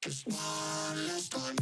Just one last time.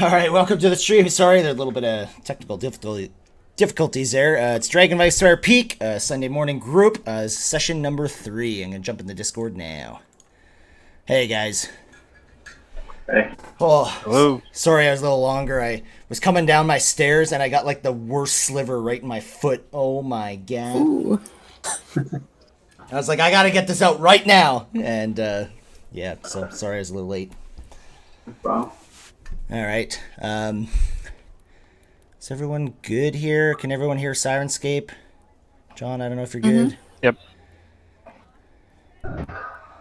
All right, welcome to the stream. Sorry, there's a little bit of technical difficulties there. It's Dragon Icespire Peak, Sunday morning group, session number 3. I'm gonna jump in the Discord now. Hey guys. Hey. Oh, Hello. Sorry, I was a little longer. I was coming down my stairs and I got like the worst sliver right in my foot. Oh my god. Ooh. I was like, I gotta get this out right now. And yeah, so sorry I was a little late. Wow. All right. Is everyone good here? Can everyone hear Sirenscape? John, I don't know if you're good. Yep.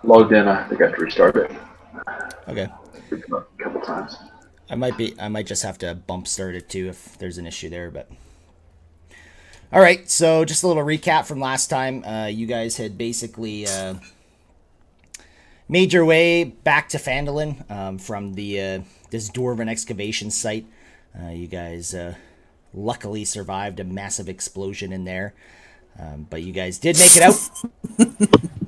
Logged in. I think I have to restart it Okay. a couple times. I might just have to bump start it too if there's an issue there, but. All right, so just a little recap from last time. You guys had basically made your way back to Phandalin from the this dwarven excavation site. You guys luckily survived a massive explosion in there, but you guys did make it out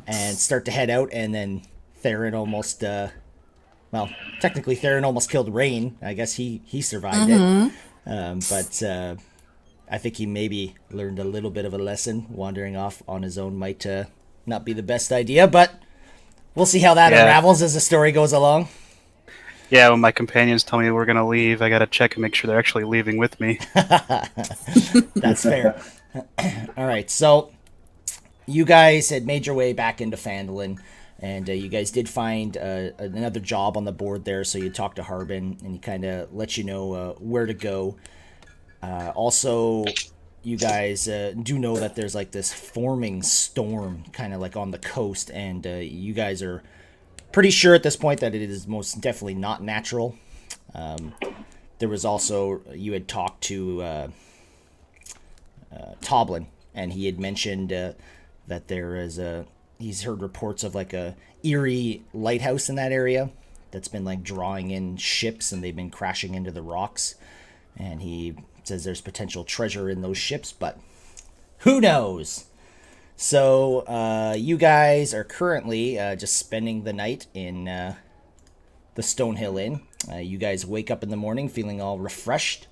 and start to head out. And then Theron almost, well, technically Theron almost killed Rain. I guess he survived it, but I think he maybe learned a little bit of a lesson. Wandering off on his own might not be the best idea, but we'll see how that unravels as the story goes along. Yeah, when my companions tell me we're going to leave, I got to check and make sure they're actually leaving with me. That's fair. All right, so you guys had made your way back into Phandalin, and you guys did find another job on the board there, so you talked to Harbin, and he kind of let you know where to go. Also, you guys do know that there's like this forming storm kind of like on the coast, and you guys are pretty sure at this point that it is most definitely not natural. There was also, you had talked to Toblin, and he had mentioned that there is he's heard reports of like a eerie lighthouse in that area that's been like drawing in ships, and they've been crashing into the rocks. And he says there's potential treasure in those ships, but who knows? So you guys are currently just spending the night in the Stonehill Inn. You guys wake up in the morning feeling all refreshed.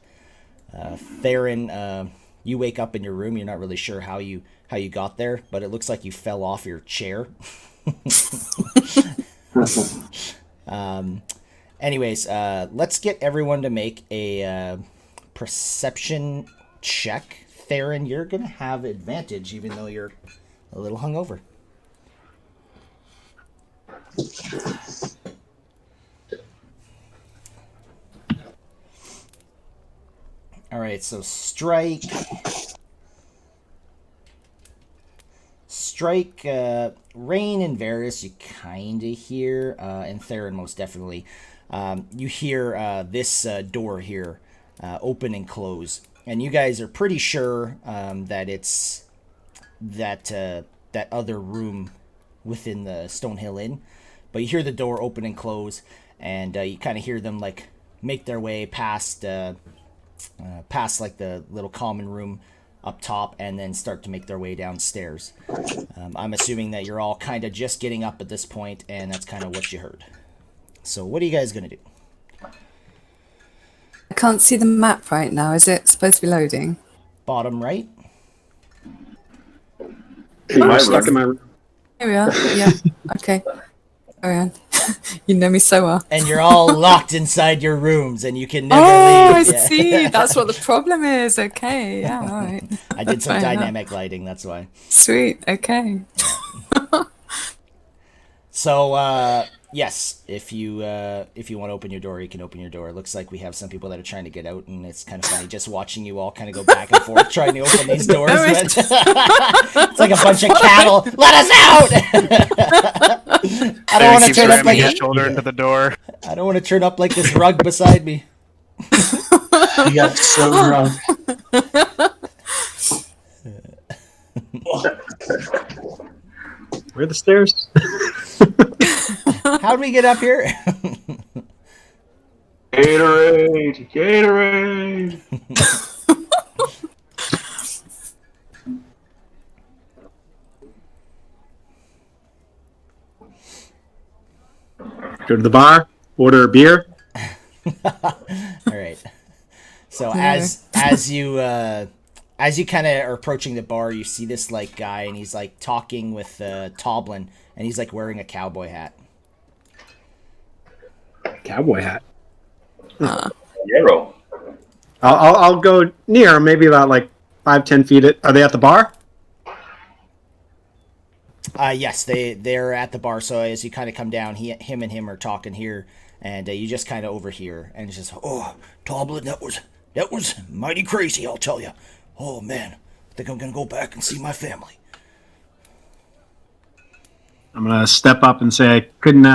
Theron, you wake up in your room. You're not really sure how you got there, but it looks like you fell off your chair. Anyways, let's get everyone to make a perception check. Theron, you're going to have advantage even though you're a little hungover. All right, so Strike, Rain and Varys, you kind of hear, and Theron most definitely. You hear this door here open and close, and you guys are pretty sure that it's that other room within the Stonehill Inn, but you hear the door open and close, and you kind of hear them like make their way past like the little common room up top, and then start to make their way downstairs. I'm assuming that you're all kind of just getting up at this point, and that's kind of what you heard. So what are you guys gonna do? I can't see the map right now. Is it supposed to be loading? Bottom right. I'm stuck in my room. Here we are. Yeah. Okay. Carry on. You know me so well. And you're all locked inside your rooms, and you can never Oh, leave. I see. That's what the problem is. Okay. Yeah. All right. I did some Fair enough. dynamic lighting, that's why. Sweet. Okay. So, yes, if you want to open your door, you can open your door. It looks like we have some people that are trying to get out, and it's kind of funny just watching you all kind of go back and forth trying to open these doors. It's like a bunch of cattle. Let us out! I don't want to turn up like his shoulder into the door. I don't want to turn up like this rug beside me. He got so drunk. Where are the stairs? How'd we get up here? Gatorade! Gatorade! Go to the bar, order a beer. All So Yeah. as you kind of are approaching the bar, you see this like guy, and he's like talking with Toblin, and he's like wearing a cowboy hat. Cowboy hat. Yarrow. I'll go near, maybe about like 5-10 feet. Are they at the bar? Yes, they're at the bar. So as you kind of come down, him and him are talking here, and you just kind of overhear, and it's just, oh, Toblin, that was mighty crazy, I'll tell you. Oh man, I think I'm gonna go back and see my family. I'm gonna step up and say I couldn't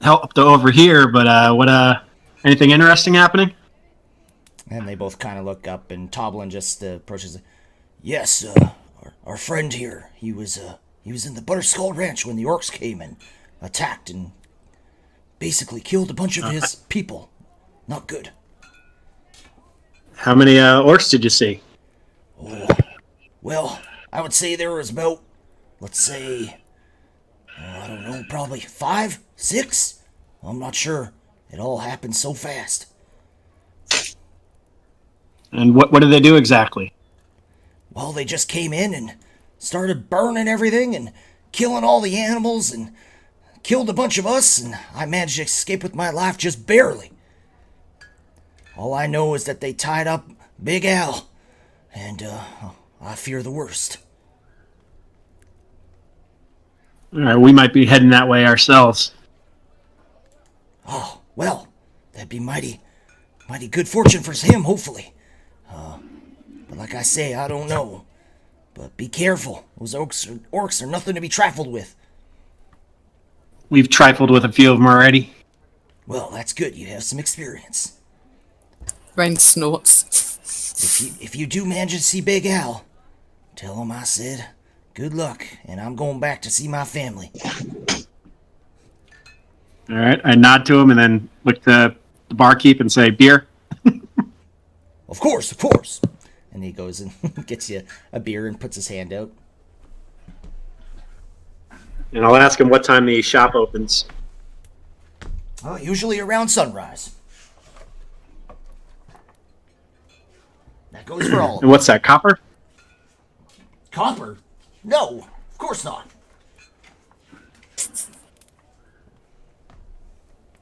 help to overhear, but what anything interesting happening? And they both kind of look up, and Toblin just approaches. Yes, our friend here. He was in the Butterskull Ranch when the orcs came and attacked and basically killed a bunch of his people. Not good. How many orcs did you see? Oh, well, I would say there was about, let's say, I don't know, probably 5, 6. I'm not sure. It all happened so fast. And what did they do exactly? Well, they just came in and started burning everything and killing all the animals and killed a bunch of us, and I managed to escape with my life just barely. All I know is that they tied up Big Al, and I fear the worst. All right, we might be heading that way ourselves. Oh, well, that'd be mighty good fortune for him, hopefully. But like I say, I don't know. But be careful. Those orcs are nothing to be trifled with. We've trifled with a few of them already. Well, that's good. You have some experience. Rain snorts. If you do manage to see Big Al, tell him I said good luck, and I'm going back to see my family. All right, I nod to him and then look to the barkeep and say, beer? Of course. And he goes and gets you a beer and puts his hand out. And I'll ask him what time the shop opens. Usually around sunrise. That goes for all. And what's that, copper? Copper? No, of course not.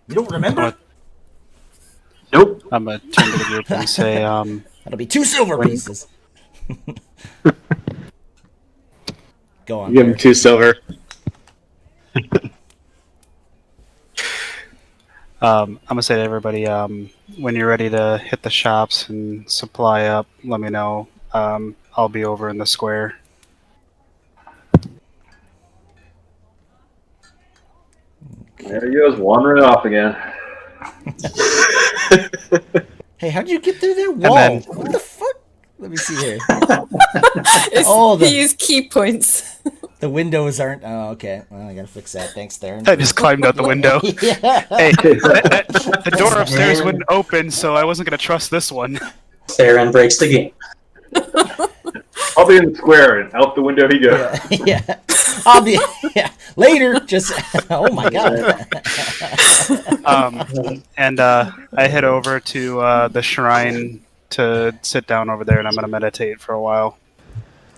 You don't remember? Nope. I'm gonna turn to the group and say, That'll be 2 silver pieces. Go on. Give him 2 silver. I'm gonna say to everybody, when you're ready to hit the shops and supply up, let me know. I'll be over in the square. There he goes, wandering off again. Hey, how'd you get through that wall? then- What the fuck? Let me see here. It's, the- he used key points. The windows aren't. Oh, okay. Well, I gotta fix that. Thanks, Darren. I just climbed out the window. Yeah. Hey, the door upstairs wouldn't open, so I wasn't gonna trust this one. Theron breaks the game. I'll be in the square, and out the window he goes. Yeah. I'll be. Yeah. Later. Just. Oh my god. And I head over to the shrine to sit down over there, and I'm gonna meditate for a while.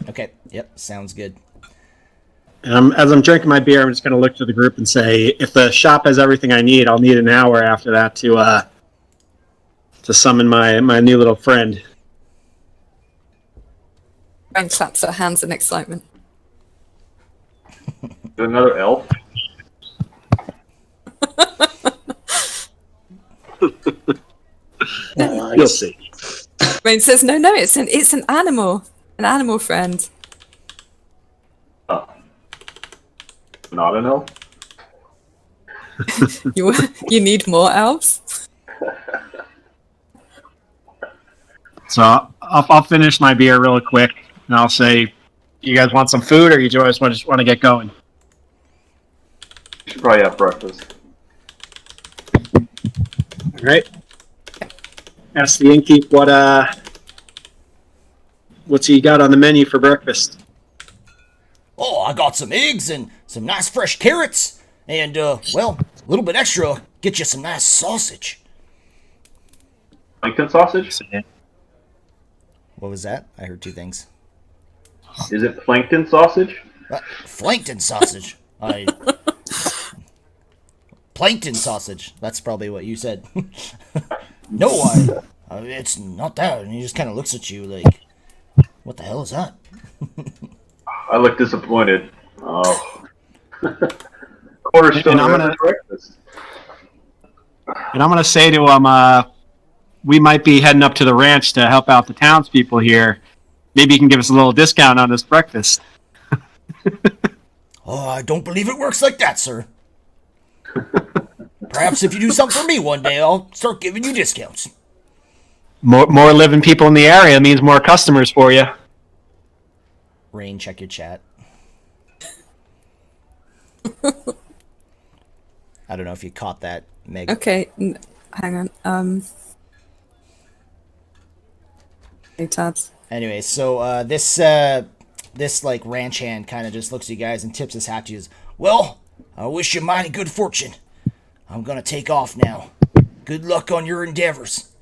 Okay. Yep. Sounds good. And as I'm drinking my beer, I'm just going to look to the group and say, if the shop has everything I need, I'll need an hour after that to summon my new little friend. Rain claps her hands in excitement. Another elf. You'll see. Rain says, "No, it's an animal friend." Oh. Not an elf? You need more elves. So I'll finish my beer real quick, and I'll say, you guys want some food, or you just want to get going? You should probably have breakfast. All right. Ask the innkeep what's he got on the menu for breakfast. Oh, I got some eggs and some nice fresh carrots, and well, a little bit extra. Get you some nice sausage. Plankton sausage? What was that? I heard two things. Is it plankton sausage? Plankton sausage. Plankton sausage. That's probably what you said. No, it's not that. And he just kind of looks at you like, what the hell is that? I look disappointed. Oh. Cornerstone And I'm gonna- breakfast. And I'm going to say to him, we might be heading up to the ranch to help out the townspeople here. Maybe you can give us a little discount on this breakfast. Oh, I don't believe it works like that, sir. Perhaps if you do something for me one day, I'll start giving you discounts. More living people in the area means more customers for you. Rain, check your chat. I don't know if you caught that, Meg. Okay, hang on. Hey, tabs. Anyway, so this like ranch hand kind of just looks at you guys and tips his hat to you. Well, I wish you mighty good fortune. I'm gonna take off now. Good luck on your endeavors.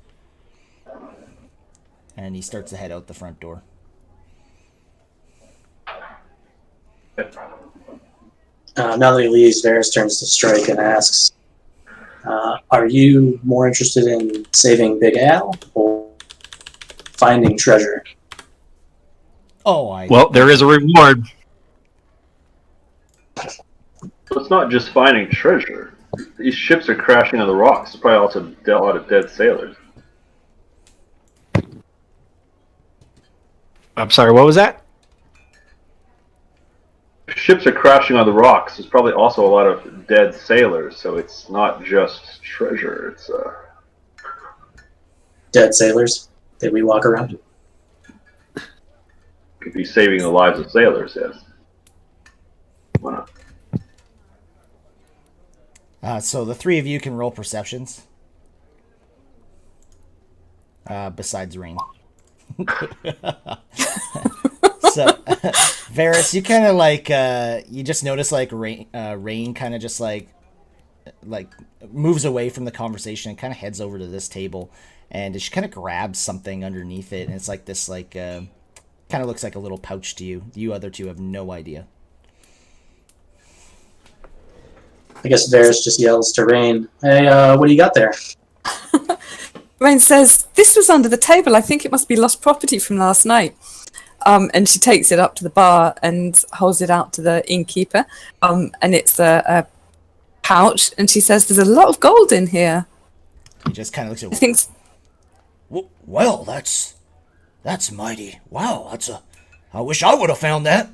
And he starts to head out the front door. Now that he leaves, Varys turns to Strike and asks, are you more interested in saving Big Al or finding treasure? Oh, Well, there is a reward. It's not just finding treasure. These ships are crashing on the rocks. There's probably also a lot of dead sailors. I'm sorry, what was that? Ships are crashing on the rocks. There's probably also a lot of dead sailors, so it's not just treasure. It's Dead sailors that we walk around? could be saving the lives of sailors. Yes. Why not? so the three of you can roll perceptions. Besides Rain. So, Varys, you kind of like you just notice like Rain kind of just like moves away from the conversation and kind of heads over to this table, and she kind of grabs something underneath it, and it's like this like kind of looks like a little pouch to you. You other two have no idea. I guess Varys just yells to Rain, hey, what do you got there? Rain says, this was under the table. I think it must be lost property from last night. And she takes it up to the bar and holds it out to the innkeeper. And it's a pouch. And she says, there's a lot of gold in here. He just kind of looks at. I think. Well, that's mighty. Wow, I wish I would have found that.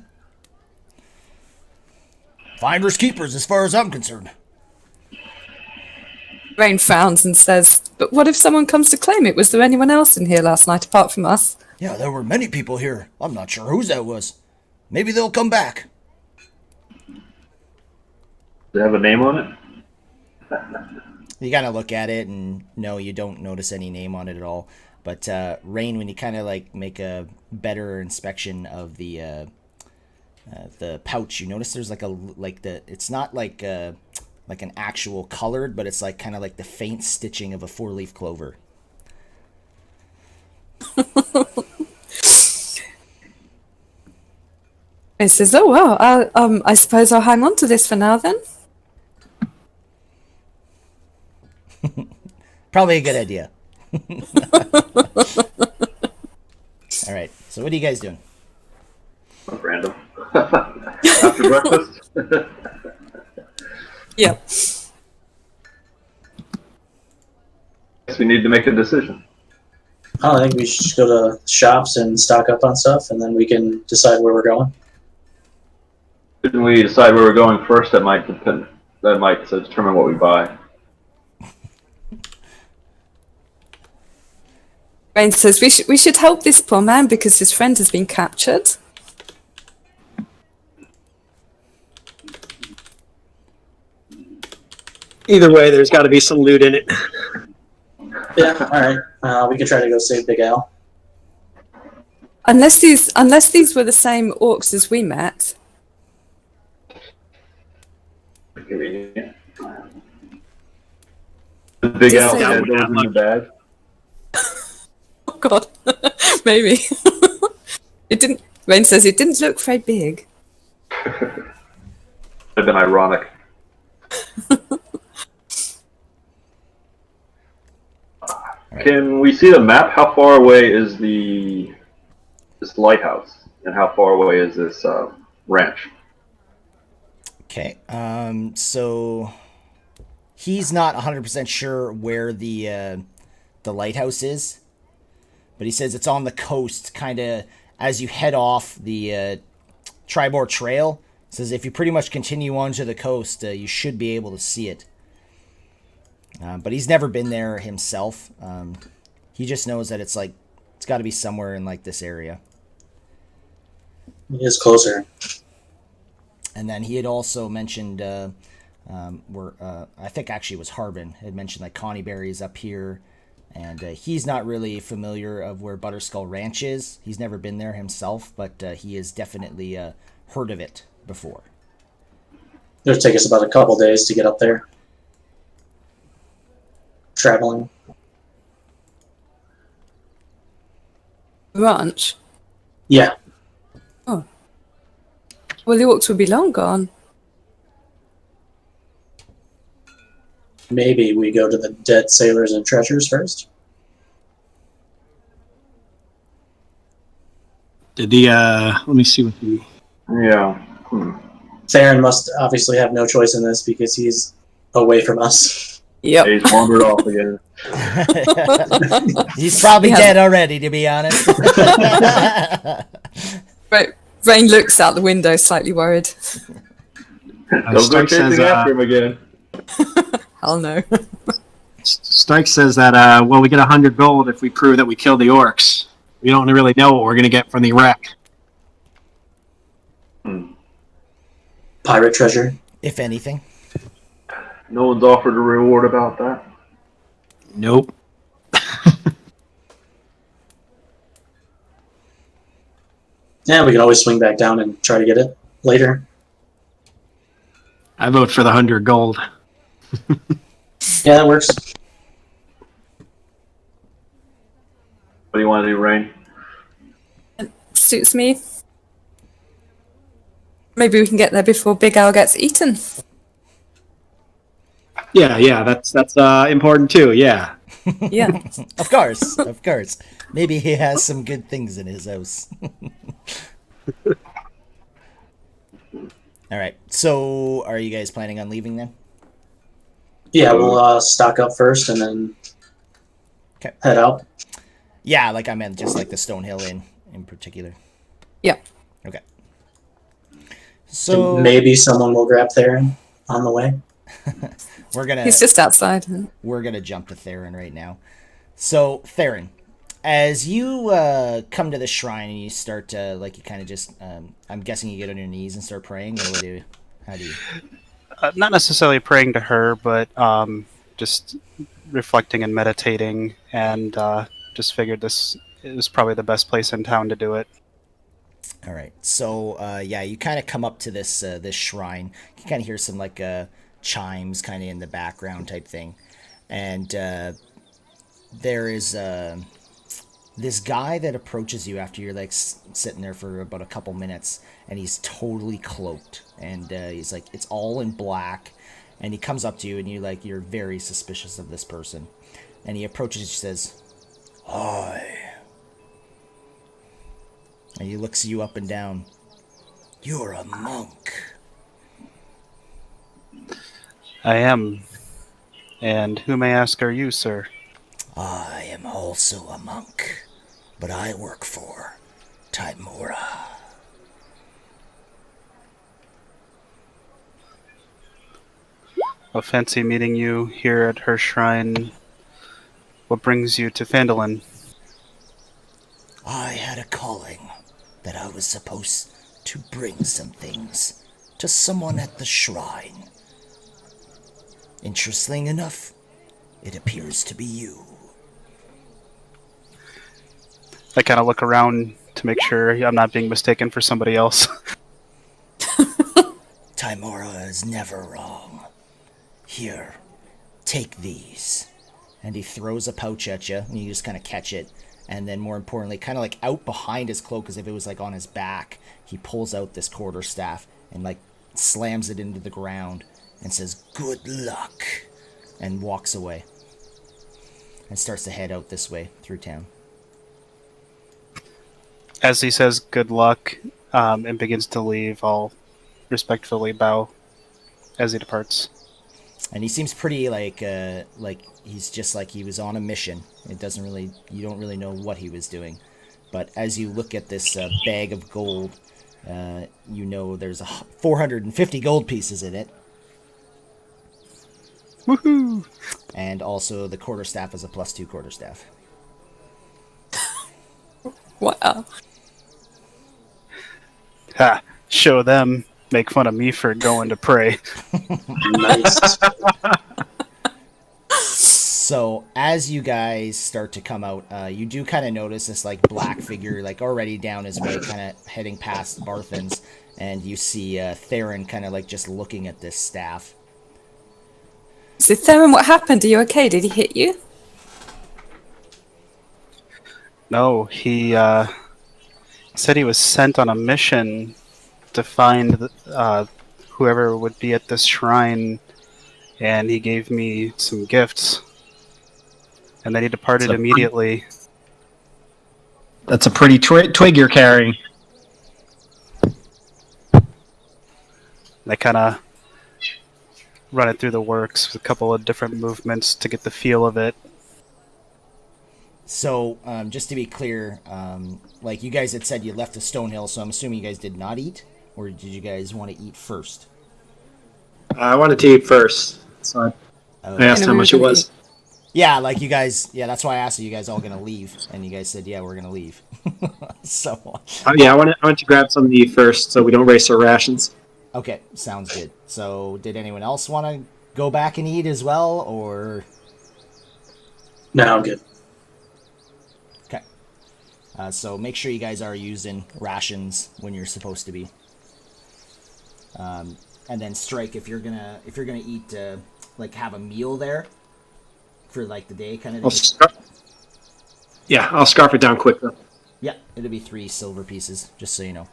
Finders keepers, as far as I'm concerned. Rain frowns and says, but what if someone comes to claim it? Was there anyone else in here last night apart from us? Yeah, there were many people here. I'm not sure whose that was. Maybe they'll come back. Does it have a name on it? You kind of look at it, and no, you don't notice any name on it at all. But Rain, when you kind of like make a better inspection of the pouch, you notice there's it's not like an actual colored, but it's like kind of like the faint stitching of a 4-leaf clover. He says, oh, well, I suppose I'll hang on to this for now then. Probably a good idea. All right, so what are you guys doing? That's random. After breakfast? Yeah. Guess we need to make a decision. I think we should go to shops and stock up on stuff, and then we can decide where we're going. Shouldn't we decide where we're going first? That might determine what we buy. Rain says, we should help this poor man because his friend has been captured. Either way, there's got to be some loot in it. Yeah, alright. We could try to go save Big Al. Unless these were the same orcs as we met. The big Just Al say- had those in the bag. Oh god. Maybe. It didn't. Rain says it didn't look very big. Would have been ironic. Can we see the map? How far away is this lighthouse, and how far away is this ranch? Okay. So he's not 100% sure where the lighthouse is, but he says it's on the coast, kind of as you head off the Tribord Trail. He says if you pretty much continue on to the coast, you should be able to see it. But he's never been there himself. He just knows that it's got to be somewhere in like this area. It is closer. And then he had also mentioned I think actually it was Harbin had mentioned like Connieberry is up here, and he's not really familiar of where Butterskull Ranch is. He's never been there himself, but he has definitely heard of it before. It'll take us about a couple days to get up there. Traveling. Ranch. Yeah. Oh. Well, the orcs would be long gone. Maybe we go to the dead sailors and treasures first. Did the let me see what the Yeah. Theron must obviously have no choice in this because he's away from us. Yep. He's wandered off again. He's probably dead already, to be honest. Right. Rain looks out the window, slightly worried. Don't go Stark chasing says, after him again. Hell no. Strike says that well, we get 100 gold if we prove that we killed the orcs. We don't really know what we're gonna get from the wreck. Pirate treasure. If anything. No one's offered a reward about that. Nope. Yeah, we can always swing back down and try to get it later. I vote for the 100 gold. Yeah, that works. What do you want to do, Rain? Suits me. Maybe we can get there before Big Al gets eaten. Yeah, that's important too. Yeah. Yeah. Of course. Maybe he has some good things in his house. All right. So, are you guys planning on leaving then? Yeah, we'll stock up first and then head out. Yeah, like I meant just like the Stonehill Inn in particular. Yeah. Okay. So maybe someone will grab Theron on the way. He's just outside. We're gonna jump to Theron right now. So Theron, as you come to the shrine and you start to you kind of just I'm guessing you get on your knees and start praying, or how do you? Not necessarily praying to her, but just reflecting and meditating, and just figured this is probably the best place in town to do it. All right. So you kind of come up to this this shrine. You can kind of hear some chimes kind of in the background type thing, and there is this guy that approaches you after you're sitting there for about a couple minutes, and he's totally cloaked, and he's it's all in black, and he comes up to you, and you're very suspicious of this person, and he approaches you and says, "Hi," and he looks you up and down. "You're a monk." I am. And who, may I ask, are you, sir? I am also a monk, but I work for Timora. Well, fancy meeting you here at her shrine. What brings you to Phandalin? I had a calling that I was supposed to bring some things to someone at the shrine. Interesting enough, it appears to be you. I kind of look around to make sure I'm not being mistaken for somebody else. Timora is never wrong. Here, take these, and he throws a pouch at you, and you just kind of catch it. And then, more importantly, kind of like out behind his cloak, as if it was like on his back, he pulls out this quarterstaff and like slams it into the ground and says, "Good luck," and walks away and starts to head out this way through town. As he says good luck and begins to leave, I'll respectfully bow as he departs. And he seems pretty like he's just like he was on a mission. You don't really know what he was doing. But as you look at this bag of gold, you know there's 450 gold pieces in it. Woohoo! And also the quarterstaff is a +2 quarterstaff. Wow. Ha! Show them. Make fun of me for going to pray. Nice. So as you guys start to come out, you do kind of notice this like black figure like already down his way, kind of heading past Barthen's, and you see Theron kind of like just looking at this staff. So Theron, what happened? Are you okay? Did he hit you? No, he said he was sent on a mission to find whoever would be at this shrine, and he gave me some gifts. And then he departed immediately. That's a pretty twig you're carrying. I kind of run it through the works with a couple of different movements to get the feel of it. So, just to be clear, like you guys had said you left the Stonehill, so I'm assuming you guys did not eat? Or did you guys want to eat first? I wanted to eat first, so I asked how much it was. Yeah, like you guys, that's why I asked, are you guys all going to leave? And you guys said, yeah, we're going to leave. So. Yeah, I wanted to grab something to eat first so we don't waste our rations. Okay, sounds good. So, did anyone else want to go back and eat as well, or? No, I'm good. Okay. So make sure you guys are using rations when you're supposed to be. And then Strike, if you're gonna eat, like have a meal there for like the day kind of thing. I'll scarf it down quick though. Yeah, it'll be 3 silver pieces, just so you know.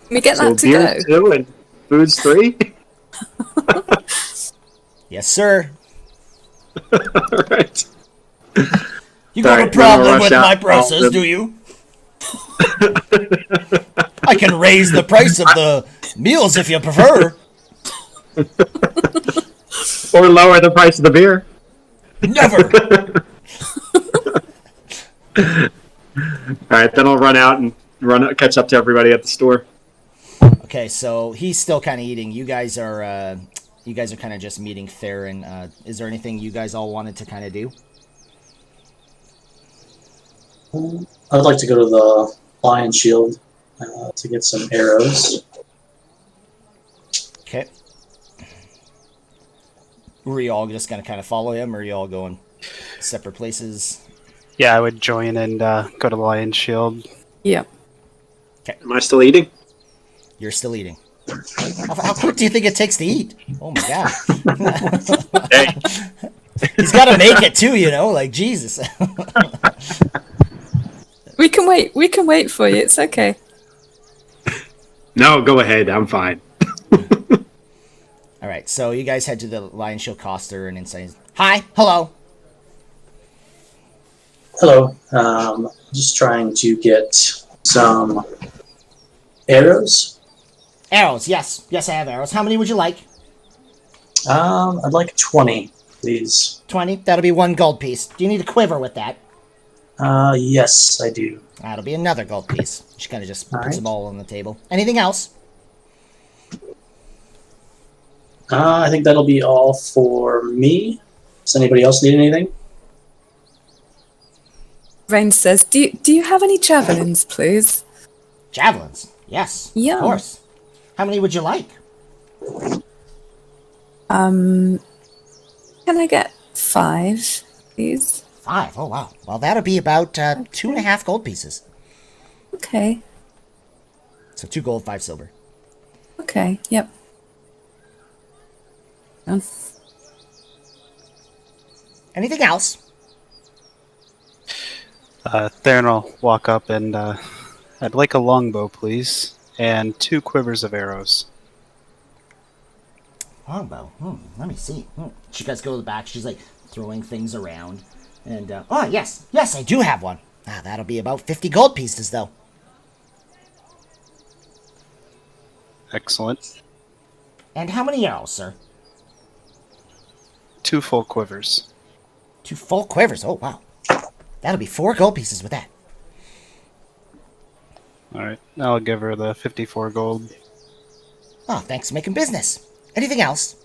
Can we get So that to beer go? 2 and food's 3? Yes, sir. All right. You got a problem with my prices, do you? I can raise the price of the meals if you prefer. Or lower the price of the beer. Never. All right, then I'll run out and catch up to everybody at the store. Okay, so he's still kind of eating. You guys are kind of just meeting Theron. Is there anything you guys all wanted to kind of do? I'd like to go to the Lion Shield to get some arrows. Okay. Were you all just going to kind of follow him, or are you all going separate places? Yeah, I would join and go to Lion Shield. Yeah. Am I still eating? You're still eating. How quick do you think it takes to eat? Oh my god. Hey. He's got to make it too, like Jesus. We can wait. We can wait for you. It's okay. No, go ahead. I'm fine. All right, so you guys head to the Lion Shield Coster and inside. Hi, hello. Hello. Just trying to get some arrows. Arrows, yes. Yes, I have arrows. How many would you like? I'd like 20, please. 20? That'll be 1 gold piece. Do you need a quiver with that? Yes, I do. That'll be another gold piece. She kind of just puts right. them all on the table. Anything else? I think that'll be all for me. Does anybody else need anything? Rain says, do you have any javelins, please? Javelins? Yes. Yeah. Of course. How many would you like? Can I get 5, please? 5? Oh, wow. Well, that'll be about 2.5 gold pieces. Okay. So 2 gold, 5 silver. Okay. Yep. Anything else? Theron will walk up and I'd like a longbow, please, and 2 quivers of arrows. Longbow. Let me see. She guys go to the back. She's like throwing things around. And, oh, yes, I do have one. That'll be about 50 gold pieces, though. Excellent. And how many arrows, sir? 2 full quivers. 2 full quivers. Oh, wow. That'll be 4 gold pieces with that. All right, I'll give her the 54 gold. Oh, thanks for making business. Anything else?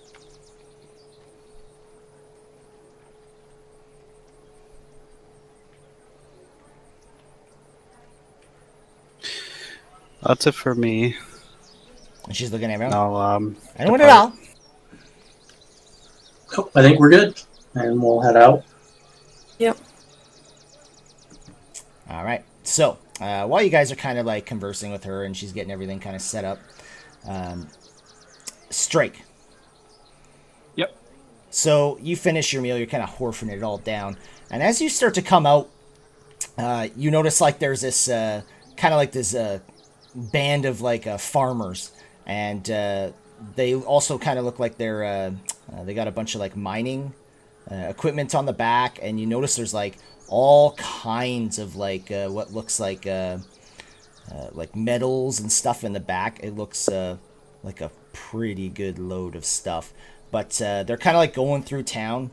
That's it for me. And she's looking at everyone. I'll I don't want it all. Oh, I think we're good, and we'll head out. Yep. All right. So, while you guys are kind of like conversing with her and she's getting everything kind of set up, Strike. Yep. So, you finish your meal, you're kind of horfing it all down. And as you start to come out, you notice like there's this kind of like this band of like farmers. And they also kind of look like they got a bunch of like mining equipment on the back. And you notice there's like all kinds of like what looks like metals and stuff in the back. It looks like a pretty good load of stuff. But they're kind of like going through town.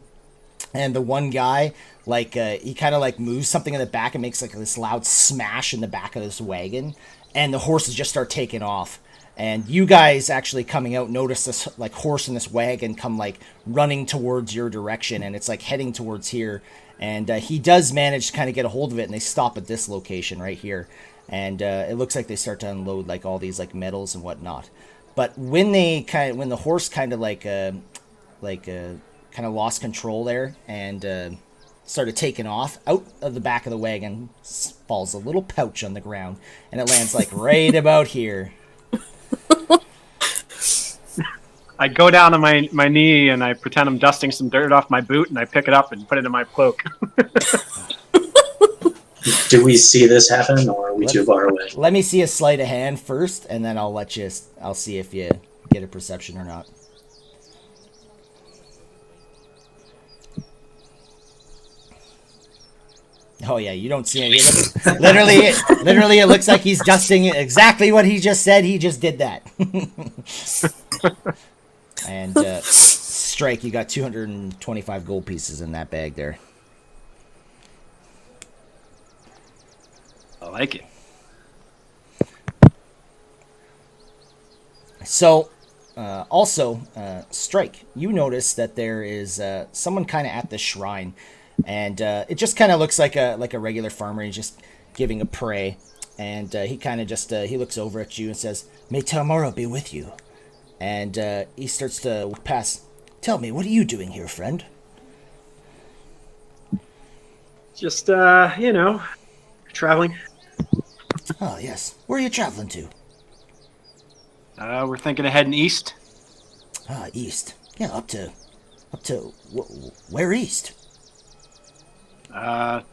And the one guy, like, he kind of like moves something in the back and makes like this loud smash in the back of this wagon. And the horses just start taking off. And you guys actually coming out notice this like horse in this wagon come like running towards your direction. And it's like heading towards here. And he does manage to kind of get a hold of it. And they stop at this location right here. And it looks like they start to unload like all these like metals and whatnot. But when the horse kind of kind of lost control there and started taking off, out of the back of the wagon falls a little pouch on the ground, and it lands like right about here. I go down on my knee and I pretend I'm dusting some dirt off my boot and I pick it up and put it in my cloak. Do we see this happen, or are we too far away? Let me see a sleight of hand first, and then I'll see if you get a perception or not. Oh yeah, you don't see it. Literally, it looks like he's dusting exactly what he just said. He just did that. And Strike, you got 225 gold pieces in that bag there. I like it. So, also, Strike, you notice that there is someone kind of at the shrine, and it just kind of looks like a regular farmer. He's just giving a pray, and he kind of just he looks over at you and says, "May tomorrow be with you." And he starts to pass. "Tell me, what are you doing here, friend?" Just traveling. Oh yes, where are you traveling to? We're thinking of heading east. East. Yeah, up to where east?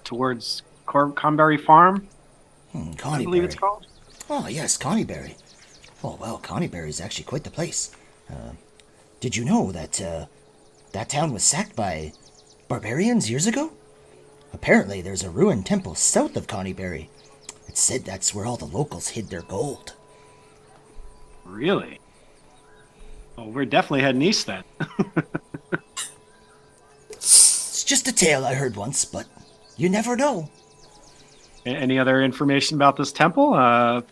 Towards Conberry Farm. Connieberry. I believe it's called. Oh yes, Connieberry. Oh well, Connieberry is actually quite the place. Did you know that that town was sacked by barbarians years ago? Apparently, there's a ruined temple south of Connieberry. It's said that's where all the locals hid their gold. Really? Well, we're definitely heading east then. It's just a tale I heard once, but you never know. Any other information about this temple? I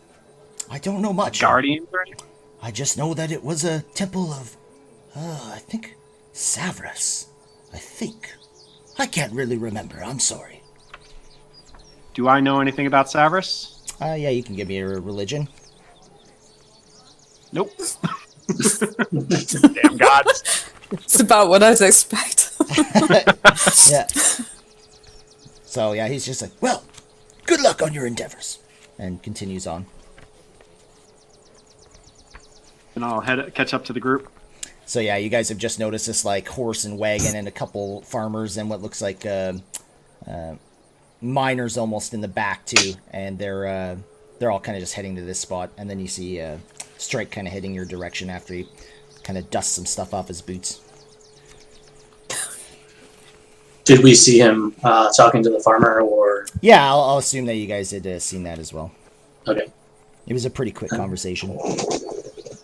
don't know much. Guardians or anything? I just know that it was a temple of, I think, Savras. I think. I can't really remember. I'm sorry. Do I know anything about Savras? Yeah, you can give me a religion. Nope. Damn gods. It's about what I'd expect. Yeah. So, yeah, he's just like, well, good luck on your endeavors. And continues on. And I'll catch up to the group. So yeah, you guys have just noticed this like horse and wagon and a couple farmers and what looks like miners almost in the back too, and they're all kind of just heading to this spot. And then you see Strike kind of heading your direction after he kind of dusts some stuff off his boots. Did we see him talking to the farmer, or? Yeah, I'll assume that you guys had seen that as well. Okay. It was a pretty quick conversation.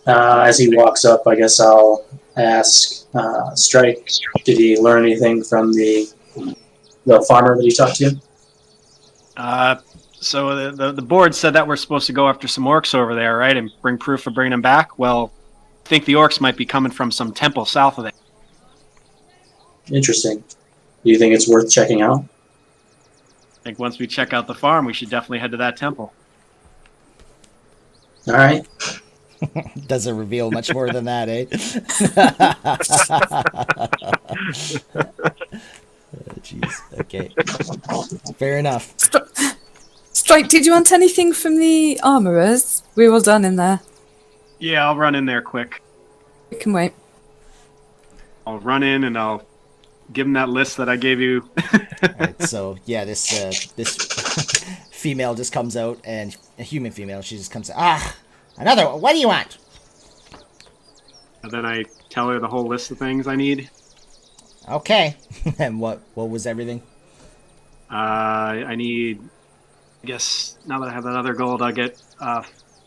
As he walks up, I guess I'll ask Strike, did he learn anything from the farmer that he talked to? So the board said that we're supposed to go after some orcs over there, right, and bring proof of bringing them back. Well, I think the orcs might be coming from some temple south of there. Interesting. Do you think it's worth checking out? I think once we check out the farm, we should definitely head to that temple. All right. Doesn't reveal much more than that, eh? Jeez. Okay. Fair enough. Strike, did you want anything from the armorers? We're all done in there. Yeah, I'll run in there quick. We can wait. I'll run in and I'll give him that list that I gave you. Alright, so yeah, this female just comes out, and a human female, she just comes out, another one, what do you want? And then I tell her the whole list of things I need. Okay. And what was everything? I need, I guess, now that I have that other gold, I'll get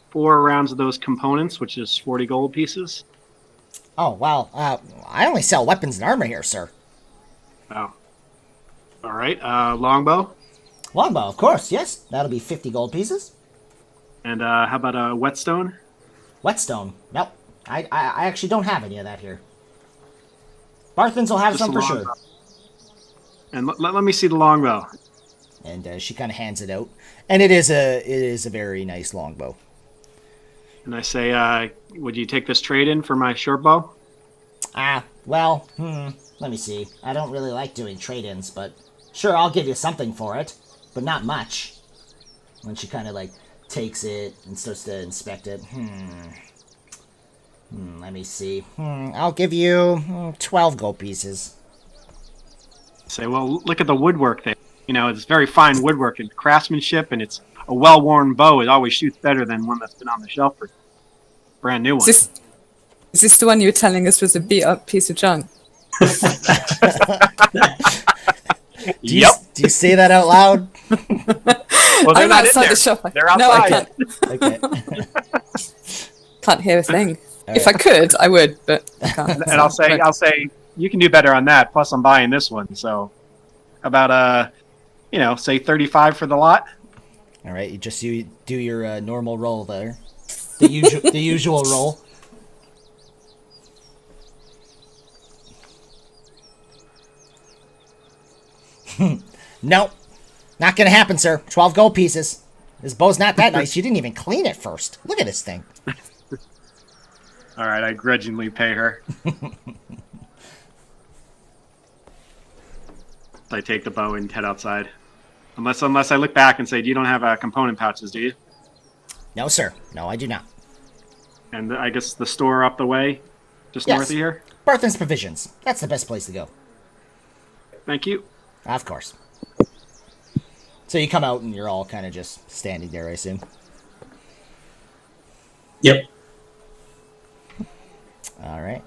4 rounds of those components, which is 40 gold pieces. Oh, well, I only sell weapons and armor here, sir. Oh. All right. Longbow. Longbow, of course, yes. That'll be 50 gold pieces. And how about a whetstone? Whetstone? Nope. I actually don't have any of that here. Barthens will have Just some for a sure. longbow. And let me see the longbow. And she kind of hands it out. And it is a very nice longbow. And I say, would you take this trade in for my short bow? Well, let me see. I don't really like doing trade-ins, but sure, I'll give you something for it, but not much. When she kind of like takes it and starts to inspect it. Let me see. I'll give you 12 gold pieces. Say, well, look at the woodwork there. You know, it's very fine woodwork and craftsmanship, and it's a well-worn bow. It always shoots better than one that's been on the shelf for brand new one. Is this the one you were telling us was a beat-up piece of junk? Do you say that out loud? Well, they're I'm not in outside there. the shop. They're outside. No, I can't. Okay. Can't hear a thing. All If right. I could, I would, but I can't. And I'll say, you can do better on that. Plus, I'm buying this one. So, about say 35 for the lot. All right, you do your normal roll there. The usual roll. Nope. Not gonna happen, sir. 12 gold pieces. This bow's not that nice. You didn't even clean it first. Look at this thing. All right, I grudgingly pay her. I take the bow and head outside. Unless I look back and say, you don't have component pouches, do you? No, sir. No, I do not. And I guess the store up the way, just Yes. north of here? Barthen's Provisions. That's the best place to go. Thank you. Of course. So you come out and you're all kind of just standing there, I assume. Yep. All right.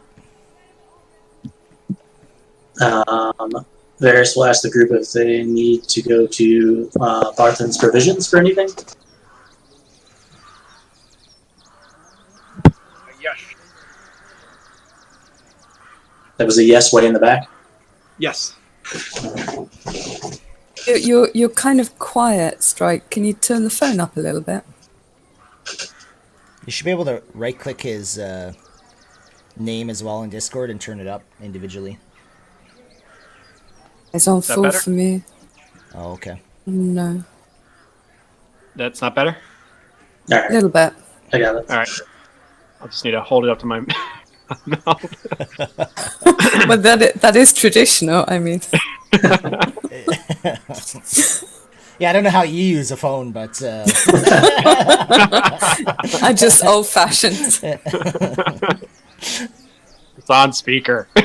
Varys will ask the group if they need to go to Barthen's Provisions for anything. Yes. That was a yes way in the back. Yes. You're kind of quiet, Strike. Can you turn the phone up a little bit? You should be able to right-click his name as well in Discord and turn it up individually. It's on that full better? for me. Oh, okay. No, That's not better? All a right, little bit. I got it. All right. I'll just need to hold it up to my mouth. But that is traditional. I mean, Yeah, I don't know how you use a phone, but I'm just old-fashioned. It's on speaker. All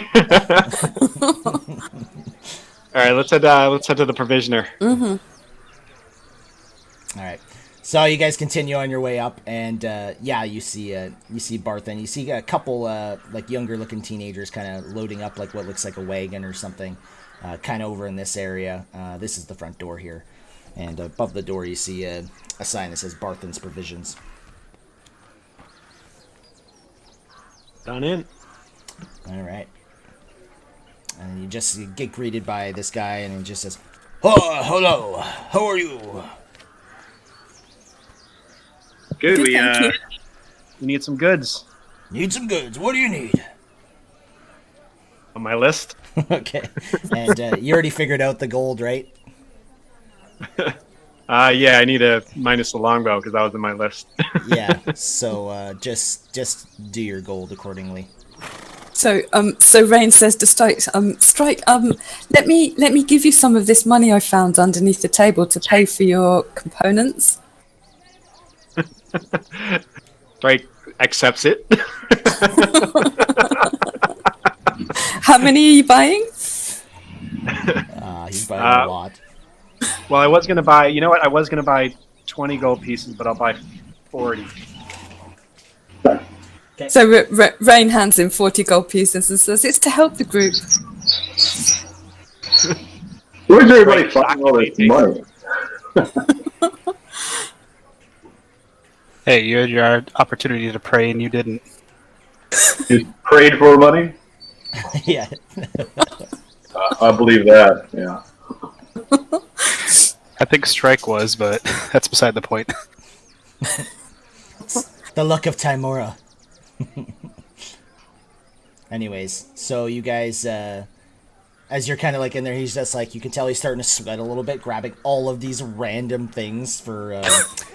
right, let's head to the provisioner. Mm-hmm. All right. So you guys continue on your way up, and you see Barth, and you see a couple like younger looking teenagers kind of loading up like what looks like a wagon or something, kind of over in this area. This is the front door here, and above the door you see a sign that says Barthen's Provisions. Done in. All right. And you just get greeted by this guy, and he just says, "Oh, hello. How are you?" Good. Good, thank you. We need some goods Need some goods. What do you need? on my list. Okay. And you already figured out the gold, right? Yeah, I need to minus the longbow because that was in my list. Yeah. So just do your gold accordingly. So Rain says to Strike, let me give you some of this money I found underneath the table to pay for your components. Strike accepts it. How many are you buying? He's buying a lot. Well, I was gonna buy. You know what? I was gonna buy 20 gold pieces, but I'll buy 40. Okay. So Rain hands him 40 gold pieces and says, it's to help the group. Where's everybody finding all this money? Hey, you had your opportunity to pray and you didn't. You prayed for money? Yeah. I believe that, yeah. I think Strike was, but that's beside the point. The luck of Timora. Anyways, so you guys, as you're kind of like in there, he's just like, you can tell he's starting to sweat a little bit, grabbing all of these random things for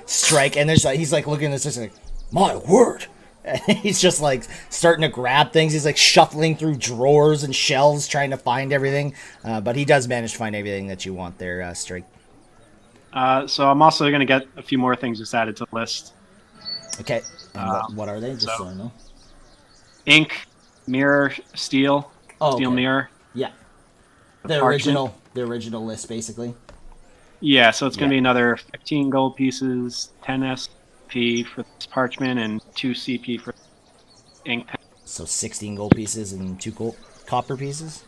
Strike, and there's like, he's like looking at this, just like, my word. And he's just like starting to grab things. He's like shuffling through drawers and shelves, trying to find everything. But he does manage to find everything that you want there, Strike. So I'm also going to get a few more things just added to the list. Okay. And what are they? Just so I know. Ink, mirror, steel, Oh, steel okay. mirror. Yeah. The Parchment. original list, basically. Yeah, so it's going to be another 15 gold pieces, 10 SP for this parchment, and 2 CP for ink. So 16 gold pieces and 2 copper pieces,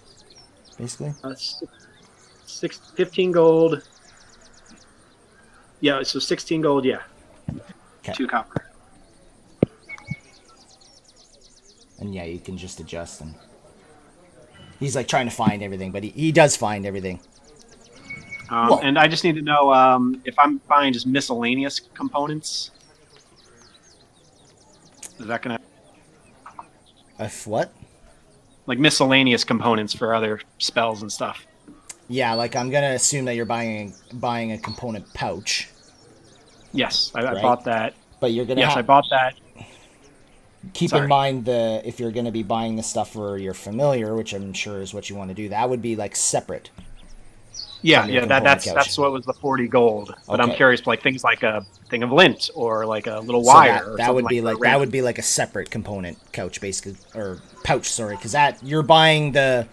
basically. 15 gold. Yeah, so 16 gold, yeah. Okay. 2 copper. And yeah, you can just adjust. And he's like trying to find everything, but he does find everything. And I just need to know if I'm buying just miscellaneous components. Is that going to... If what? Like miscellaneous components for other spells and stuff. Yeah, like I'm gonna assume that you're buying a component pouch. Yes, I Right. bought that. But you're gonna Yes, I bought that. keep Sorry. in mind if you're gonna be buying the stuff for your familiar, which I'm sure is what you want to do, that would be like separate. Yeah, From your yeah, component that's couch. what was the 40 gold. But I'm Okay. curious, like things like a thing of lint or like a little So wire. or that something would be like that that would be like a separate component couch, basically, or pouch. Sorry, because that you're buying the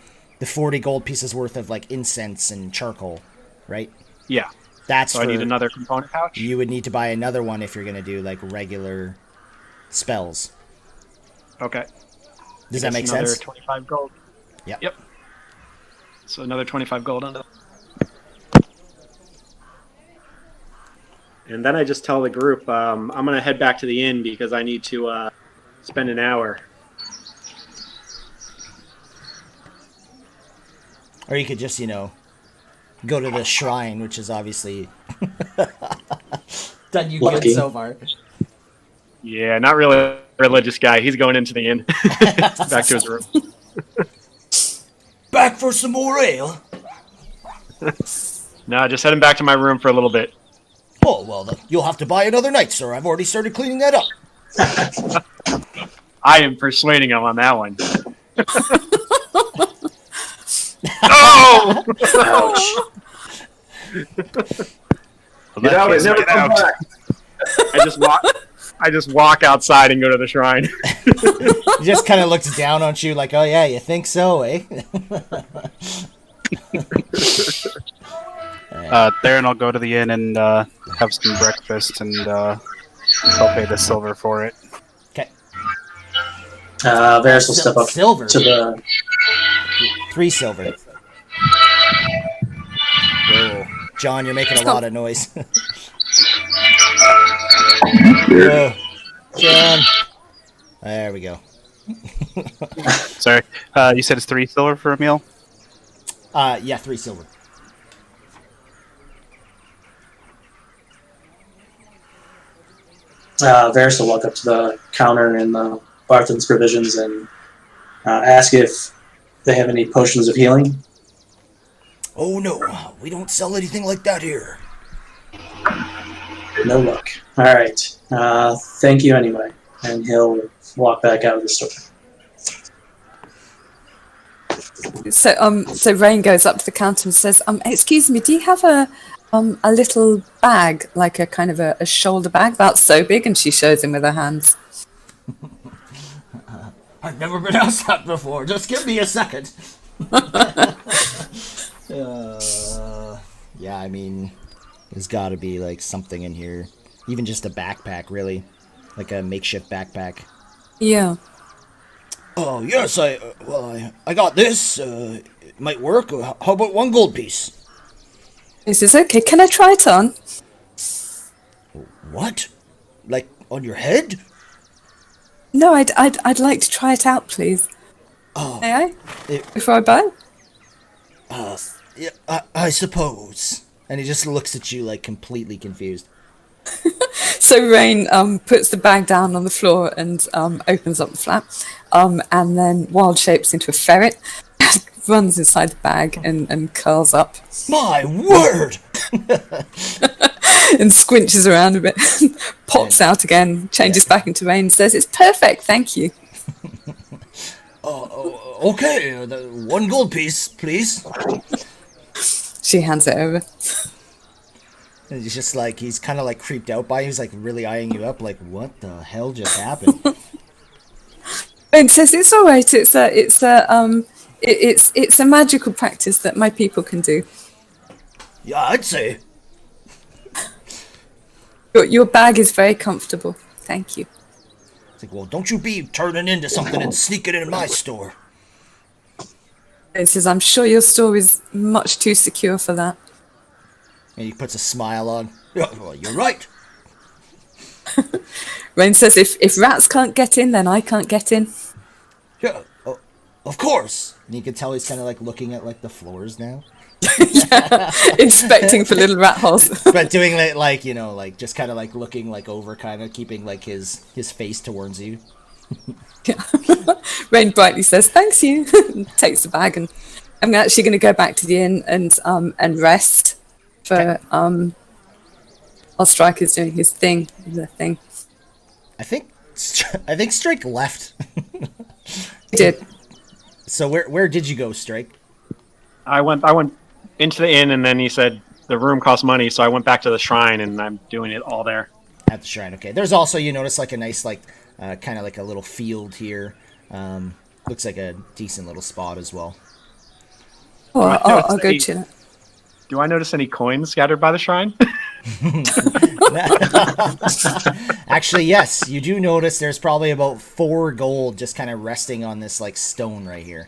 40 gold pieces worth of like incense and charcoal, right? Yeah. That's So for, I need another component pouch. You would need to buy another one if you're gonna do like regular spells. Okay. Does that make another sense? 25 gold. Yep. Yep. So another 25 gold under. And then I just tell the group, I'm gonna head back to the inn because I need to spend an hour. Or you could just, go to the shrine, which is obviously done you good Lucky. so far. Yeah, not really a religious guy. He's going into the inn. Back to his room. Back for some more ale? No, just heading back to my room for a little bit. Oh, well, you'll have to buy another night, sir. I've already started cleaning that up. I am persuading him on that one. Oh! Get out and never come back. I just walk. I just walk outside and go to the shrine. He just kind of looks down on you like, oh yeah, you think so, eh? Theron will go to the inn and have some breakfast, and he'll pay the silver for it. Okay. Varys will step up Silver. to the. 3 silver. Whoa. John, you're making a lot of noise. Whoa. John. There we go. Sorry, you said it's 3 silver for a meal? Yeah, 3 silver. Varys will walk up to the counter in Barthen's Provisions and ask if they have any potions of healing. Oh no, we don't sell anything like that here. No luck. All right. Thank you anyway. And he'll walk back out of the store. So Rain goes up to the counter and says, "Excuse me, do you have a little bag, like a kind of a shoulder bag that's so big?" And she shows him with her hands. I've never been asked that before. Just give me a second. Yeah, I mean, there's got to be like something in here, even just a backpack, really, like a makeshift backpack. Yeah. Oh yes, I got this. It might work. How about 1 gold piece? He says, "Okay, can I try it on?" What? Like on your head? No, I'd like to try it out, please. Oh, May I? Before I buy? yeah, I suppose. And he just looks at you like completely confused. So Rain puts the bag down on the floor and opens up the flap, and then wild shapes into a ferret, runs inside the bag and curls up. My word! And squinches around a bit, pops out again, changes back into Rain, and says, "It's perfect, thank you." Okay, 1 gold piece, please. She hands it over. And he's just like, he's kind of like creeped out by you. He's like really eyeing you up, like, what the hell just happened? And says, "It's all right. It's a magical practice that my people can do. Yeah, I'd say. Your bag is very comfortable. Thank you." It's like, well, don't you be turning into something and sneaking in my store. And says, "I'm sure your store is much too secure for that." And he puts a smile on. Yeah, well, you're right. Rain says, if rats can't get in, then I can't get in. Yeah, of course. And you can tell he's kind of like looking at like the floors now. Yeah, inspecting for little rat holes. But doing it like, you know, like just kind of like looking like over, kind of keeping like his face towards you. Yeah. Rain brightly says, "Thanks you." Takes the bag, and I'm actually going to go back to the inn and rest for while Striker's doing his thing. The thing. I think Strike left. He did. So where did you go, Strike? I went into the inn, and then he said the room costs money, so I went back to the shrine, and I'm doing it all there. At the shrine, okay. There's also, you notice like a nice like kind of like a little field here. Looks like a decent little spot as well. Oh, I'll go chill. Do I notice any coins scattered by the shrine? Actually, yes, you do notice there's probably about 4 gold just kind of resting on this like stone right here.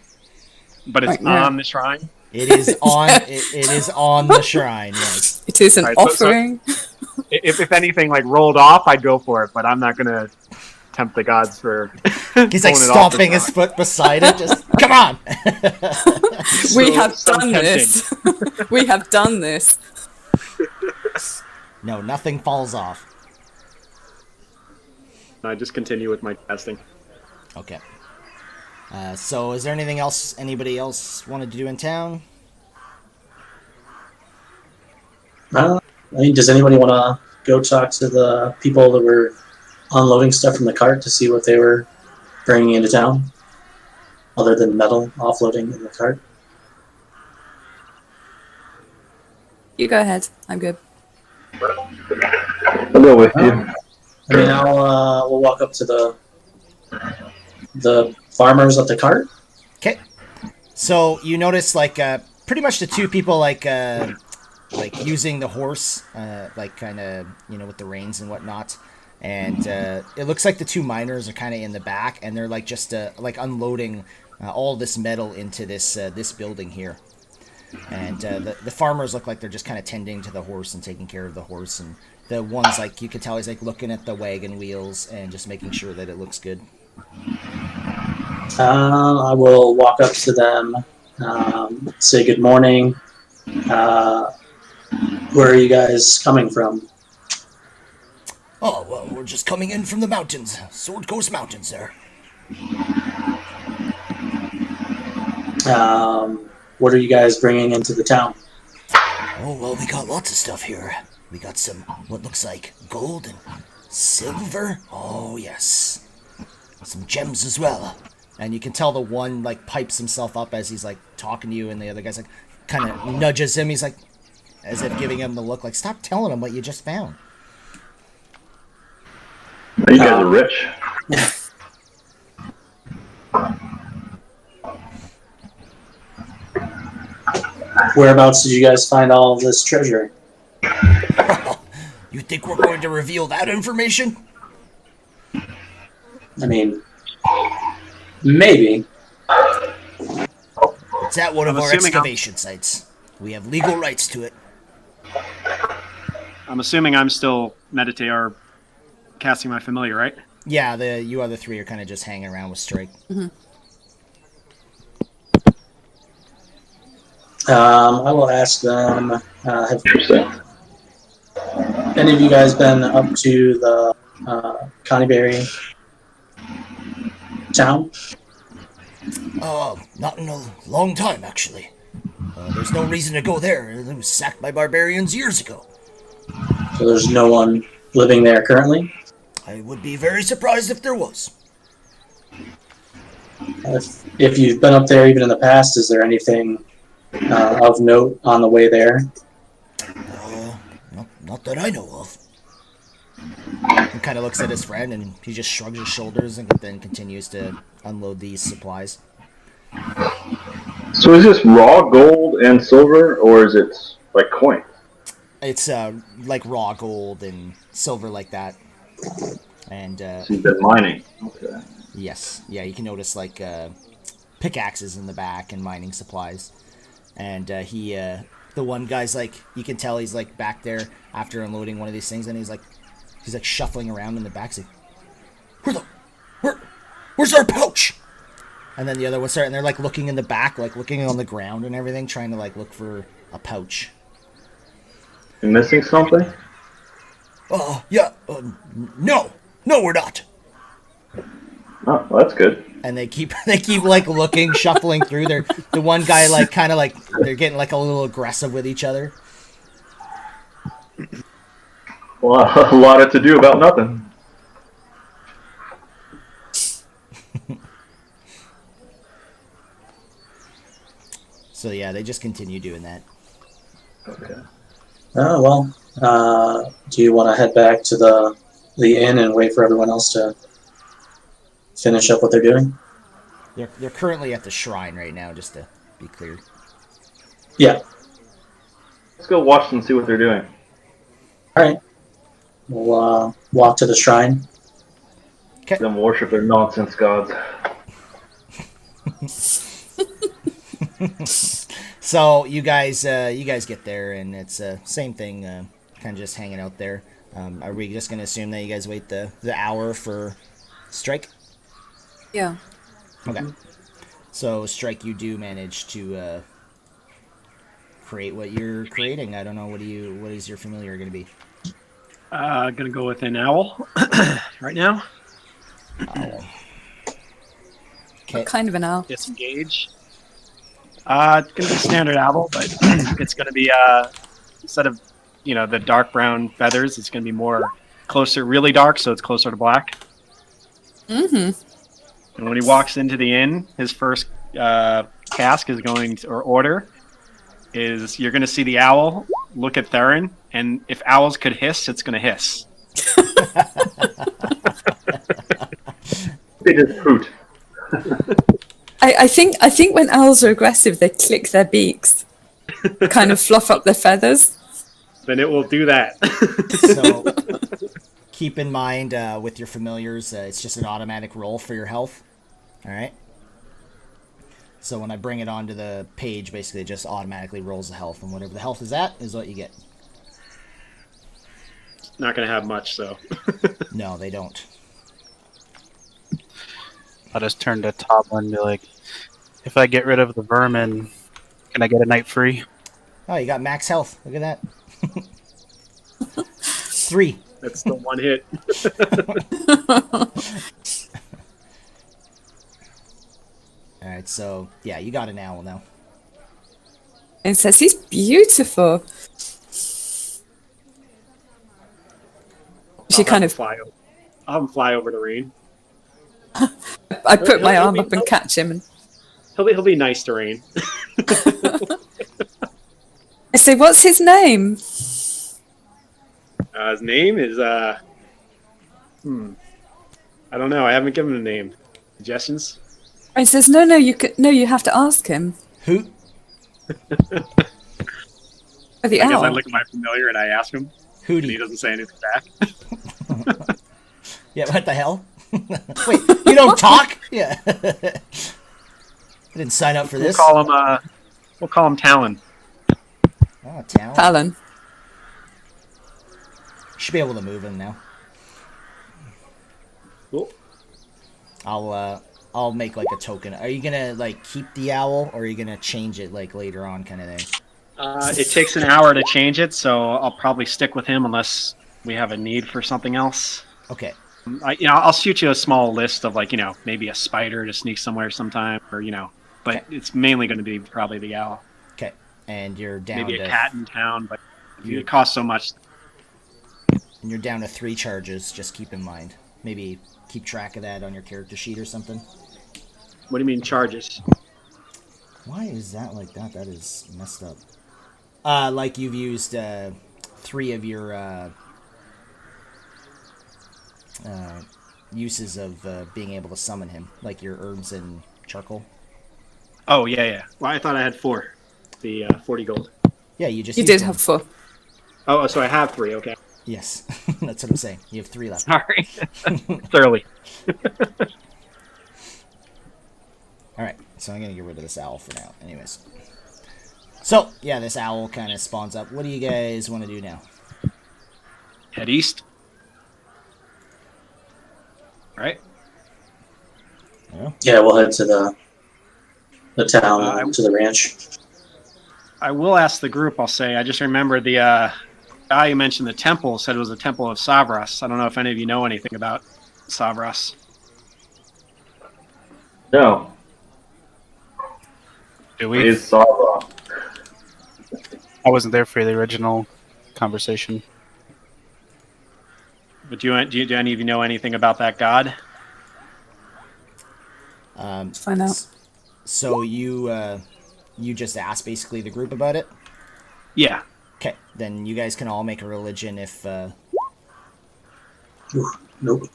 But it's on the shrine? It is on it is on the shrine, yes. It is an offering. So if anything like rolled off, I'd go for it, but I'm not gonna tempt the gods for he's like stomping his foot beside it, just come on. We have done this. We have done this. No, nothing falls off. I just continue with my casting. Okay. So is there anything else anybody else wanted to do in town? I mean, does anybody want to go talk to the people that were unloading stuff from the cart to see what they were bringing into town, other than metal offloading in the cart? You go ahead. I'm good. I'll go with you. I mean, we'll walk up to the farmers at the cart. Okay. So you notice pretty much the two people like using the horse, like kind of with the reins and whatnot. And it looks like the two miners are kind of in the back, and they're like just like unloading all this metal into this building here. And the farmers look like they're just kind of tending to the horse and taking care of the horse. And the one's like, you can tell he's like looking at the wagon wheels and just making sure that it looks good. I will walk up to them, say good morning. Where are you guys coming from? Oh, well, we're just coming in from the mountains. Sword Coast Mountains, sir. What are you guys bringing into the town? Oh, well, we got lots of stuff here. We got some, what looks like gold and silver. Oh, yes. Some gems as well. And you can tell the one, like, pipes himself up as he's, like, talking to you, and the other guy's, like, kind of nudges him. He's, like, as if giving him the look, like, stop telling him what you just found. You guys are rich. Whereabouts did you guys find all of this treasure? You think we're going to reveal that information? I mean, maybe. It's at one of our excavation sites. We have legal rights to it. I'm assuming I'm still meditate or casting my familiar, right? Yeah, you other three are kind of just hanging around with Strike. Mm-hmm. I will ask them, have any of you guys been up to the Connieberry town? Not in a long time, actually. There's no reason to go there. It was sacked by barbarians years ago. So there's no one living there currently? I would be very surprised if there was. If you've been up there even in the past, is there anything of note on the way there? Not that I know of. He kind of looks at his friend and he just shrugs his shoulders and then continues to unload these supplies. So is this raw gold and silver, or is it like coins? It's like raw gold and silver like that. And So you've been mining. Okay. yes, yeah, you can notice like pickaxes in the back and mining supplies. And the one guy's like, you can tell he's like back there after unloading one of these things, and he's like shuffling around in the back, saying, where's our pouch? And then the other ones start, and they're like looking in the back, like looking on the ground and everything, trying to like look for a pouch. You missing something? Yeah, no, we're not. Oh, well, that's good. And they keep like looking, shuffling through. The one guy like kind of like they're getting like a little aggressive with each other. Well, a lot to do about nothing. So yeah, they just continue doing that. Okay. Oh, well, do you want to head back to the inn and wait for everyone else to finish up what they're doing? They're currently at the shrine right now, just to be clear. Yeah. Let's go watch and see what they're doing. All right. We'll walk to the shrine. Okay. Them worship their nonsense gods. So you guys get there, and it's same thing, kind of just hanging out there. Are we just gonna assume that you guys wait the hour for Strike? Yeah. Okay. So Strike, you do manage to create what you're creating. I don't know, what is your familiar gonna be? Gonna go with an owl right now. Owl. Okay. What kind of an owl? Disengage. It's gonna be standard owl, but it's gonna be instead of the dark brown feathers, it's gonna be more closer, really dark, so it's closer to black. Mm-hmm. And when he walks into the inn, his first task is is you're gonna see the owl look at Theron, and if owls could hiss, it's gonna hiss. They just poot. I think when owls are aggressive, they click their beaks, kind of fluff up their feathers. Then it will do that. So keep in mind with your familiars, it's just an automatic roll for your health. All right. So when I bring it onto the page, basically it just automatically rolls the health, and whatever the health is at is what you get. Not going to have much, so. No, they don't. I'll just turn to Toblin and be like, if I get rid of the vermin, can I get a night free? Oh, you got max health. Look at that. 3. That's the one hit. All right, so yeah, you got an owl now. And says he's beautiful. She kind of. I'll have him fly over to Rain. I put my he'll arm be- up and catch him, and He'll be nice to Rain. I say, "What's his name?" His name is I don't know. I haven't given him a name. Suggestions? And he says, "No, you have to ask him." Who? Oh, the I guess owl. I look at my familiar and I ask him, and he Hootie. doesn't say anything back. Yeah, what the hell? Wait, you don't talk? Yeah. I didn't sign up for this. We'll call him Talon. Oh, Talon. Talon. You should be able to move him now. Cool. I'll make like a token. Are you gonna like keep the owl, or are you gonna change it like later on, kind of thing? It takes an hour to change it, so I'll probably stick with him unless we have a need for something else. Okay. I'll shoot you a small list of maybe a spider to sneak somewhere sometime, or but Okay. it's mainly going to be probably the owl. Okay. And you're down Maybe to a cat in town, but it costs so much. and you're down to 3 charges. Just keep in mind. Maybe keep track of that on your character sheet or something. What do you mean charges? Why is that like that? That is messed up. Like you've used 3 of your uses of being able to summon him, like your herbs and charcoal. Oh yeah. Well, I thought I had 4. The 40 gold. Yeah, you just You used did them. have 4. Oh, so I have 3. Okay. Yes, that's what I'm saying. You have 3 left. Sorry. Thoroughly. All right, so I'm gonna get rid of this owl for now. Anyways, so yeah, this owl kind of spawns up. What do you guys want to do now? Head east. All right. Yeah, we'll head to the town, I- to the ranch. I will ask the group. I'll say. I just remember the guy you mentioned. The temple said it was a temple of Savras. I don't know if any of you know anything about Savras. No, Do it we? is Sava. I wasn't there for the original conversation. But do any of you know anything about that god? Find out. So you just asked basically the group about it. Yeah. Okay, then you guys can all make a religion if. Ooh, nope.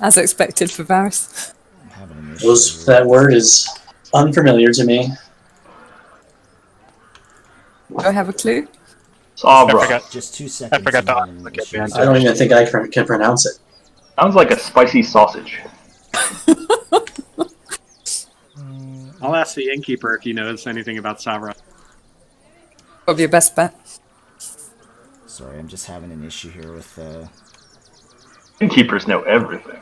As expected for Varys. I'm having an issue. That word is unfamiliar to me. Do I have a clue? I Sabra. forgot. Just 2 seconds. I forgot to I'm having an look at issue. the answer. I don't even think I can pronounce it. Sounds like a spicy sausage. I'll ask the innkeeper if he knows anything about Savras. Probably your best bet. Sorry, I'm just having an issue here with. Innkeepers know everything.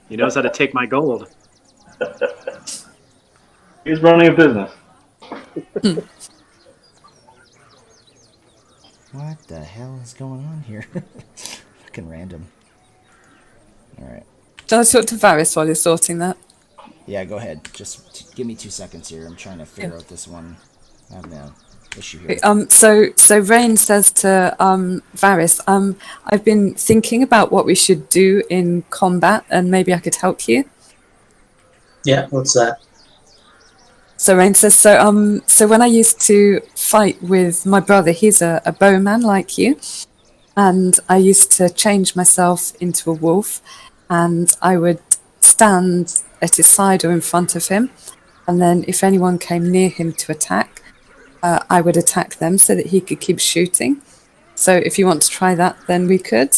He knows how to take my gold. He's running a business. What the hell is going on here? Fucking random. Alright. Shall I talk to Varys while you're sorting that? Yeah, go ahead. Just give me 2 seconds here. I'm trying to figure out this one. I have an issue here. So Rain says to Varys, I've been thinking about what we should do in combat, and maybe I could help you. Yeah, what's that? So Rain says, so when I used to fight with my brother, he's a bowman like you, and I used to change myself into a wolf, and I would stand at his side or in front of him, and then if anyone came near him to attack, I would attack them so that he could keep shooting. So if you want to try that, then we could.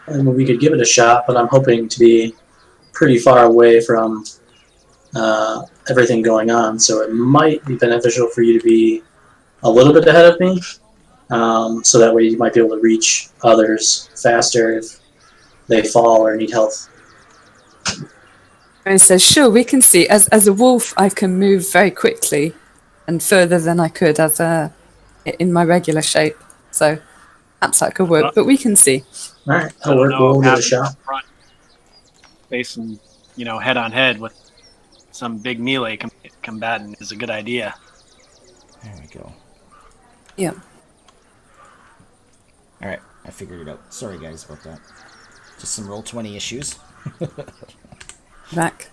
And we could give it a shot, but I'm hoping to be pretty far away from everything going on, so it might be beneficial for you to be a little bit ahead of me, so that way you might be able to reach others faster if they fall or need help. And says, sure, we can see. As a wolf, I can move very quickly and further than I could in my regular shape. So perhaps that could work, but we can see. All right, that'll work. We'll give it a shot. Front, facing, head on head with some big melee combatant is a good idea. There we go. Yeah. All right, I figured it out. Sorry, guys, about that. Just some Roll20 issues. Back.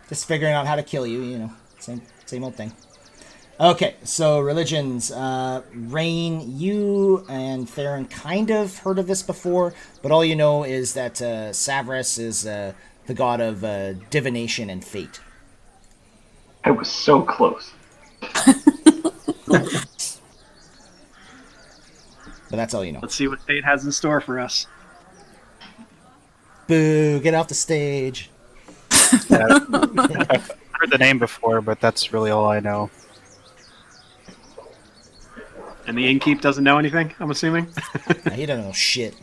Just figuring out how to kill you, same old thing. Okay, so religions. Rain, you and Theron kind of heard of this before, but all you know is that Savras is the god of divination and fate. I was so close. But that's all you know. Let's see what fate has in store for us. Boo, get off the stage. Yeah, I've heard the name before, but that's really all I know. And the innkeep doesn't know anything, I'm assuming? Nah, he doesn't know shit.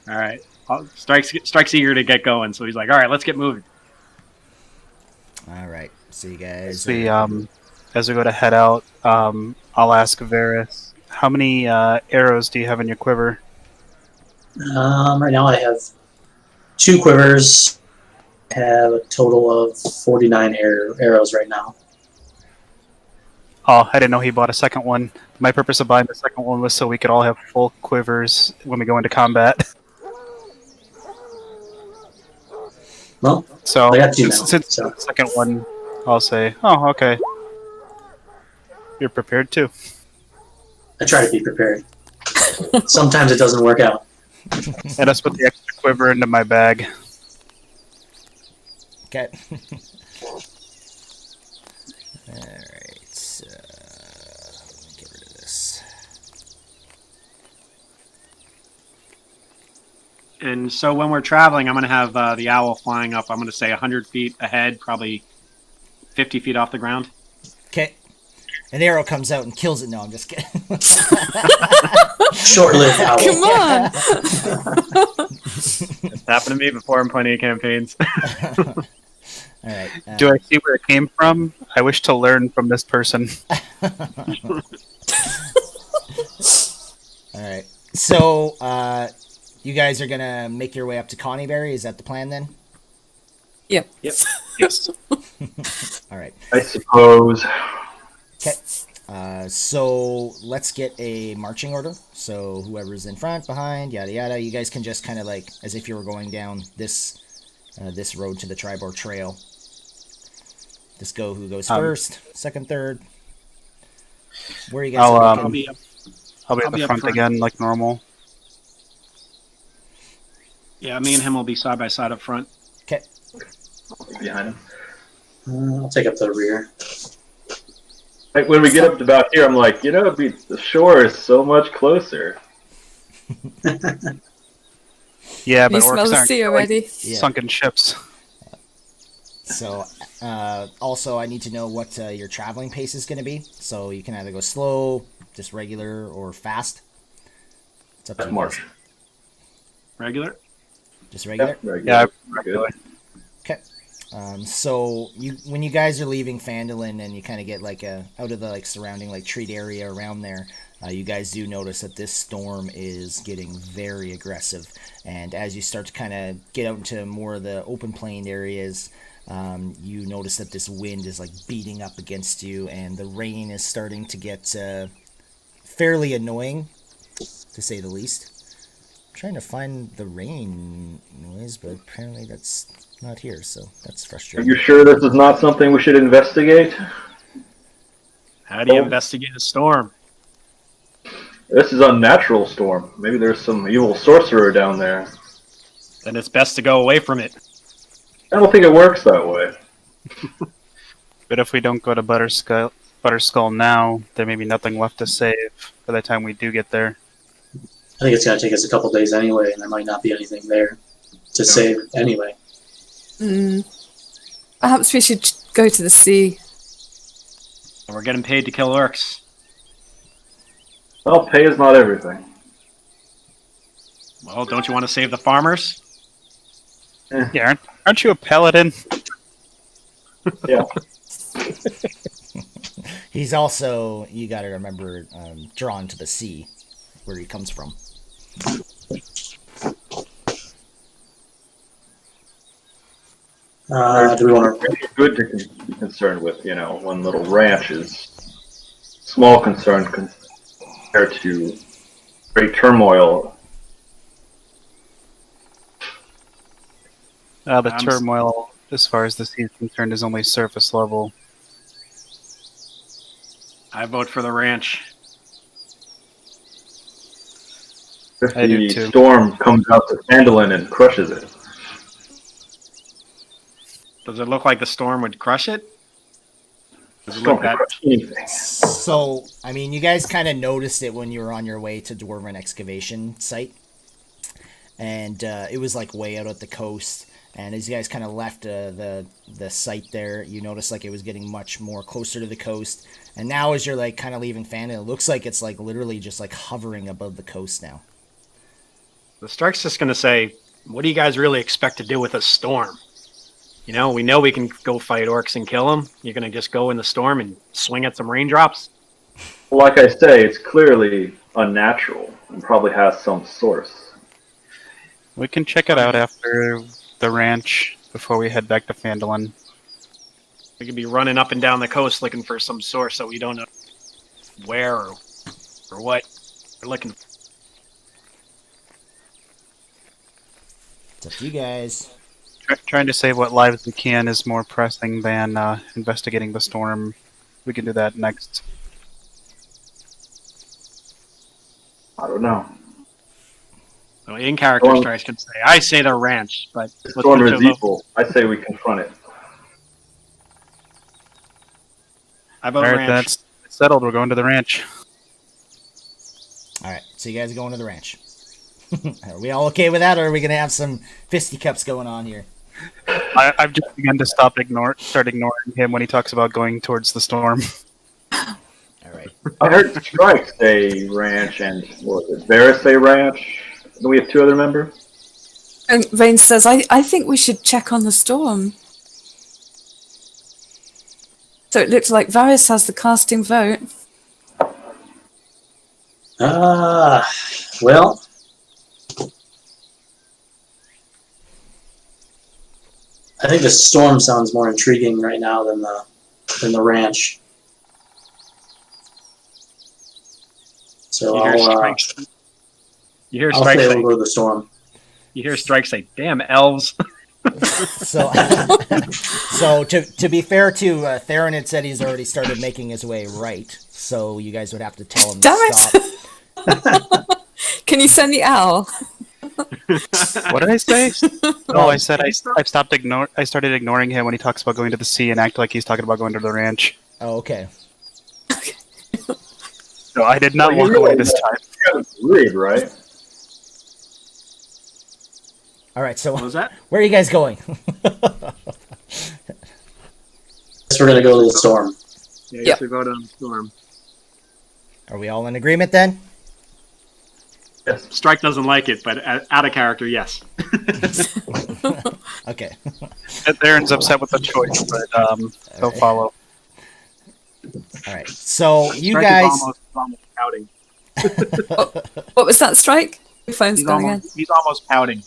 All right. Strike's eager to get going, so he's like, all right, let's get moving. All right. So you guys... As we go to head out, I'll ask Varys, how many arrows do you have in your quiver? Right now I have 2 quivers. I have a total of 49 arrows right now. Oh, I didn't know he bought a second one. My purpose of buying the second one was so we could all have full quivers when we go into combat. Well, So I got 2 now. since the second one, I'll say, oh, okay. You're prepared too. I try to be prepared. Sometimes it doesn't work out. And I just put the extra quiver into my bag. Okay. Alright, so... let me get rid of this. And so when we're traveling, I'm going to have the owl flying up, I'm going to say 100 feet ahead, probably 50 feet off the ground. Okay. An arrow comes out and kills it. No, I'm just kidding. Short-lived owl. Come on! It's happened to me before in plenty of campaigns. All right. Do I see where it came from? I wish to learn from this person. All right. So, you guys are gonna make your way up to Connieberry. Is that the plan then? Yep. Yes. All right. I suppose. Okay. So let's get a marching order. So whoever's in front, behind, yada yada. You guys can just kind of like as if you were going down this road to the Tribor Trail. Just go who goes first, second, third. Where are you guys? I'll be at the up front again, like normal. Yeah, me and him will be side by side up front. Okay. Behind him. I'll take up the rear. Like when we get up to about here, I'm like, the shore is so much closer. Yeah, You but smell orcs the aren't sea already? Yeah. sunken ships. So, also, I need to know what your traveling pace is going to be. So you can either go slow, just regular, or fast. It's up to That's you March. guys. Regular? Just regular? Yeah, Good. Okay. So when you guys are leaving Phandalin and you kind of get like out of the surrounding treat area around there, you guys do notice that this storm is getting very aggressive. And as you start to kind of get out into more of the open plain areas, you notice that this wind is beating up against you, and the rain is starting to get fairly annoying, to say the least. trying to find the rain noise, but apparently that's not here, so that's Are frustrating. you sure this is not something we should investigate? How do you investigate a storm? This is unnatural storm. Maybe there's some evil sorcerer down there. Then it's best to go away from it. I don't think it works that way. But if we don't go to Butterskull now, there may be nothing left to save by the time we do get there. I think it's going to take us a couple days anyway, and there might not be anything there to save anyway. Perhaps we should go to the sea. And we're getting paid to kill orcs. Well, pay is not everything. Well, don't you want to save the farmers? Yeah, aren't you a paladin? Yeah. He's also, you got to remember, drawn to the sea, where he comes from. Do we want to? It's good to be concerned with, one little ranch is small concern compared to great turmoil. The turmoil, as far as the sea is concerned, is only surface level. I vote for the ranch. If I do the too. storm comes out to Phandalin and crushes it. Does it look like the storm would crush it? Does it Storm look can that? crush anything. So, I mean, you guys kind of noticed it when you were on your way to Dwarven excavation site. And it was like way out at the coast. And as you guys kind of left the site there, you noticed like it was getting much more closer to the coast. And now as you're like kind of leaving Phandalin, it looks like it's like literally just like hovering above the coast now. The strike's just going to say, what do you guys really expect to do with a storm? We know we can go fight orcs and kill them. You're going to just go in the storm and swing at some raindrops? Like I say, it's clearly unnatural and probably has some source. We can check it out after the ranch before we head back to Phandalin. We could be running up and down the coast looking for some source that we don't know where or what we're looking for. It's up to you guys. Trying to save what lives we can is more pressing than investigating the storm. We can do that next. I don't know. So in character, Storm- strikes can say, I say the ranch, but The let's storm put is your vote. evil. I say we confront it. I vote Alright, ranch. that's settled. We're going to the ranch. All right, so you guys are going to the ranch. Are we all okay with that, or are we going to have some fisticuffs going on here? I've just begun to start ignoring him when he talks about going towards the storm. All right. I heard Strike say ranch and, what was it, Varys say ranch? Do we have two other members? And Rain says, I think we should check on the storm. So it looks like Varys has the casting vote. Well, I think the storm sounds more intriguing right now than the ranch. So You hear I'll strikes. You hear say strikes we'll say, go to the storm. you hear strikes say, damn elves. So, so to be fair to Theron had said he's already started making his way right. So you guys would have to tell him Damn to stop. it! Can you send the owl? What did I say? Oh, I said I started ignoring him when he talks about going to the sea and act like he's talking about going to the ranch. Oh, okay. So I did not Well, walk you away realize this time. You guys agreed, right? All right. So What was that? where are you guys going? Guess we're gonna go to the storm. Yeah, Yep. we vote on the storm. Are we all in agreement then? Yes. Strike doesn't like it, but out of character, yes. Okay. Darren's upset with the choice, but he'll right. follow. All right. So you Strike guys. is almost pouting. What was that, Strike? Your phone's He's going again. almost pouting.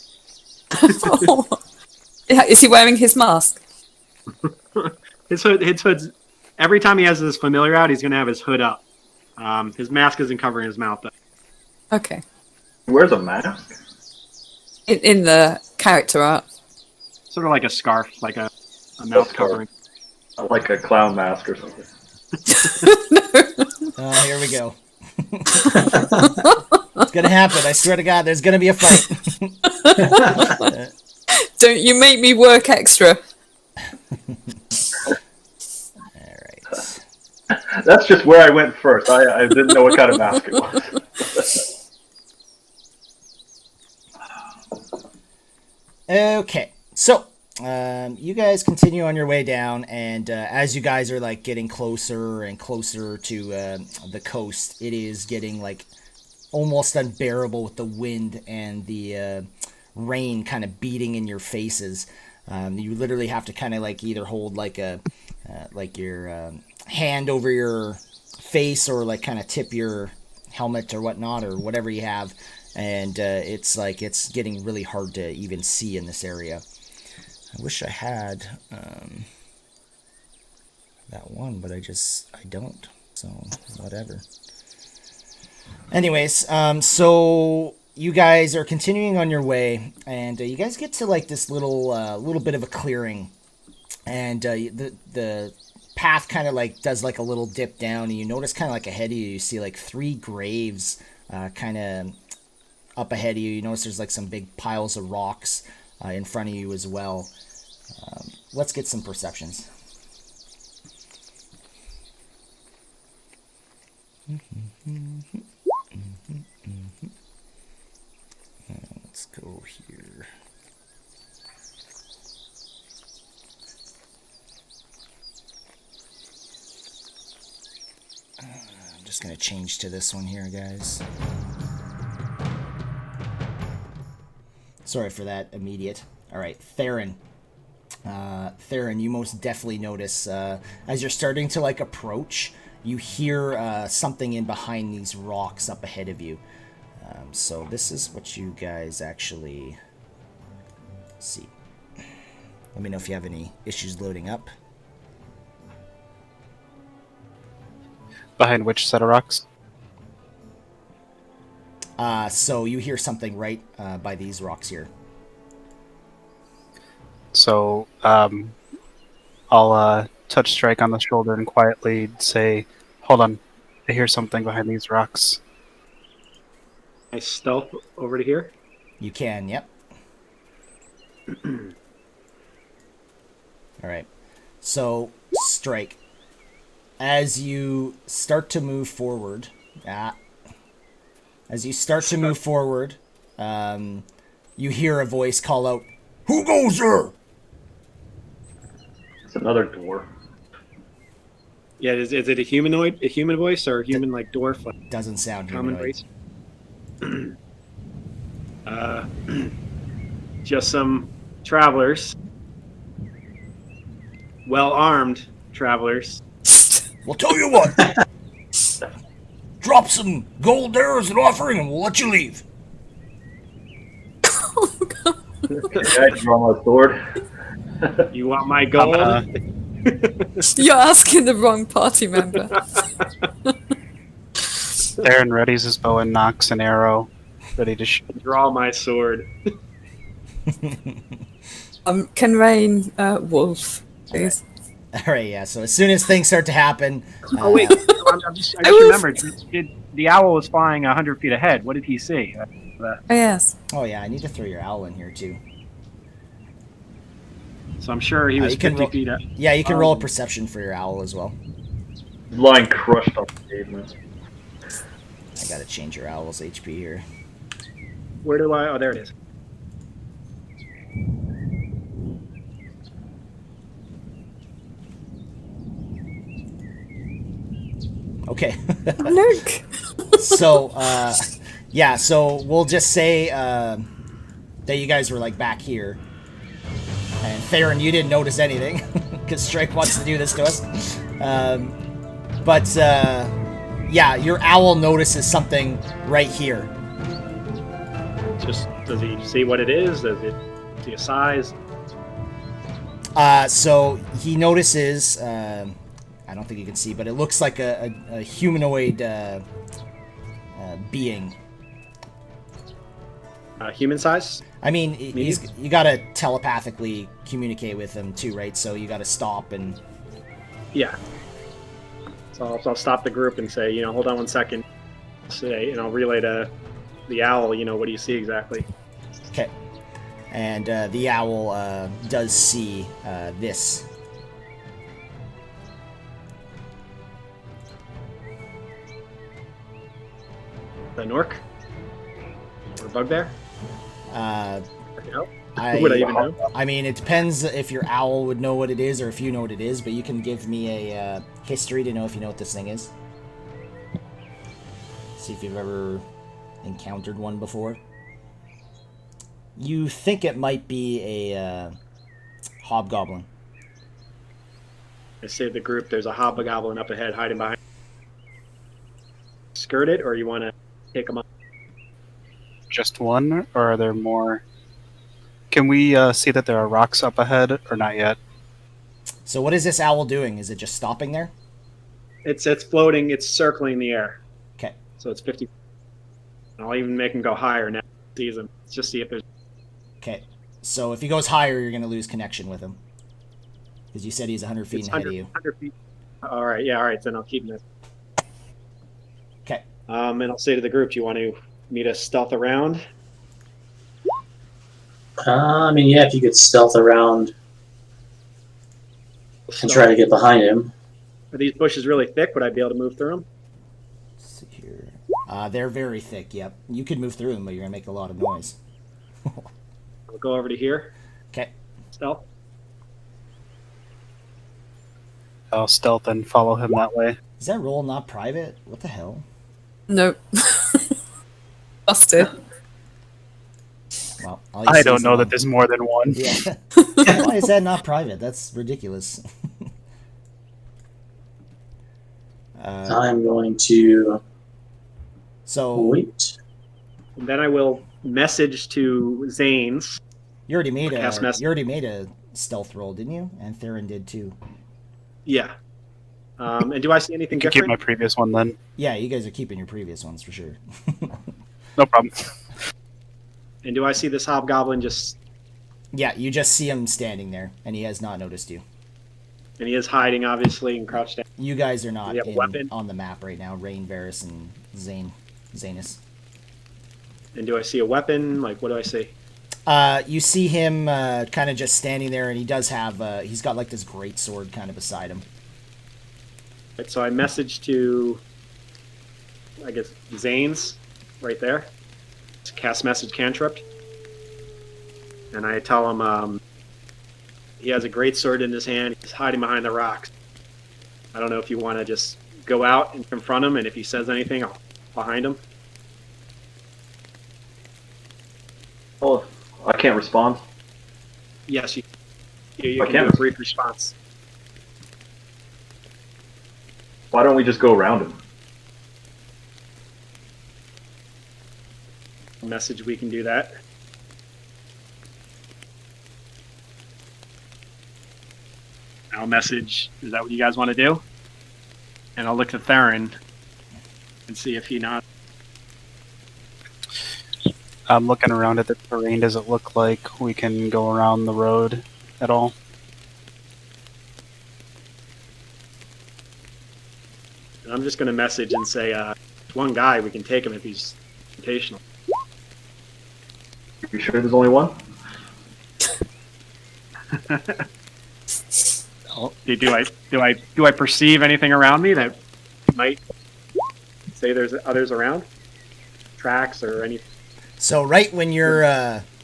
Yeah, is he wearing his mask? His hood's every time he has his familiar out, he's gonna have his hood up. His mask isn't covering his mouth though. Okay. He wears a mask? In the character art. Sort of like a scarf, like a mouth covering. Like a clown mask or something. Oh, here we go. It's gonna happen. I swear to God, there's gonna be a fight. Don't you make me work extra. Alright. That's just where I went first. I didn't know what kind of mask it was. Okay, so you guys continue on your way down, and as you guys are like getting closer and closer to the coast, it is getting like almost unbearable with the wind and the rain kind of beating in your faces. You literally have to kind of like either hold like a like your hand over your face, or like kind of tip your helmet or whatnot, or whatever you have. And it's like it's getting really hard to even see in this area. I wish I had that one, but I don't. So whatever. Anyways, so you guys are continuing on your way, and you guys get to like this little bit of a clearing, and the path kind of like does like a little dip down, and you notice kind of like ahead of you, you see like 3 graves kind of up ahead of you. You notice there's like some big piles of rocks in front of you as well. Let's get some perceptions. Let's go here. I'm just going to change to this one here, guys. Sorry for that immediate. All right, Theron. Theron, you most definitely notice as you're starting to like approach, you hear something in behind these rocks up ahead of you. So this is what you guys actually see. Let me know if you have any issues loading up. Behind which set of rocks? So you hear something right by these rocks here. So I'll touch Strike on the shoulder and quietly say, "Hold on, I hear something behind these rocks." I stealth over to here. You can, yep. All right. So, Strike, as you start to move forward, you hear a voice call out, "Who goes there?" It's another door. Yeah, is it a human voice, or a human like dwarf? Like Doesn't sound common humanoid. race? Just some travelers, well-armed travelers. Well, tell you what. Drop some gold there as an offering and we'll let you leave. I draw my sword. You want my gold? You're asking the wrong party member. Theron readies his bow and knocks an arrow, ready to shoot. Draw my sword. Can Rain Wolf, please? All right, yeah. So as soon as things start to happen, Oh wait, I just remembered. The owl was flying 100 feet ahead. What did he see? Oh, yes. oh yeah, I need to throw your owl in here too. So I'm sure he was you can 50 roll- feet up. Yeah, you can roll a perception for your owl as well. Lying crushed on the pavement. I gotta change your owl's HP here. Where do I? Oh, there it is. Okay. Look. So, yeah, so we'll just say that you guys were, like, back here. And Theron, you didn't notice anything, because Strike wants to do this to us. But, yeah, your owl notices something right here. Just does he see what it is? Does it see a size? So he notices, I don't think you can see, but it looks like a humanoid being. Human size? I mean, you gotta telepathically communicate with him too, right? So you gotta stop and... Yeah. So I'll stop the group and say, hold on 1 second. Say, and I'll relay to the owl, what do you see exactly? Okay. And the owl does see this. The Nork? Or Bugbear? Would I even know? I mean, it depends if your owl would know what it is or if you know what it is, but you can give me a history to know if you know what this thing is. See if you've ever encountered one before. You think it might be a hobgoblin. I say to the group, there's a hobgoblin up ahead hiding behind. Skirt it, or you want to take them up? Just one, or are there more? Can we see that there are rocks up ahead, or not yet? So what is this owl doing? Is it just stopping there? It's floating. It's circling the air. Okay. So it's 50. I'll even make him go higher now. Sees him. Let's just see if there's. Okay. So if he goes higher, you're going to lose connection with him. Because you said he's 100 feet ahead of you. 100 feet. All right. Yeah. All right. Then I'll keep him there. Okay. And I'll say to the group, do you want me to stealth around? I mean, yeah, if you could stealth around and try to get behind him. Are these bushes really thick? Would I be able to move through them? Let's see here. They're very thick, yep. You could move through them, but you're going to make a lot of noise. I'll go over to here. Okay. Stealth. I'll stealth and follow him that way. Is that roll not private? What the hell? Nope. Busted. Well, I don't know that there's more than one. Yeah. Why is that not private? That's ridiculous. I'm going to wait. And then I will message to Zane's. You already made a stealth roll, didn't you? And Theron did too. Yeah. And do I see anything different? Keep my previous one then. Yeah, you guys are keeping your previous ones for sure. No problem. And do I see this hobgoblin just... Yeah, you just see him standing there, and he has not noticed you. And he is hiding, obviously, and crouched down. You guys are not on the map right now. Rain, Varys, and Zanus. And do I see a weapon? Like, what do I see? You see him kind of just standing there, and he does have... he's got, like, this great sword kind of beside him. Right, so I message to... I guess Zane's right there. It's cast message cantrip. And I tell him he has a great sword in his hand. He's hiding behind the rocks. I don't know if you want to just go out and confront him, and if he says anything, I'll behind him. Oh, I can't respond. Yes, you can do a brief response. Why don't we just go around him? Message, we can do that. I'll message, is that what you guys want to do? And I'll look to Theron and see if he not. I'm looking around at the terrain. Does it look like we can go around the road at all? I'm just going to message and say, one guy, we can take him if he's invitational. You sure there's only one? Do I perceive anything around me that might say there's others around? Tracks or anything? So right when you're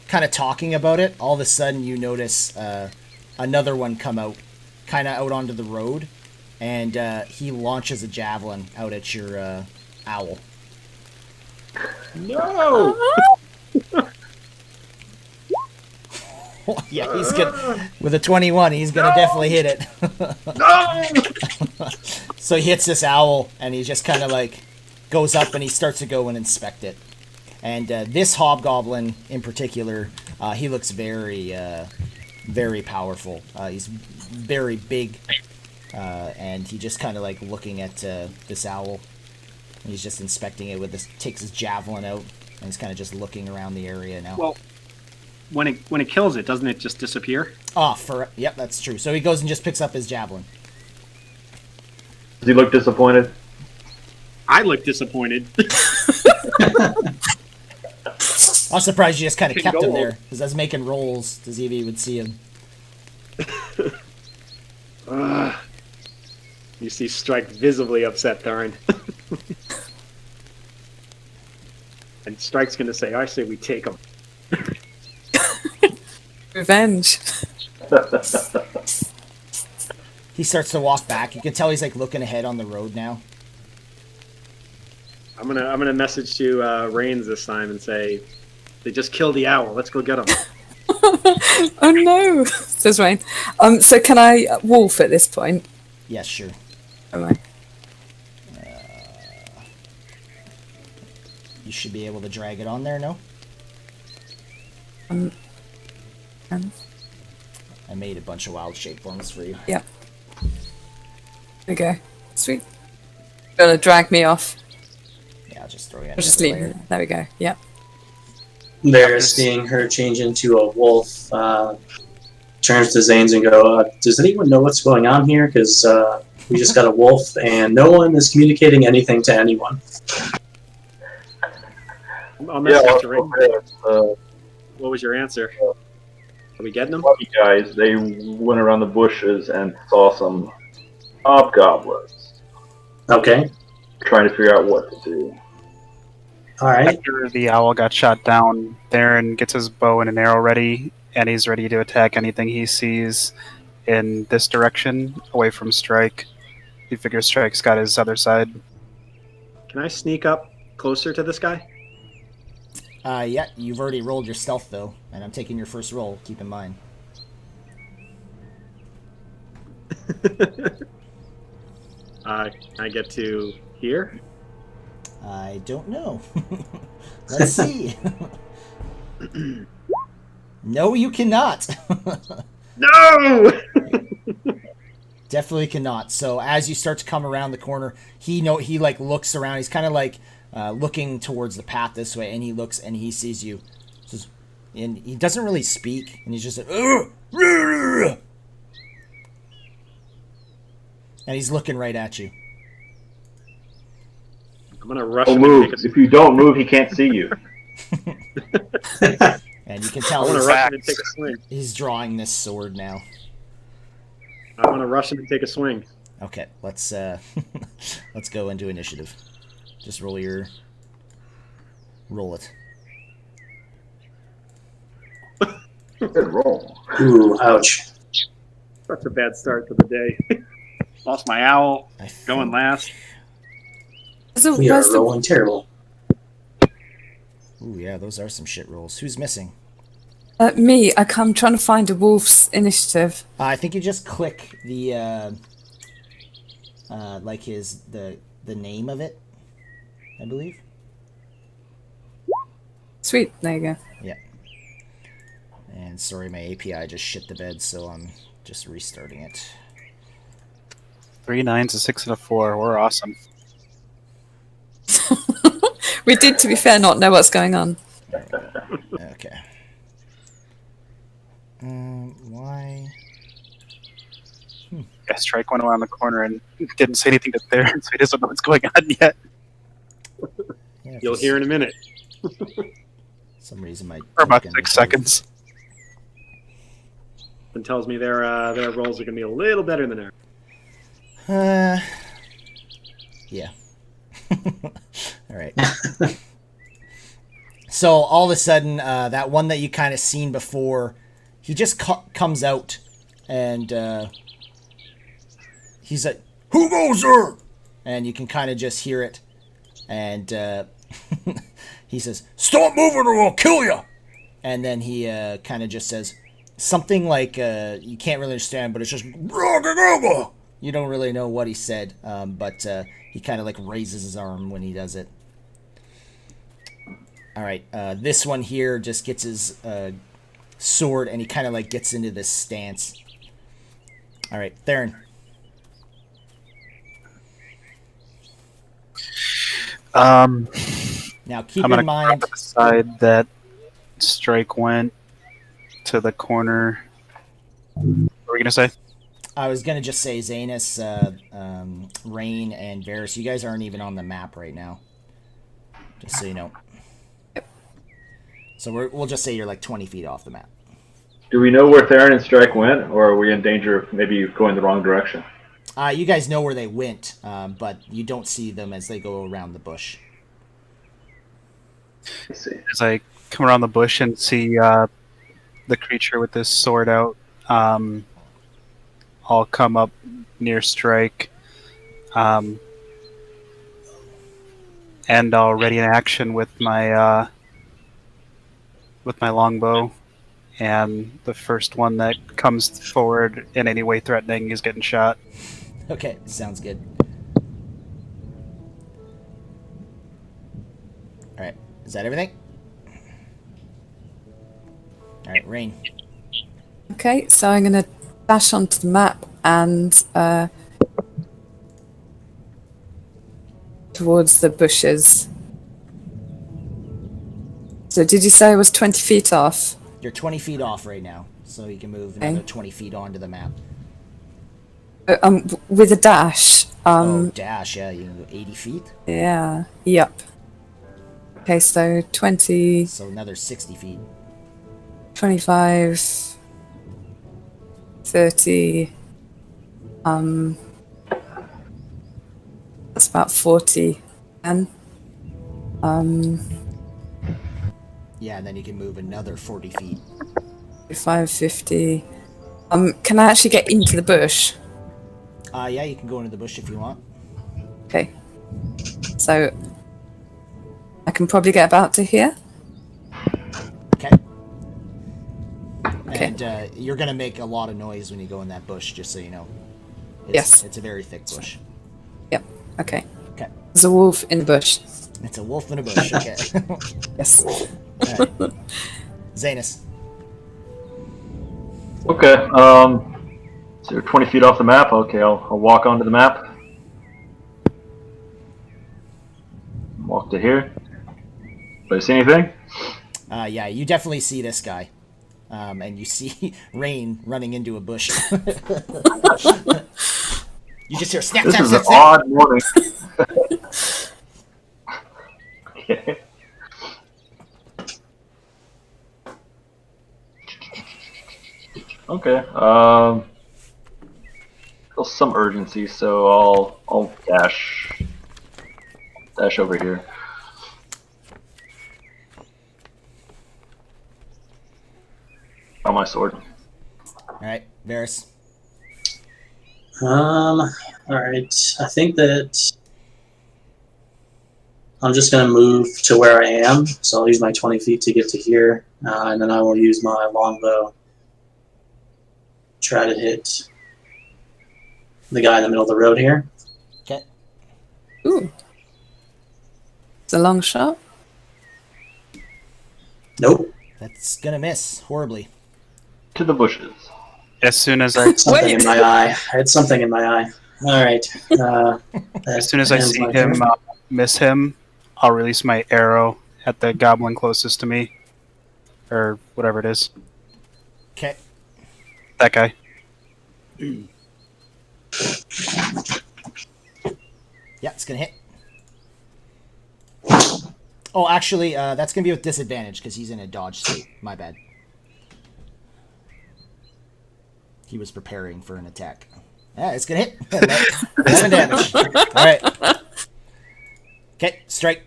kind of talking about it, all of a sudden you notice another one come out, kind of out onto the road, and he launches a javelin out at your owl. No! Yeah, he's gonna with a 21. He's gonna definitely hit it. No! So he hits this owl, and he just kind of like goes up and he starts to go and inspect it. And this hobgoblin in particular, he looks very, very powerful. He's very big, and he just kind of like looking at this owl. He's just inspecting it with this. Takes his javelin out, and he's kind of just looking around the area now. Well, when it kills it, doesn't it just disappear? Oh, yep, that's true. So he goes and just picks up his javelin. Does he look disappointed? I look disappointed. I'm surprised you just kind of kept him Gold. there, because I was making rolls to see if he would see him. You see Strike visibly upset, Darn. And Strike's going to say, I say we take him. Revenge. He starts to walk back. You can tell he's like looking ahead on the road now. I'm gonna message to Reigns this time and say, they just killed the owl. Let's go get him. Oh no, says Rain. So can I wolf at this point? Yes, sure. Alright. You should be able to drag it on there, no? Um, I made a bunch of wild shape forms for you. yeah. There we go. Sweet. Gonna drag me off. Yeah, I'll just throw you in. I'll just leave it. There we go. Yep. There, seeing her change into a wolf, turns to Zanes and go, does anyone know what's going on here? Because we just got a wolf and no one is communicating anything to anyone. I'll message to Reigns. The What was your answer? Are we getting them? lucky guys, they went around the bushes and saw some hobgoblins. Okay. Trying to figure out what to do. Alright. After the owl got shot down, Theron gets his bow and an arrow ready, and he's ready to attack anything he sees in this direction, away from Strike. He figures Strike's got his other side. Can I sneak up closer to this guy? Yeah, you've already rolled your stealth, though, and I'm taking your first roll, keep in mind. Can I get to here? I don't know. Let's see. No, you cannot. No! Definitely cannot. So as you start to come around the corner, he like looks around. He's kind of like looking towards the path this way, and he looks and he sees you. And he doesn't really speak, and he's just like, "Ugh!" And he's looking right at you. I'm gonna rush Don't him and move. take a If you don't move, he can't see you. And you can I tell want to he's, rush him and take a swing. he's drawing this sword now. I want to rush him and take a swing. Okay, let's let's go into initiative. Just roll it. Good roll. Ooh, ouch. That's a bad start to the day. Lost my owl. I Going think- last. So We are where's the rolling terrible. Ooh, yeah, those are some shit rolls. Who's missing? me? I'm trying to find a wolf's initiative. I think you just click the like the name of it, I believe. Sweet. There you go. Yeah. And sorry, my API just shit the bed, so I'm just restarting it. 3 9s, a 6, and a 4. We're awesome. We did, to be fair, not know what's going on. Okay. Why? Yeah, Strike went around the corner and didn't say anything to Theron, so he doesn't know what's going on yet. Yeah, You'll for hear in a minute. some reason my For about token 6 is- seconds. And tells me their rolls are going to be a little better than ours. Yeah. All right. So all of a sudden, that one that you kind of seen before, he just comes out, and he's like, "Who goes there?" And you can kind of just hear it, and he says, "Stop moving or I'll kill you." And then he kind of just says something like, you can't really understand, but it's just, you don't really know what he said, but he kind of like raises his arm when he does it. All right, this one here just gets his sword, and he kind of like gets into this stance. All right, Theron. Um, Now keep I'm gonna in mind, grab the side that Strike went to the corner. What were you gonna say? I was gonna just say Zanus, Rain, and Varus. You guys aren't even on the map right now. Just so you know. So we'll just say you're like 20 feet off the map. Do we know where Theron and Strike went, or are we in danger of maybe going the wrong direction? You guys know where they went, but you don't see them as they go around the bush. Let's see. As I come around the bush and see the creature with this sword out, I'll come up near Strike, and I'll ready an action with my longbow. And the first one that comes forward in any way threatening is getting shot. Okay, sounds good. Alright, is that everything? Alright, Rain. Okay, so I'm going to dash onto the map and towards the bushes. So did you say I was 20 feet off? You're 20 feet off right now, so you can move another 20 feet onto the map. With a dash. Oh, dash, yeah, you can go 80 feet. Yeah, yep. Okay, so 20, So another 60 feet. 25, 30, that's about 40, and Yeah, and then you can move another 40 feet. 45, 50. Can I actually get into the bush? Yeah, you can go into the bush if you want. Okay. So I can probably get about to here. Okay. Okay. And you're going to make a lot of noise when you go in that bush, just so you know. Yes. It's a very thick bush. Yep. Okay. Okay. There's a wolf in the bush. It's a wolf in a bush, okay. Yes. Alright. Zanus. Okay. So you're 20 feet off the map. Okay, I'll walk onto the map. Walk to here. Do I see anything? Yeah, you definitely see this guy. And you see Rain running into a bush. You just hear snap, This snap, is an snap, snap. odd morning. Okay. Okay. Feel some urgency, so I'll dash over here. On my sword. Alright, Varus. All right. I think that I'm just going to move to where I am. So I'll use my 20 feet to get to here. And then I will use my longbow. Try to hit the guy in the middle of the road here. Okay. Ooh. It's a long shot. Nope. That's gonna miss horribly. To the bushes. As soon as I Something in my eye. I had something in my eye. All right. as soon as I see him miss him, I'll release my arrow at the goblin closest to me, or whatever it is. Okay. That guy. Yeah, it's gonna hit. Oh, actually, that's gonna be with disadvantage because he's in a dodge state. My bad. He was preparing for an attack. Yeah, it's gonna hit. 11 damage. All right. Okay, Strike.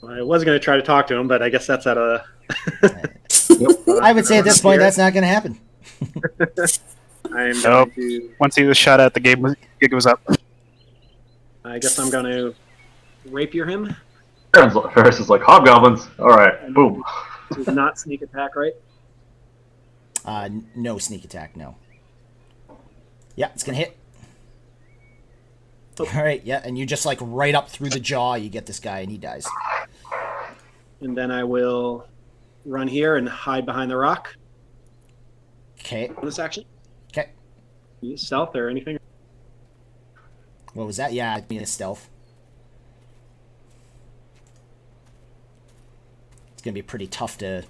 I was going to try to talk to him, but I guess that's out of. I would say at this point that's not gonna happen. I'm Nope. going to. Once he was shot at, the gig was up. I guess I'm going to rapier him. Ferris is like, hobgoblins. Alright, boom. This is not sneak attack, right? No sneak attack, no. Yeah, it's gonna hit. All right, yeah, and you just like right up through the jaw, you get this guy, and he dies. And then I will run here and hide behind the rock. Okay, Bonus action. okay. Use stealth or anything. What was that? Yeah, I mean, it's stealth. It's gonna be pretty tough to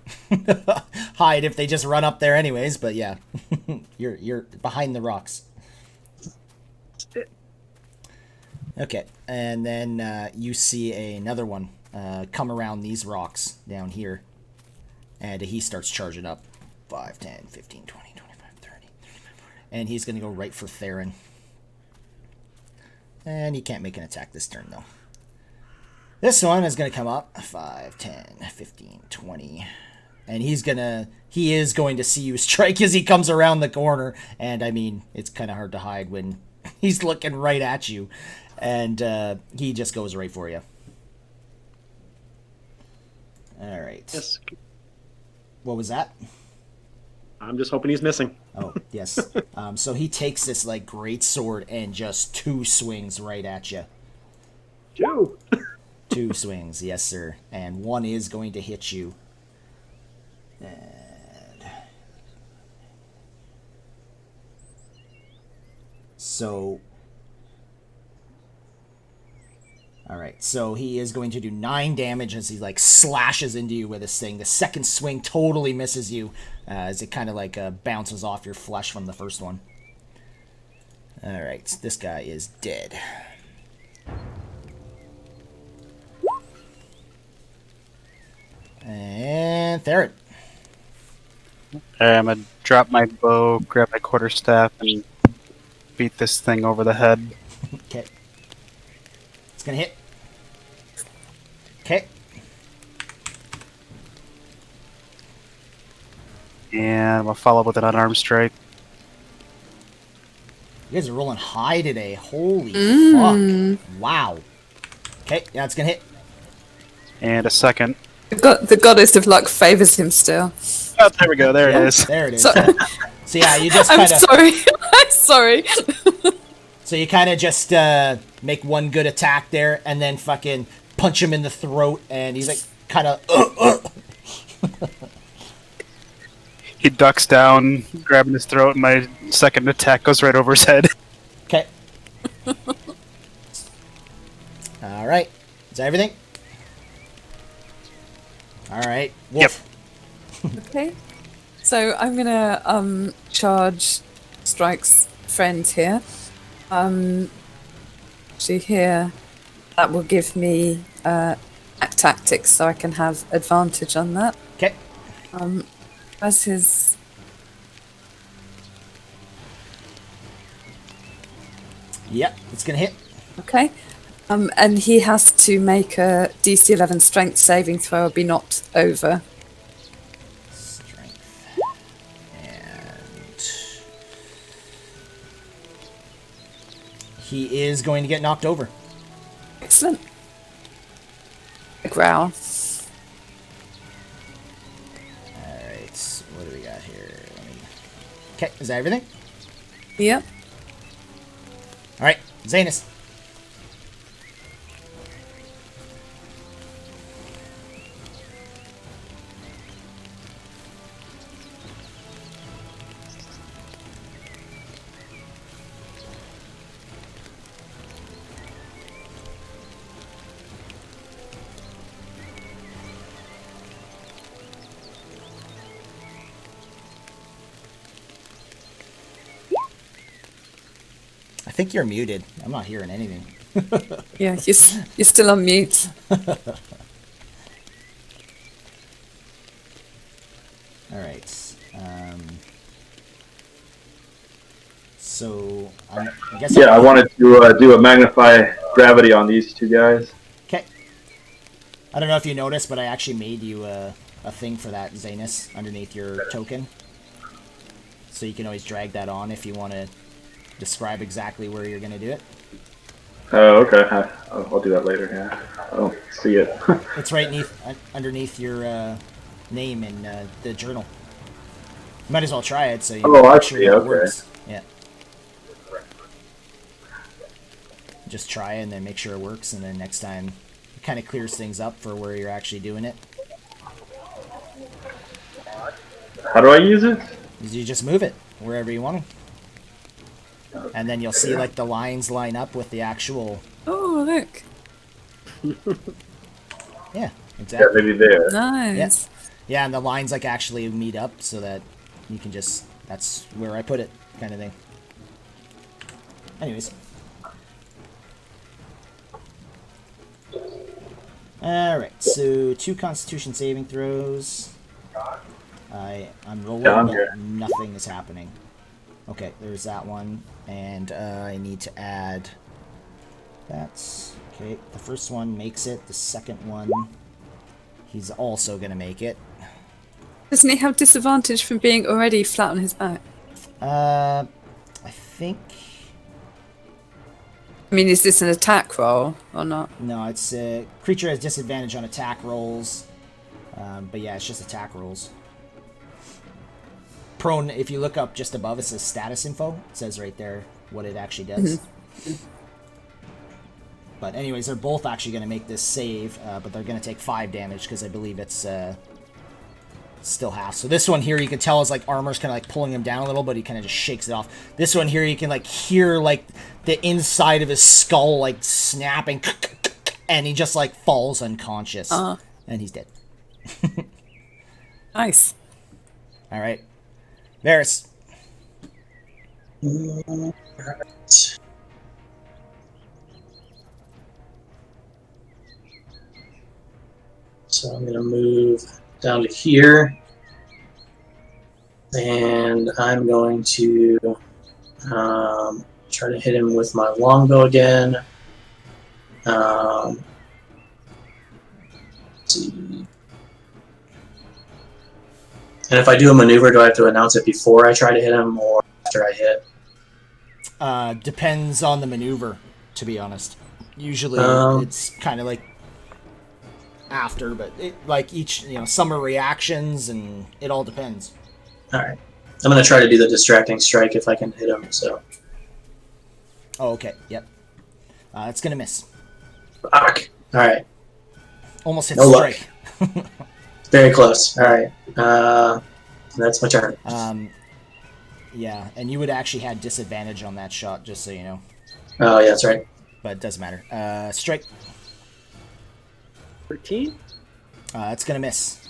hide if they just run up there anyways. But yeah, you're behind the rocks. Okay, and then you see another one come around these rocks down here, and he starts charging up. 5, 10, 15, 20, 25, 30. And he's gonna go right for Theron. And he can't make an attack this turn though. This one is going to come up 5, 10, 15, 20. And he is going to see you strike as he comes around the corner. And I mean, it's kind of hard to hide when he's looking right at you. And he just goes right for you. All right. Yes. What was that? I'm just hoping he's missing. Oh, yes. So he takes this like great sword and just 2 swings right at you. 2. 2 swings, yes, sir. And 1 is going to hit you. And so, all right. So he is going to do 9 damage as he like slashes into you with this thing. The second swing totally misses you as it kind of like bounces off your flesh from the first one. All right. This guy is dead. And Theron. I'm gonna drop my bow, grab my quarterstaff, and beat this thing over the head. Okay. It's gonna hit. Okay. And I'm gonna follow with an unarmed strike. You guys are rolling high today. Holy fuck. Wow. Okay, yeah, it's gonna hit. And a second. The goddess of luck favors him still. Oh, there we go. There it is. There it is. So, So yeah, you just I'm kind of. sorry. I'm sorry. So you kind of just make one good attack there, and then fucking punch him in the throat, and he's like kind of. He ducks down, grabbing his throat, and my second attack goes right over his head. Okay. All right. Is that everything? All right. Wolf. Okay. So I'm gonna charge Strike's friend here. Actually here, that will give me tactics, so I can have advantage on that. Okay. As his Yep, it's gonna hit. okay. And he has to make a DC 11 strength saving throw or be knocked over. Strength. And he is going to get knocked over. Excellent. A growl. Alright, what do we got here? Okay, is that everything? Yep. Alright, Zanus. I think you're muted. I'm not hearing anything. Yeah, you're still on mute. Alright. So, I guess... Yeah, I wanted to do a magnify gravity on these 2 guys. Okay. I don't know if you noticed, but I actually made you a thing for that, Zanus, underneath your token. So you can always drag that on if you want to describe exactly where you're going to do it. Oh, okay. I'll do that later, yeah. I don't see it. It's right underneath your name in the journal. You might as well try it so you Oh, I make sure see, it okay. works. Yeah. Just try it and then make sure it works, and then next time it kind of clears things up for where you're actually doing it. How do I use it? You just move it wherever you want to. And then you'll see like the lines line up with the actual... Oh, look. Yeah. Exactly. maybe there. Nice. Yeah, and the lines like actually meet up so that you can just, that's where I put it, kind of thing. Anyways. Alright, so 2 Constitution saving throws. I'm rolling, Down but here. nothing is happening. Okay, there's that one. And I need to add... That's... Okay, the first one makes it. The second one, he's also going to make it. Doesn't he have disadvantage from being already flat on his back? I think... I mean, is this an attack roll or not? No, it's creature has disadvantage on attack rolls. But yeah, it's just attack rolls. Prone, if you look up just above, it says status info. It says right there what it actually does. But anyways, they're both actually going to make this save, but they're going to take 5 damage because I believe it's still half. So this one here, you can tell his like armor's kind of like pulling him down a little, but he kind of just shakes it off. This one here, you can like hear like the inside of his skull like snapping, and he just like falls unconscious, and he's dead. Nice. All right, Varys. Alright. So I'm going to move down to here. And I'm going to try to hit him with my longbow again. Let's see. And if I do a maneuver, do I have to announce it before I try to hit him or after I hit? Depends on the maneuver, to be honest. Usually it's kind of like after, but like each, some are reactions, and it all depends. Alright. I'm going to try to do the distracting strike if I can hit him, so. Oh, okay. Yep. It's going to miss. Fuck. Alright. Almost hits No luck. strike. Very close. Alright. That's my turn. Yeah, and you would actually had disadvantage on that shot, just so you know. Oh, yeah, that's right. But it doesn't matter. Strike. 13? It's going to miss.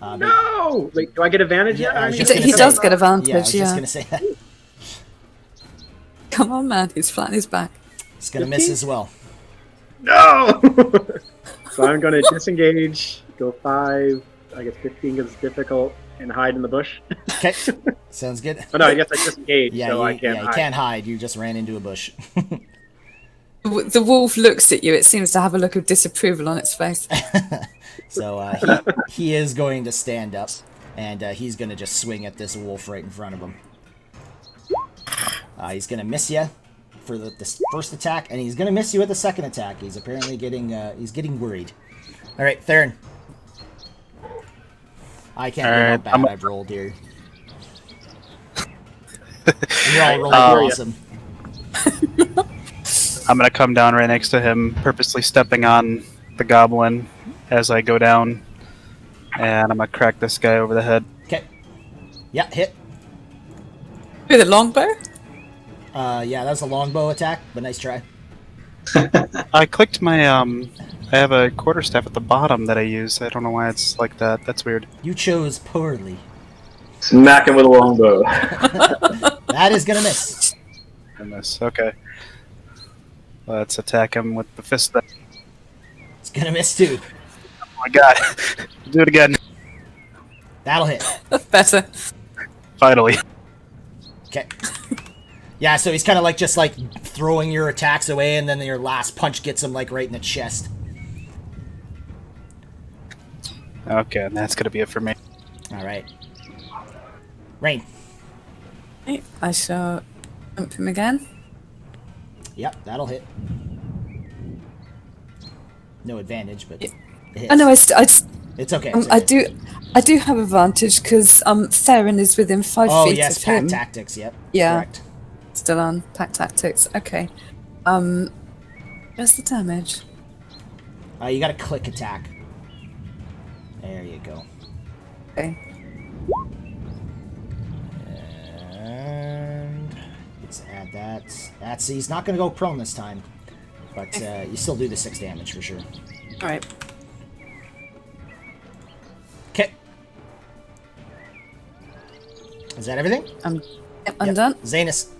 No! Wait, do I get advantage yet? I was He, just gonna he say- does get advantage, Yeah, I was yeah. just going to say that. Come on, man. He's flat on his back. It's going to miss as well. No! So I'm going to disengage, go 5, I guess 15 because it's difficult, and hide in the bush. Okay. Sounds good. Oh no, I guess I disengaged, Yeah, so you, I can't you hide. can't hide. You just ran into a bush. The wolf looks at you. It seems to have a look of disapproval on its face. So he is going to stand up, and he's going to just swing at this wolf right in front of him. He's going to miss you for the first attack, and he's going to miss you with the second attack. He's apparently getting worried. All right, Theron. I can't believe how bad I've rolled here. And you're all rolling awesome. I'm gonna come down right next to him, purposely stepping on the goblin as I go down, and I'm gonna crack this guy over the head. Okay. Yeah, hit. With a longbow? Yeah, that was a longbow attack, but nice try. I clicked my I have a quarterstaff at the bottom that I use. I don't know why it's like that. That's weird. You chose poorly. Smack him with a longbow. That is gonna miss. I miss. Okay. Let's attack him with the fist. It's gonna miss too. Oh my god. Do it again. That'll hit. Better. Finally. Okay. Yeah, so he's kind of like just like throwing your attacks away, and then your last punch gets him like right in the chest. Okay, and that's gonna be it for me. All right. Rain. Right, I shall jump him again. Yep, that'll hit. No advantage, but it hits. I know. It's okay. I do have advantage because Theron is within 5 Oh feet yes, of pack him. tactics. Yep. Yeah. Correct. Still on pack tactics. Okay. Where's the damage? You got a click attack. There you go. Okay. And let's add that. That's he's not going to go prone this time, but you still do the 6 damage for sure. All right. Is that everything? I'm Yep. done. Zanus.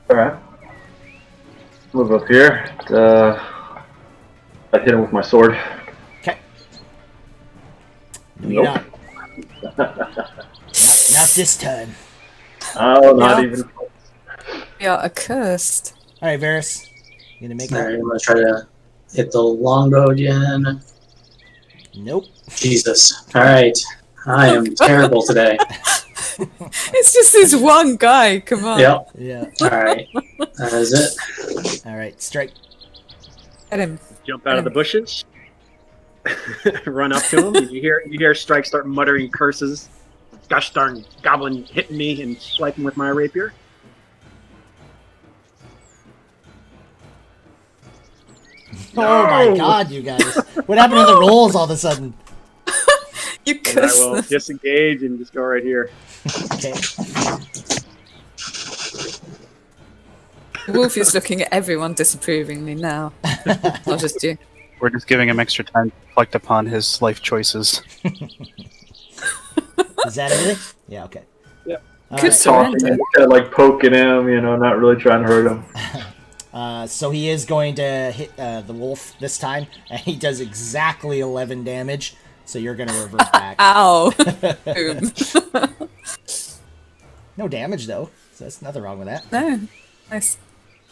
Alright. Move up here. I hit him with my sword. Okay. No, Nope. you're not this time. Oh, not Yeah. even. We are accursed. All right, Varys. You gonna make All that? right, I'm gonna try to hit the longbow again. Nope. Jesus. All right, I am terrible today. It's just this one guy. Come on. Yep. Yeah. All right, that is it. All right, strike. Get him. Jump out of the bushes. Run up to him. You hear Strike start muttering curses. Gosh darn goblin hitting me and swiping with my rapier. Oh my God, you guys! What happened to the rolls all of a sudden? You And I cursed will them. disengage and just go right here. Okay. Wolf is looking at everyone disapprovingly now. Not just you. We're just giving him extra time to reflect upon his life choices. Is that everything? Yeah. Okay. Yep. All Could right. surrender. Kind of like poking him, not really trying to hurt him. So he is going to hit the wolf this time, and he does exactly 11 damage. So you're going to revert back. Ow. Boom. No damage though, so there's nothing wrong with that. No. Nice.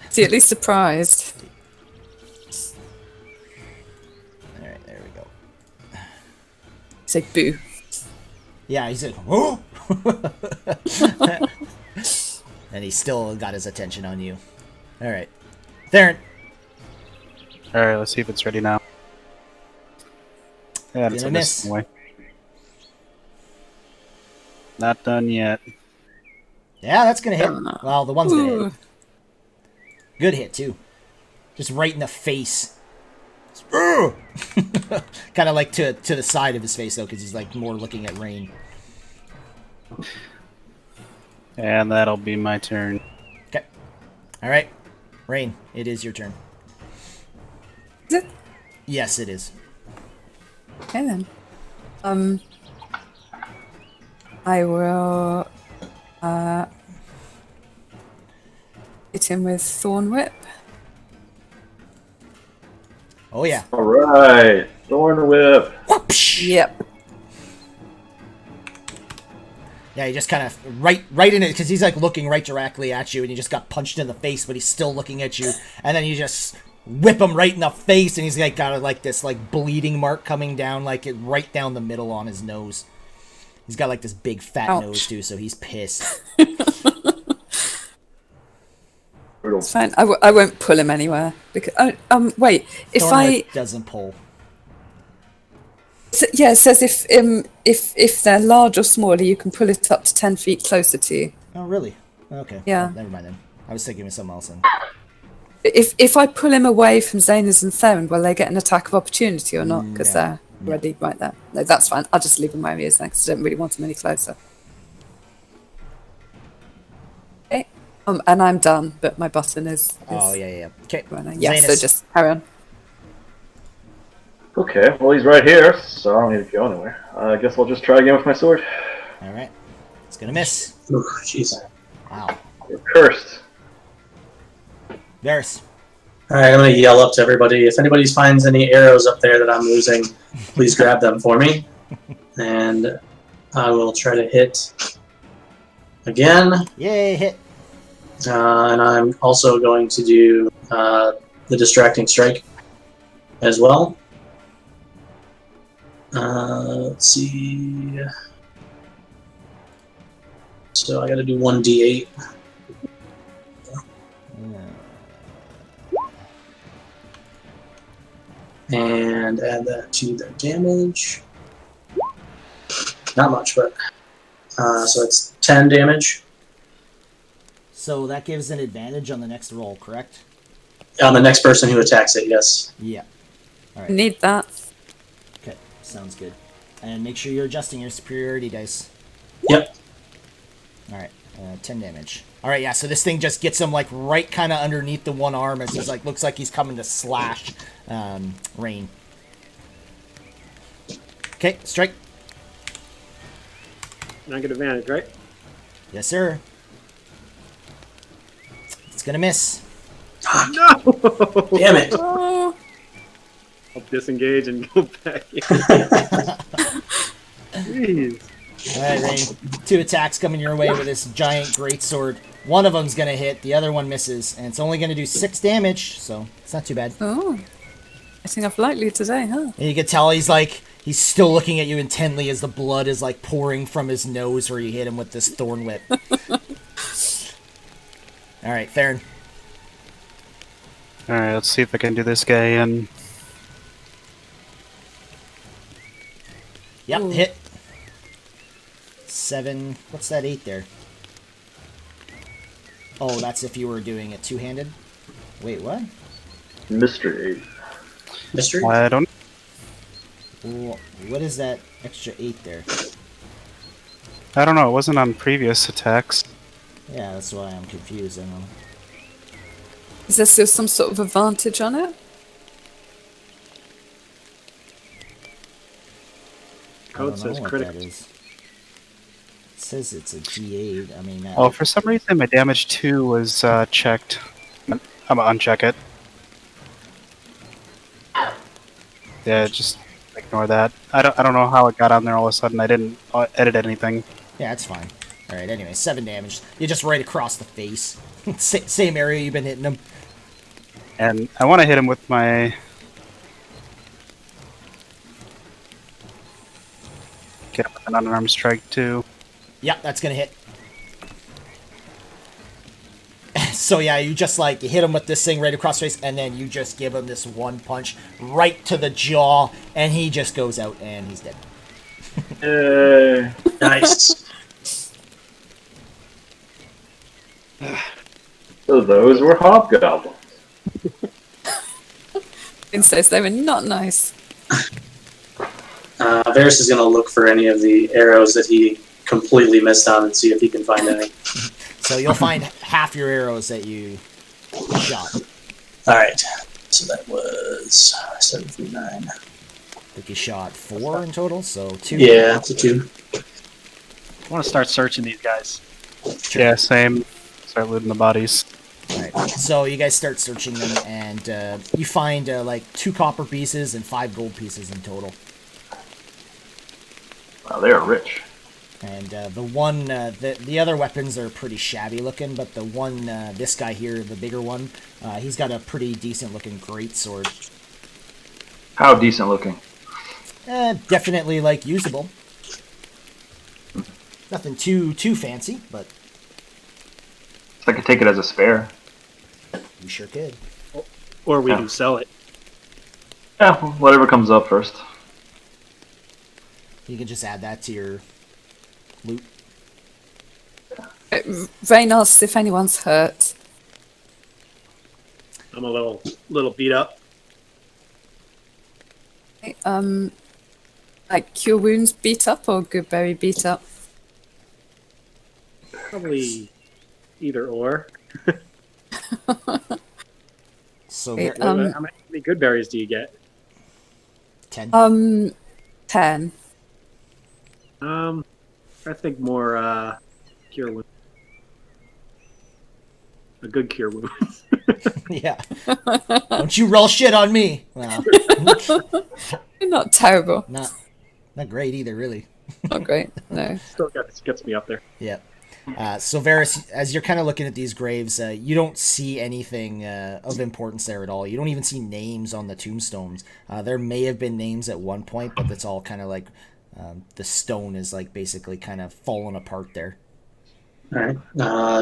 See, at least surprised. All right, there we go. Say boo. Yeah, he's like, oh! And he still got his attention on you. All right, Theron. All right, let's see if it's ready now. Yeah, it's Gonna a miss. miss. Anyway. Not done yet. Yeah, that's gonna hit. Well, the one's gonna Ooh. hit. Good hit too. Just right in the face. Kind of like to the side of his face though, because he's like more looking at Rain. And that'll be my turn. Okay. All right, Rain. It is your turn. Is it? Yes, it is. Okay then. I will hit him with Thorn Whip. Oh yeah. All right, Thorn Whip. Whoopsh! Yep. Yeah, he just kind of right in it because he's like looking right directly at you, and he just got punched in the face, but he's still looking at you, and then you just whip him right in the face, and he's like got like this like bleeding mark coming down like it right down the middle on his nose. He's got like this big fat Ouch. nose too, so he's pissed. It's fine. I won't pull him anywhere because wait. If Thornwood doesn't pull. Yeah, it says if they're large or smaller, you can pull it up to 10 feet closer to you. Oh really? Okay. Yeah. Well, never mind then. I was thinking of something else then. If I pull him away from Zanas and Theron, will they get an attack of opportunity or not? Because they're already right there. No, that's fine. I'll just leave him where he is then, because I don't really want him any closer. Okay. And I'm done, but my button is Oh yeah. Okay. running. Yeah, so Zanus. just carry on. Okay, well he's right here, so I don't need to go anywhere. I guess I'll just try again with my sword. All right. It's gonna miss. Ooh, jeez. Wow. You're cursed. Varys. All right, I'm gonna yell up to everybody. If anybody finds any arrows up there that I'm losing, please grab them for me. And I will try to hit again. Yay! Hit. And I'm also going to do the distracting strike as well. Let's see. So I got to do 1d8. And add that to their damage. Not much, but so it's 10 damage. So that gives an advantage on the next roll, correct? On the next person who attacks it, yes. Yeah. All right. Need that. Okay. Sounds good. And make sure you're adjusting your superiority dice. Yep. All right. 10 damage. All right. Yeah. So this thing just gets him like right kind of underneath the one arm as he's like looks like he's coming to slash Rain. Okay. Strike. And I get advantage, right? Yes, sir. It's gonna miss. No! Damn it! Oh, I'll disengage and go back in. Jeez. All right, Rain. 2 attacks coming your way with this giant greatsword. One of them's gonna hit, the other one misses, and it's only gonna do 6 damage, so it's not too bad. oh. I think I've lightly today, huh? And you can tell he's still looking at you intently as the blood is like pouring from his nose where you hit him with this thorn whip. All right, Theron. Alright, let's see if I can do this guy in. Yep, Ooh. hit. 7. What's that 8 there? Oh, that's if you were doing it two-handed. Wait, what? Mystery 8. Mystery? I don't. What is that extra 8 there? I don't know. It wasn't on previous attacks. Yeah, that's why I'm confused. I don't know. Is there still some sort of advantage on it? I Code don't says know what critical. that is. It says it's a D8. I mean, Oh, for some reason my damage 2 was checked. I'm gonna uncheck it. Yeah, just ignore that. I don't know how it got on there all of a sudden. I didn't edit anything. yeah, it's fine. All right. Anyway, 7 damage. You're just right across the face. Same area you've been hitting him. And I want to hit him with my... Get him with an unarmed strike too. Yep, that's gonna hit. So yeah, you just you hit him with this thing right across the face, and then you just give him this one punch right to the jaw, and he just goes out and he's dead. Nice. So those were hobgoblins. Instead, they were not nice. Varys is going to look for any of the arrows that he completely missed on and see if he can find any. So you'll find half your arrows that you shot. Alright, so that was 7 through 9. I think you shot 4 in total, so 2. Yeah, it's a 2. I want to start searching these guys. Yeah, same. Start looting the bodies. Alright, so you guys start searching them, and you find 2 copper pieces and 5 gold pieces in total. Wow, they are rich. And the other weapons are pretty shabby looking, but the one, this guy here, the bigger one, he's got a pretty decent looking greatsword. How decent looking. Definitely usable. Nothing too fancy, but I could take it as a spare. you sure could. Or we Yeah. can sell it. Yeah, whatever comes up first. You can just add that to your loot. Rain asks if anyone's hurt. I'm a little beat up. Cure wounds beat up or Goodberry beat up? Probably either or. So Wait, How many good berries do you get? 10. 10. I think more cure wounds. A good cure wound. Yeah. Don't you roll shit on me. Well, You're not terrible. not great either, really. Not great. No. Still gets me up there. Yeah. So Varys, as you're kind of looking at these graves, you don't see anything of importance there at all. You don't even see names on the tombstones. There may have been names at one point, but that's all kind of the stone is basically kind of falling apart there. Alright.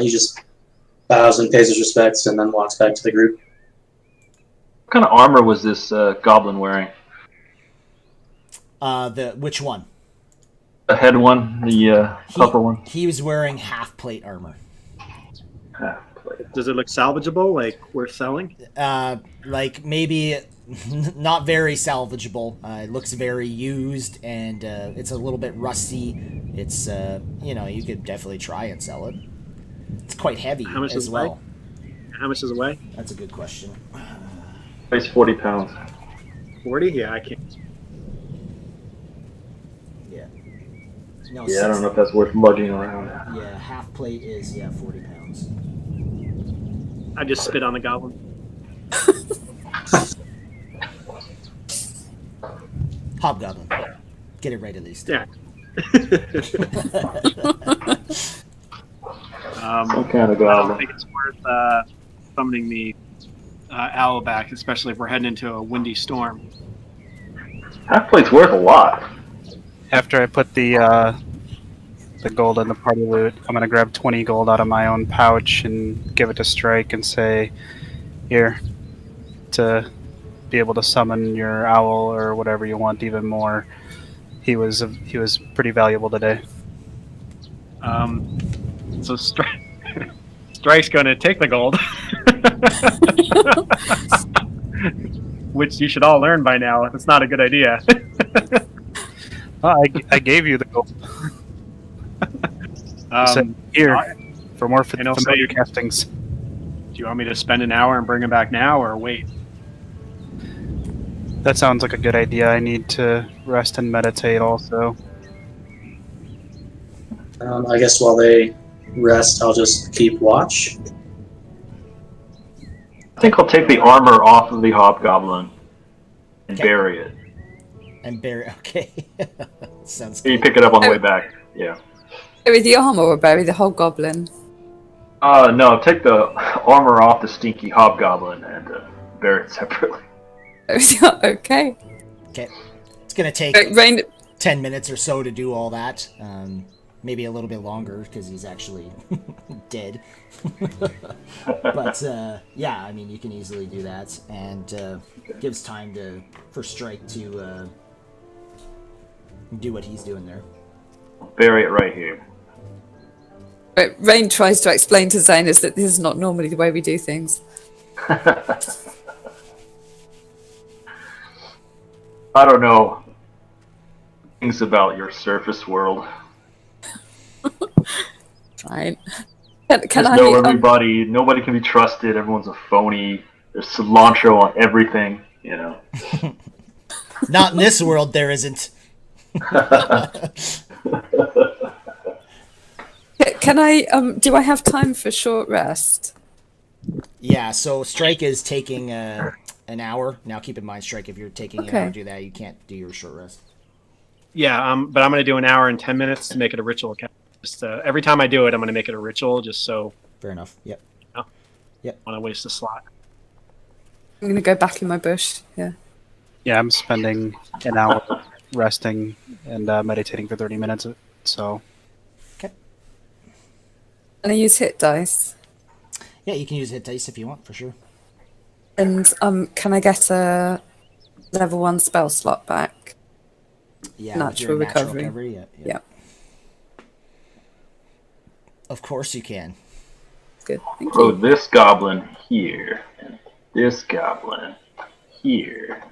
He just bows and pays his respects and then walks back to the group. What kind of armor was this goblin wearing? Which one? The head one, the upper one. He was wearing half plate armor. Does it look salvageable? Like worth selling? Maybe not very salvageable. It looks very used, and it's a little bit rusty. It's you could definitely try and sell it. It's quite heavy How much as does it well. How much does it weigh? That's a good question. Weighs 40 pounds. 40? Yeah, I can't. Yeah. No, Yeah, I don't know if that's worth lugging around. Yeah, half plate is 40 pounds. I just spit on the goblin. Hobgoblin. Get it right at least. Yeah. Some kind of I don't goblin. think it's worth summoning the owl back, especially if we're heading into a windy storm. Half plate's worth a lot. After I put the gold in the party loot, I'm gonna grab 20 gold out of my own pouch and give it to Strike and say, "Here, to be able to summon your owl or whatever you want even more. He was pretty valuable today." So Strike's going to take the gold, which you should all learn by now. It's not a good idea. I gave you the gold. So here for more familiar castings. Do you want me to spend an hour and bring him back now, or wait? That sounds like a good idea. I need to rest and meditate also. I guess while they rest, I'll just keep watch. I think I'll take the armor off of the hobgoblin and bury it. And bury. Okay. Sounds You good. pick it up on the way back. Yeah. Bury the armor or bury the whole goblin? No, take the armor off the stinky hobgoblin and bury it separately. Okay. Okay. It's going to take Rain, 10 minutes or so to do all that. Maybe a little bit longer because he's actually dead. But yeah, I mean, you can easily do that, and gives time for Strike to do what he's doing there. Bury it right here. Rain tries to explain to Zanus that this is not normally the way we do things. I don't know things about your surface world. Fine. Can Just I? know everybody. Nobody can be trusted. Everyone's a phony. There's cilantro on everything. You know. Not in this world, there isn't. Can I? Do I have time for short rest? Yeah. So Strike is taking an hour. Now, keep in mind, Strike, if you're taking an hour to do that, you can't do your short rest. Yeah, but I'm going to do an hour and 10 minutes to make it a ritual. Just every time I do it, I'm going to make it a ritual, just so. Fair enough. Yep. You know, Yep. I want to waste a slot. I'm going to go back in my bush. Yeah. Yeah, I'm spending an hour resting and meditating for 30 minutes. So. Okay. And I use hit dice. Yeah, you can use hit dice if you want, for sure. And can I get a level 1 spell slot back? Yeah. Natural recovery. Yeah. Of course you can. Good. Thank Throw you. this goblin here and this goblin here.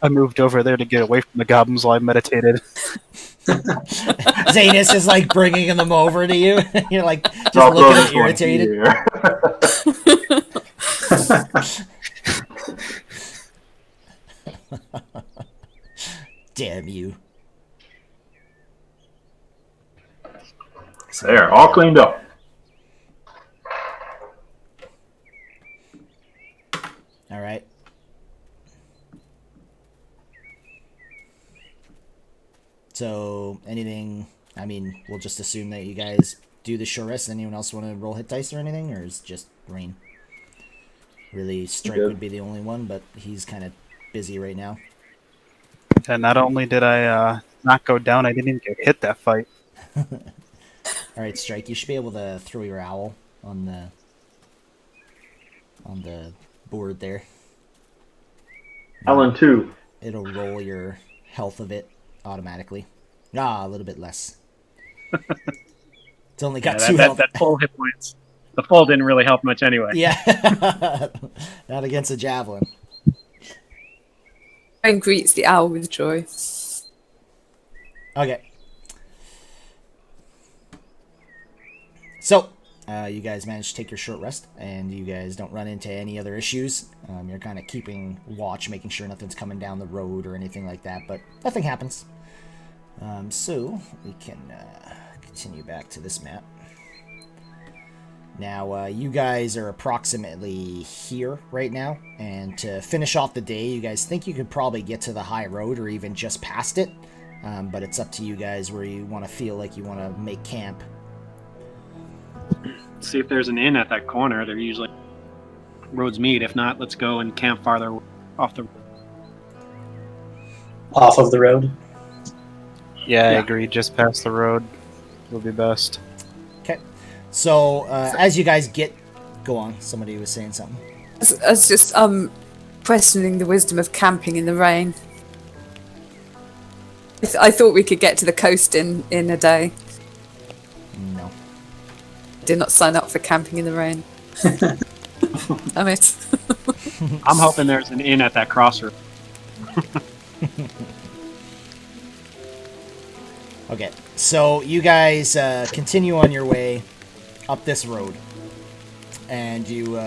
I moved over there to get away from the goblins while I meditated. Zanus is like bringing them over to you. You're like just I'll throw looking this one irritated. here. Damn you. There, all cleaned up. All right. So, anything, I mean, we'll just assume that you guys do the short rest. Anyone else want to roll hit dice or anything, or is just Rain? Really, Strike would be the only one, but he's kind of busy right now. And not only did I not go down, I didn't even get hit that fight. All right, Strike, you should be able to throw your owl on the board there. Alan, too. It'll roll your health of it automatically. A little bit less. It's only got 2 health. That full hit points. The full didn't really help much anyway. Yeah. Not against a javelin. And greets the owl with joy. Okay. So, you guys managed to take your short rest, and you guys don't run into any other issues. You're kind of keeping watch, making sure nothing's coming down the road or anything like that, but nothing happens. So we can continue back to this map. Now, you guys are approximately here right now, and to finish off the day, you guys think you could probably get to the high road or even just past it, but it's up to you guys where you want to feel like you want to make camp. See if there's an inn at that corner. They're usually roads meet. If not, let's go and camp farther off the. Off of the road. Yeah, I agree. Just past the road would be best. Okay. So, as you guys get... Go on. Somebody was saying something. I was just questioning the wisdom of camping in the rain. I thought we could get to the coast in a day. No. Did not sign up for camping in the rain. Damn it. I'm hoping there's an inn at that crossroad. Okay, so you guys continue on your way up this road, and you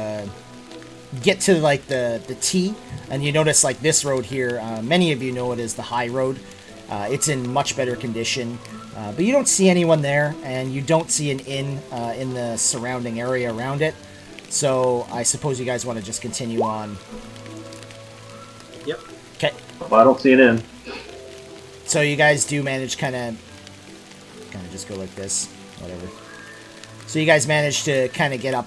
get to like the T, and you notice like this road here. Many of you know it as the high road. It's in much better condition, but you don't see anyone there, and you don't see an inn in the surrounding area around it. So I suppose you guys want to just continue on. Yep. Okay. Well, I don't see an inn. So you guys do manage kind of just go like this, whatever. So you guys manage to kind of get up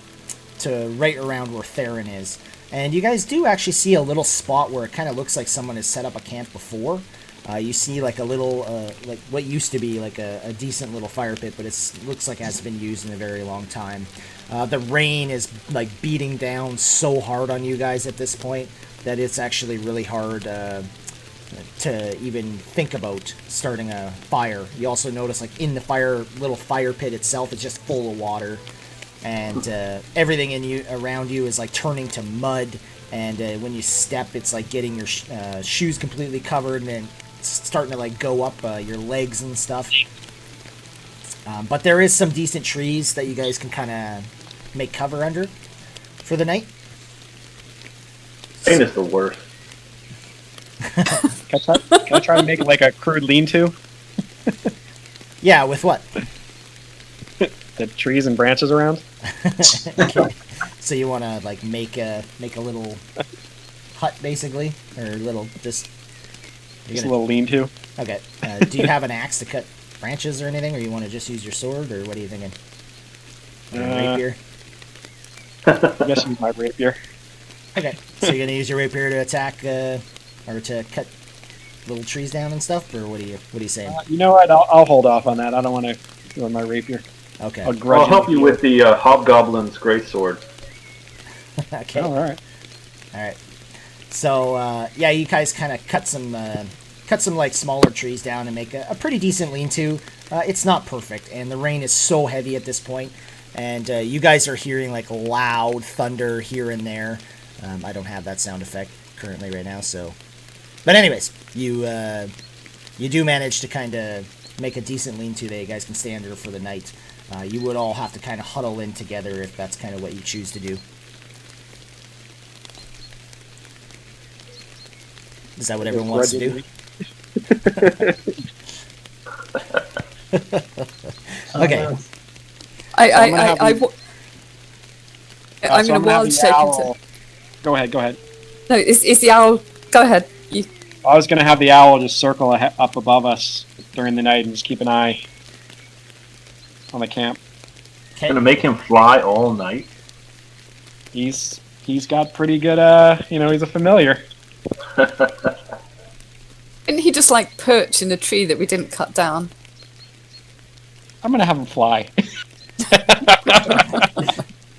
to right around where Theron is. And you guys do actually see a little spot where it kind of looks like someone has set up a camp before. You see like a little, like what used to be like a decent little fire pit, but it looks like it hasn't been used in a very long time. The rain is like beating down so hard on you guys at this point that it's actually really hard to even think about starting a fire. You also notice like in the little fire pit itself, it's just full of water, and everything around you is like turning to mud, and when you step, it's like getting your shoes completely covered and then starting to like go up your legs and stuff. But there is some decent trees that you guys can kind of make cover under for the night. Rain is the worst. Can I try to make it like a crude lean-to? Yeah, with what? The trees and branches around? Okay. So you want to like make a little hut basically, or a little just A little lean-to. Okay. Do you have an axe to cut branches or anything, or you want to just use your sword, or what are you thinking? Or a rapier? I guess use my rapier. Okay. So you're gonna use your rapier to attack, or to cut little trees down and stuff, or what are you saying? You know what? I'll hold off on that. I don't want to do my rapier. Okay. I'll help you with the Hobgoblin's greatsword. Okay. Oh, all right. All right. So yeah, you guys kind of cut some like smaller trees down and make a pretty decent lean-to. It's not perfect, and the rain is so heavy at this point, and you guys are hearing like loud thunder here and there. I don't have that sound effect currently right now, so. But anyways, you do manage to kind of make a decent lean-to that you guys can stay under for the night. You would all have to kind of huddle in together if that's kind of what you choose to do. Is that what everyone wants to do? Okay. I'm going to wild shape into... Go ahead. No, is the owl... Go ahead. I was going to have the owl just circle up above us during the night and just keep an eye on the camp. Okay. Gonna make him fly all night. He's got pretty good, he's a familiar. Didn't he just like perch in a tree that we didn't cut down? I'm going to have him fly.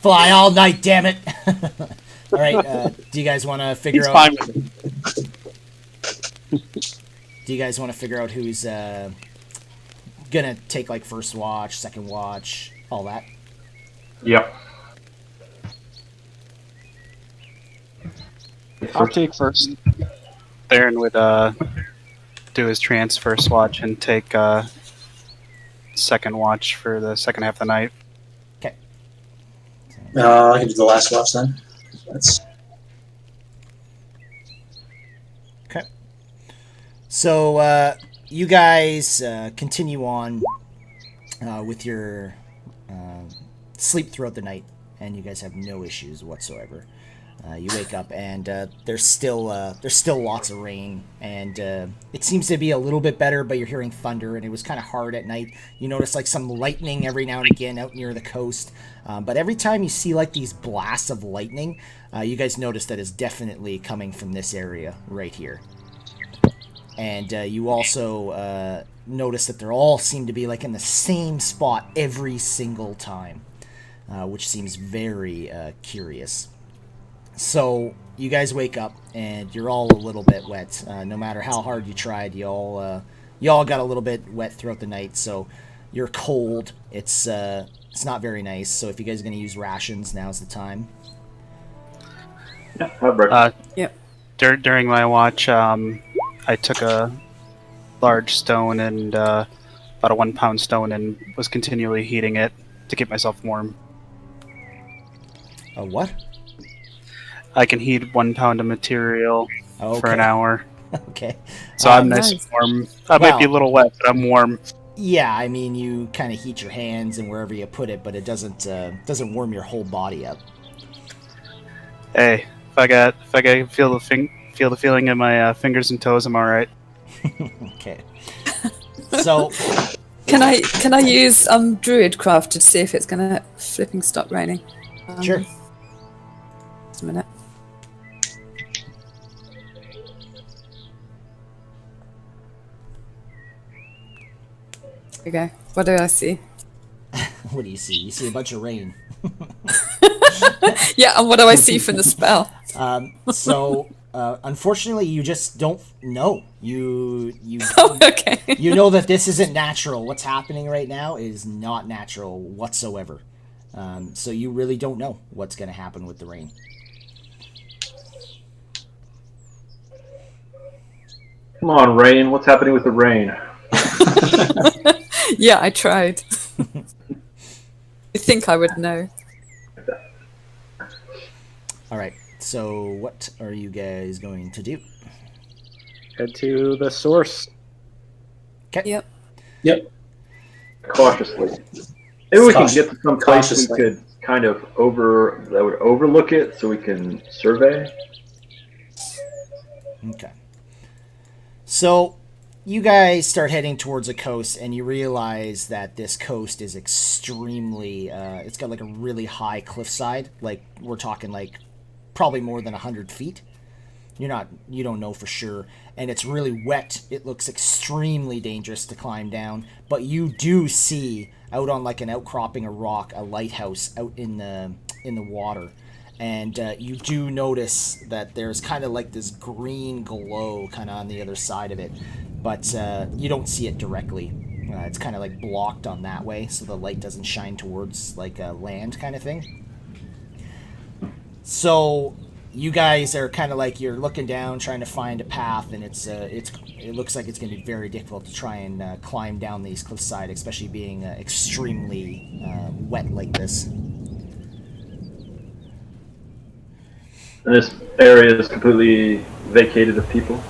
Fly all night, damn it! All right. Do you guys want to figure He's out? fine with it. Do you guys want to figure out who's gonna take like first watch, second watch, all that? Yep. I'll take first. Theron would do his trance first watch and take second watch for the second half of the night. Okay. I can do the last watch then. That's Okay. So you guys continue on with your sleep throughout the night, and you guys have no issues whatsoever. You wake up and there's still lots of rain, and it seems to be a little bit better, but you're hearing thunder, and it was kind of hard at night. You notice like some lightning every now and again out near the coast, but every time you see like these blasts of lightning, you guys notice that it's definitely coming from this area right here. And you also notice that they all seem to be like in the same spot every single time, which seems very curious. So you guys wake up and you're all a little bit wet. No matter how hard you tried, you all got a little bit wet throughout the night. So you're cold. It's not very nice. So if you guys are going to use rations, now's the time. Yeah, have breakfast. Yep. During my watch, I took a large stone and about a 1 pound stone and was continually heating it to keep myself warm. A what? I can heat 1 pound of material for an hour. Okay. So I'm nice and warm. I might be a little wet, but I'm warm. Yeah, I mean, you kind of heat your hands and wherever you put it, but it doesn't warm your whole body up. Hey, if I can feel the feeling in my fingers and toes, I'm all right. Okay. So, can I use Druidcraft to see if it's gonna flipping stop raining? Sure. Just a minute. There we go. What do I see? What do you see? You see a bunch of rain. Yeah, and what do I see from the spell? Unfortunately, you just don't know. You Oh, okay. you know that this isn't natural. What's happening right now is not natural whatsoever. So you really don't know what's going to happen with the rain. Come on, rain. What's happening with the rain? Yeah, I tried. I think I would know. All right. So what are you guys going to do? Head to the source. Okay. Yep. Cautiously. Maybe we can Cautious- get to some place we cautiously. could kind of that would overlook it, so we can survey. Okay. So you guys start heading towards a coast, and you realize that this coast is extremely. It's got like a really high cliffside. Like we're talking like probably more than 100 feet. You don't know for sure, and it's really wet. It looks extremely dangerous to climb down, but you do see out on like an outcropping of rock a lighthouse out in the water, and you do notice that there's kind of like this green glow kind of on the other side of it, but you don't see it directly. It's kind of like blocked on that way, so the light doesn't shine towards like a land kind of thing. So you guys are kind of like you're looking down, trying to find a path, and it looks like it's going to be very difficult to try and climb down these cliffside, especially being extremely wet like this. And this area is completely vacated of people.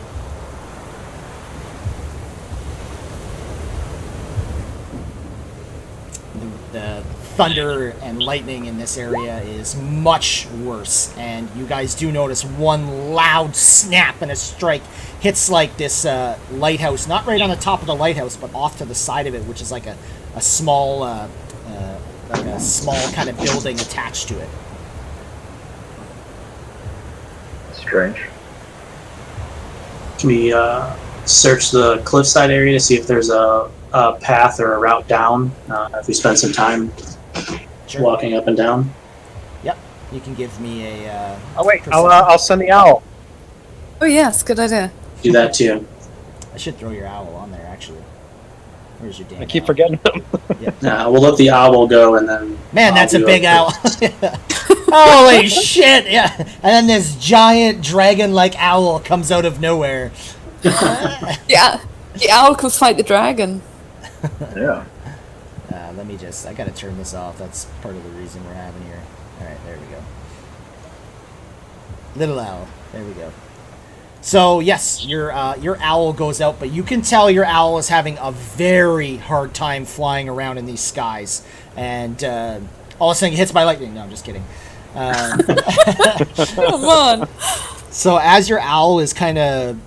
The thunder and lightning in this area is much worse, and you guys do notice one loud snap and a strike hits like this lighthouse, not right on the top of the lighthouse, but off to the side of it, which is like a small kind of building attached to it. Strange. Can we search the cliffside area to see if there's a path or a route down? If we spend some time Sure. walking up and down. Yep. You can give me a. Oh wait, perception. I'll send the owl. Oh yes, good idea. Do that too. I should throw your owl on there, actually. Where's your damn I keep owl? forgetting them. We'll let the owl go, and then. Man, that's a do big it. owl. Holy shit! Yeah, and then this giant dragon-like owl comes out of nowhere. Yeah, the owl can fight the dragon. Yeah. Let me just. I gotta turn this off. That's part of the reason we're having here. All right, there we go. Little owl. There we go. So yes, your owl goes out, but you can tell your owl is having a very hard time flying around in these skies, and all of a sudden it hits by lightning. No, I'm just kidding. Come on. So as your owl is kind of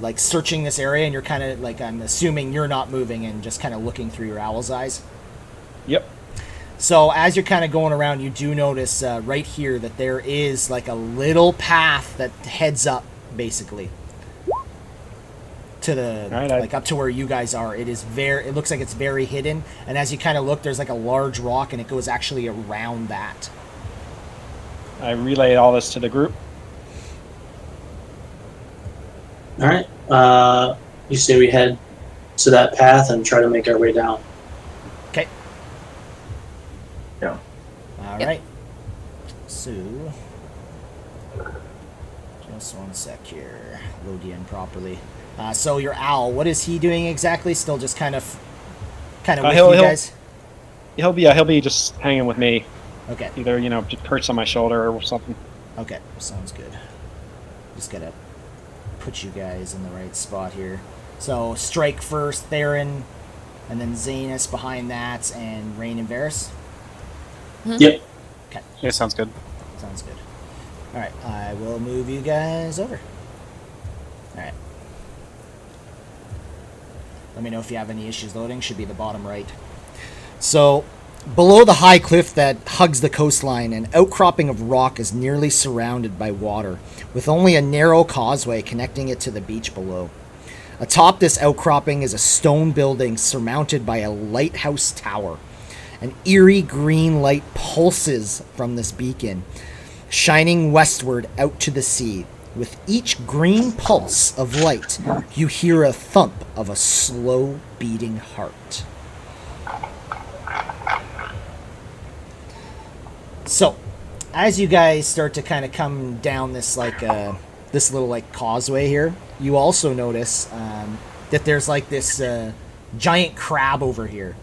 like searching this area, and you're kind of like, I'm assuming you're not moving and just kind of looking through your owl's eyes. Yep. So as you're kind of going around, you do notice right here that there is like a little path that heads up, basically, to the like up to where you guys are. It looks like it's very hidden, and as you kind of look, there's like a large rock, and it goes actually around that. I relay all this to the group. All right. You say we head to that path and try to make our way down. Okay. Yeah. All right. So, just one sec here. Load you in properly. So your owl, what is he doing exactly? Still just kind of with you guys? He'll be just hanging with me. Okay. Either, just perched on my shoulder or something. Okay, sounds good. Just gotta put you guys in the right spot here. So Strike first, Theron, and then Zanus behind that, and Rain and Varys. Yep. Okay. Yeah, sounds good. Sounds good. All right, I will move you guys over. All right. Let me know if you have any issues loading. Should be the bottom right. So, below the high cliff that hugs the coastline, an outcropping of rock is nearly surrounded by water, with only a narrow causeway connecting it to the beach below. Atop this outcropping is a stone building surmounted by a lighthouse tower. An eerie green light pulses from this beacon, shining westward out to the sea. With each green pulse of light, you hear a thump of a slow beating heart. So, as you guys start to kind of come down this this little causeway here, you also notice that there's like this giant crab over here,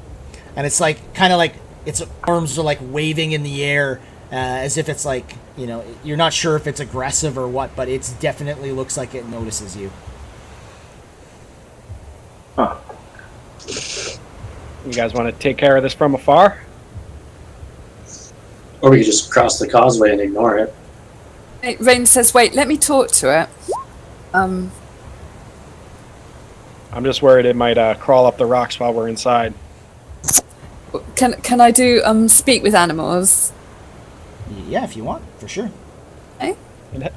and it's like kind of like its arms are like waving in the air as if it's like, you're not sure if it's aggressive or what, but it definitely looks like it notices you. Huh. You guys want to take care of this from afar? Or we could just cross the causeway and ignore it. Rain says, wait, let me talk to it. I'm just worried it might crawl up the rocks while we're inside. Can I do speak with animals? Yeah, if you want, for sure. Eh?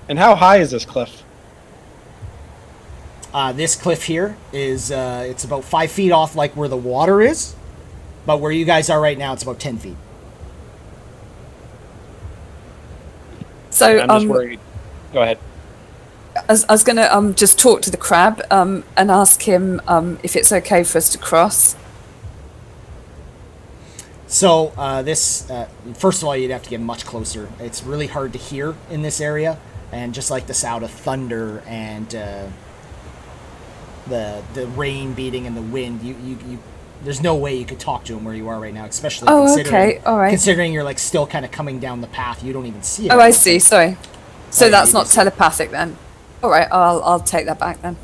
And how high is this cliff? This cliff here is it's about 5 feet off like where the water is, but where you guys are right now, it's about 10 feet. So I'm just worried. Go ahead. I was going to just talk to the crab and ask him if it's okay for us to cross. So this, first of all, you'd have to get much closer. It's really hard to hear in this area, and just like the sound of thunder and the rain beating and the wind, you there's no way you could talk to him where you are right now, especially okay, all right. Considering you're like still kind of coming down the path, you don't even see it. Oh, I see. Sorry. So yeah, that's not telepathic then. All right, I'll take that back then.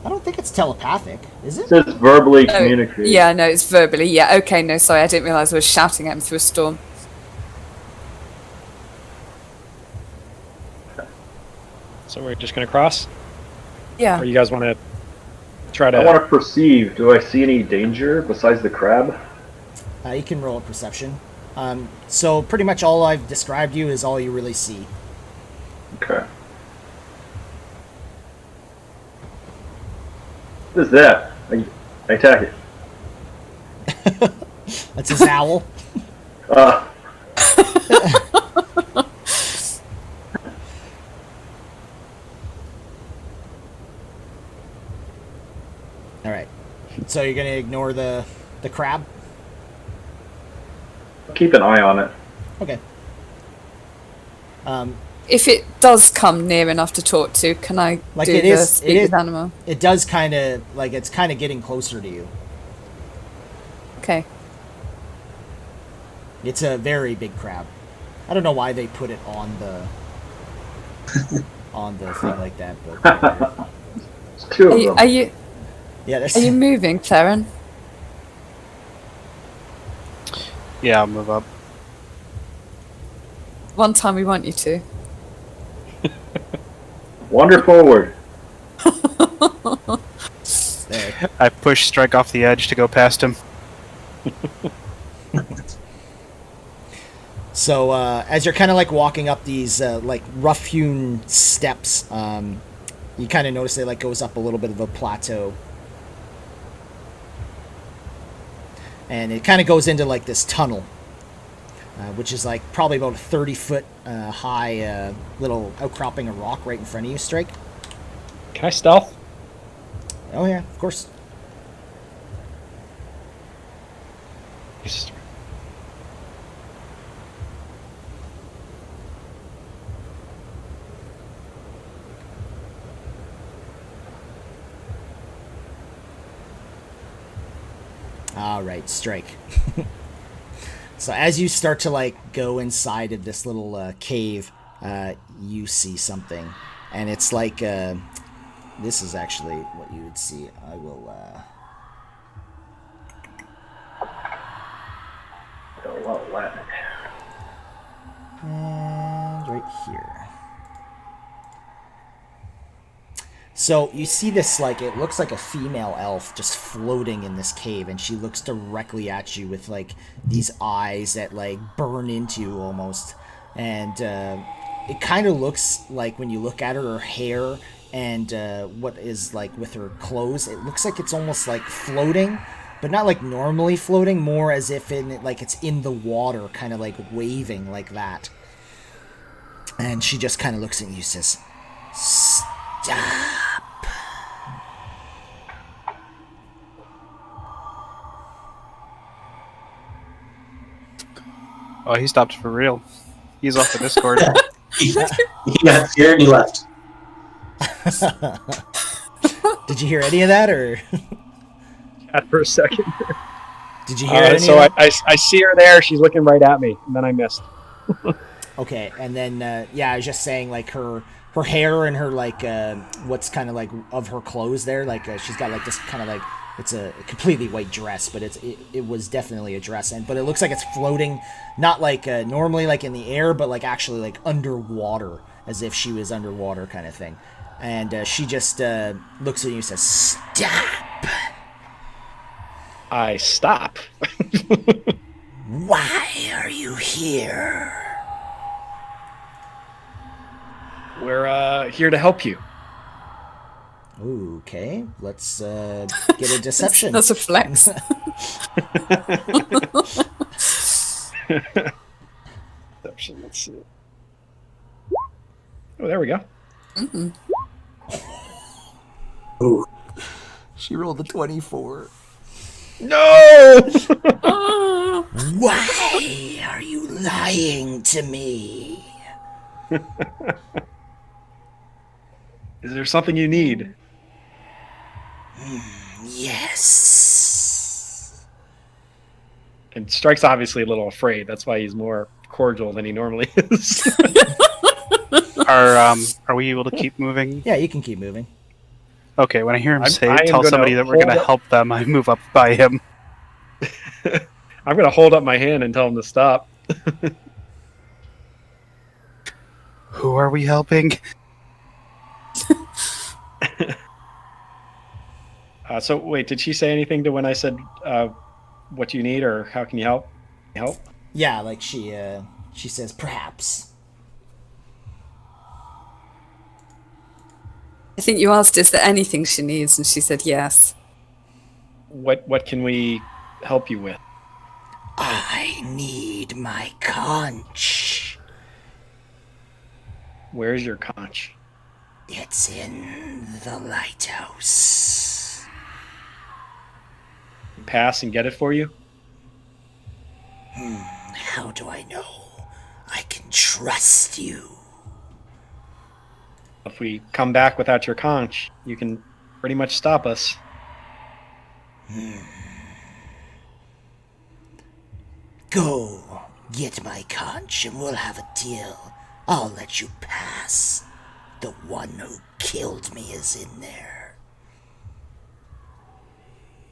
I don't think it's telepathic, is it? It says verbally communicate. Yeah, no, it's verbally. Yeah, okay, no, sorry, I didn't realize I was shouting at him through a storm. So we're just going to cross? Yeah. Or you guys want to try to... I want to perceive. Do I see any danger besides the crab? You can roll a perception. So pretty much all I've described you is all you really see. Okay. What is that? I attack it. That's his owl. All right. So you're gonna ignore the crab? Keep an eye on it. Okay. If it does come near enough to talk to, can I speak with animal? It does kind of, like, it's kind of getting closer to you. Okay. It's a very big crab. I don't know why they put it on the on the thing like that. But It's two Are of you, them. are you yeah, there's are you moving, Theron? Yeah, I'll move up. One time we want you to. Wander forward. there. I push Strike off the edge to go past him. So as you're kind of like walking up these like rough-hewn steps, you kind of notice it like goes up a little bit of a plateau, and it kind of goes into like this tunnel, which is like probably about a 30-foot high little outcropping of rock right in front of you, Strike. Can I stealth? Oh yeah, of course. All right, Strike. So as you start to like go inside of this little cave, you see something, and it's like this is actually what you would see. I will. Got a lot of Latin. And right here. So you see this, like, it looks like a female elf just floating in this cave, and she looks directly at you with, like, these eyes that, like, burn into you almost. And it kind of looks like, when you look at her hair and what is, like, with her clothes, it looks like it's almost, like, floating, but not, like, normally floating, more as if it's in the water, kind of, like, waving like that. And she just kind of looks at you and says, "Stop." Oh, he stopped for real. He's off the Discord. He got scared and he left. Did you hear any of that, or Chat for a second. did you hear any So of that? I see her there. She's looking right at me, and then I missed. Okay, and then yeah, I was just saying, like, her hair and her, like, what's kind of like of her clothes there, like she's got like this kind of like, it's a completely white dress, but it was definitely a dress, but it looks like it's floating, not like normally like in the air, but like actually like underwater, as if she was underwater kind of thing. And she just looks at you and says, "Stop." I stop. Why are you here? We're here to help you. Okay, let's get a deception. That's a flex. Deception. Let's see. Oh, there we go. Ooh. She rolled a 24. No. Why are you lying to me? Is there something you need? Yes. And Strike's obviously a little afraid. That's why he's more cordial than he normally is. Are we able to keep moving? Yeah, you can keep moving. Okay, when I hear him I am tell gonna somebody that we're going to hold up- help them, I move up by him. I'm going to hold up my hand and tell him to stop. Who are we helping? So wait, did she say anything to when I said what do you need or how can you help? Help? Yeah, like she says perhaps. I think you asked, is there anything she needs? And she said yes. What can we help you with? I need my conch. Where's your conch? It's in the lighthouse. Pass and get it for you? How do I know? I can trust you. If we come back without your conch, you can pretty much stop us. Go, get my conch and we'll have a deal. I'll let you pass. the one who killed me is in there.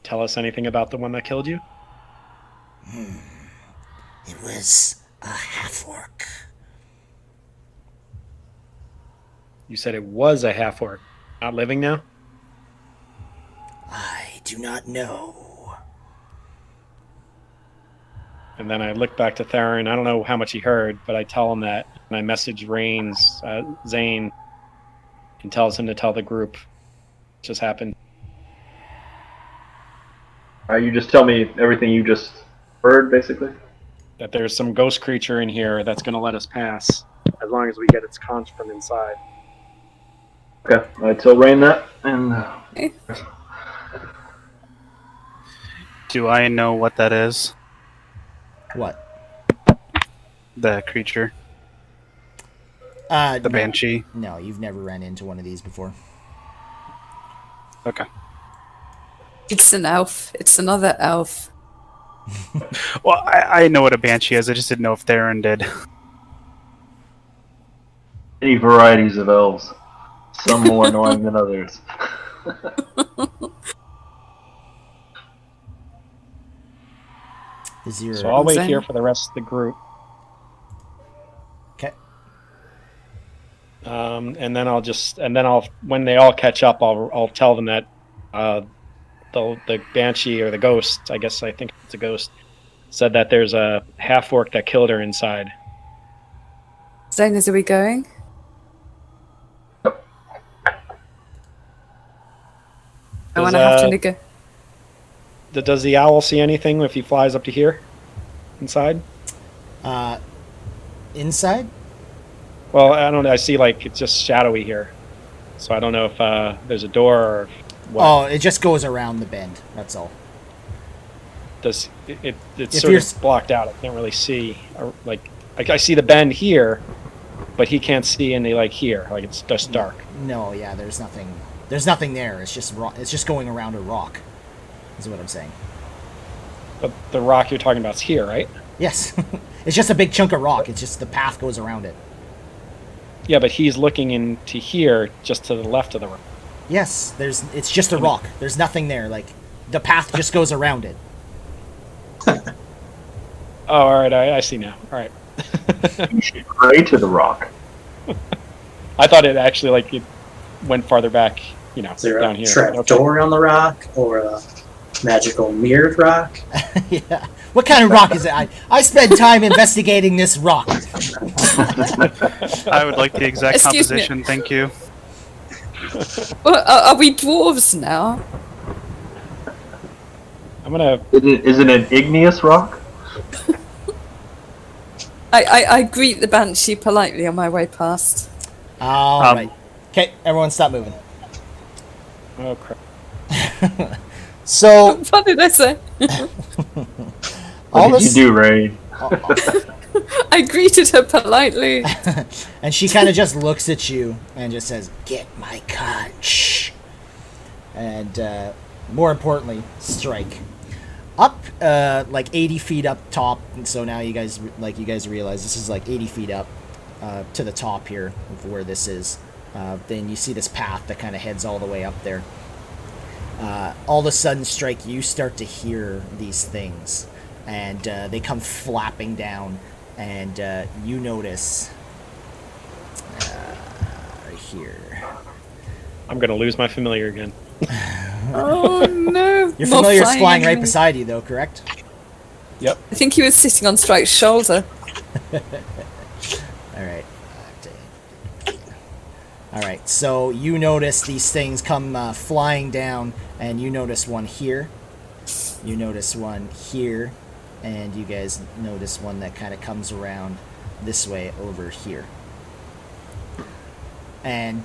Tell us anything about the one that killed you? It was a half-orc. You said it was a half-orc. Not living now? I do not know. And then I look back to Theron. I don't know how much he heard, but I tell him that. And I message Zane and tells him to tell the group what just happened. You just tell me everything you just heard, basically. That there's some ghost creature in here that's going to let us pass as long as we get its conch from inside. Okay, I tell Rain that, and Do I know what that is? What? The creature? The The banshee? No, you've never ran into one of these before. Okay. It's an elf. It's another elf. Well, I know what a banshee is. I just didn't know if Theron did. any varieties of elves. Some more annoying than others. So I'll wait here for the rest of the group. Okay. And then I'll when they all catch up, I'll tell them that the banshee or the ghost, I think it's a ghost, said that there's a half-orc that killed her inside. Zane, are we going? I want to have to go. Does the owl see anything if he flies up to here? Inside? Inside? Well, I don't know. I see it's just shadowy here. So I don't know if there's a door or what. Oh, it just goes around the bend. That's all. It's sort of blocked out. I can't really see. I see the bend here, but he can't see any here. It's just dark. No, yeah, there's nothing. There's nothing there. It's just it's just going around a rock. Is what I'm saying. But the rock you're talking about is here, right? Yes. It's just a big chunk of rock. It's just the path goes around it. Yeah, but he's looking into here, just to the left of the rock. Yes, it's just a rock. There's nothing there. The path just goes around it. Oh, all right. I see now. All right. You should pray to the rock. I thought it actually it went farther back. Is there down a here. trap door on the rock or a magical mirrored rock? Yeah. What kind of rock is it? I spent time investigating this rock. I would like the exact Excuse me. composition, thank you. Well, are we dwarves now? I'm gonna. Is it an igneous rock? I greet the banshee politely on my way past. All right. Okay, everyone stop moving. Oh crap! So What did I say? What did you do, Ray? I greeted her politely. And she kind of just looks at you and just says, "Get my conch." And more importantly, strike. Up 80 feet up top, and so now you guys realize this is 80 feet up to the top here of where this is. Then you see this path that kind of heads all the way up there. All of a sudden, Strike, you start to hear these things, and they come flapping down, and you notice right here. I'm gonna lose my familiar again. Oh no! Your familiar's flying right beside you, though, correct? Yep. I think he was sitting on Strike's shoulder. All right. All right. So you notice these things come flying down, and you notice one here. You notice one here, and you guys notice one that kind of comes around this way over here. And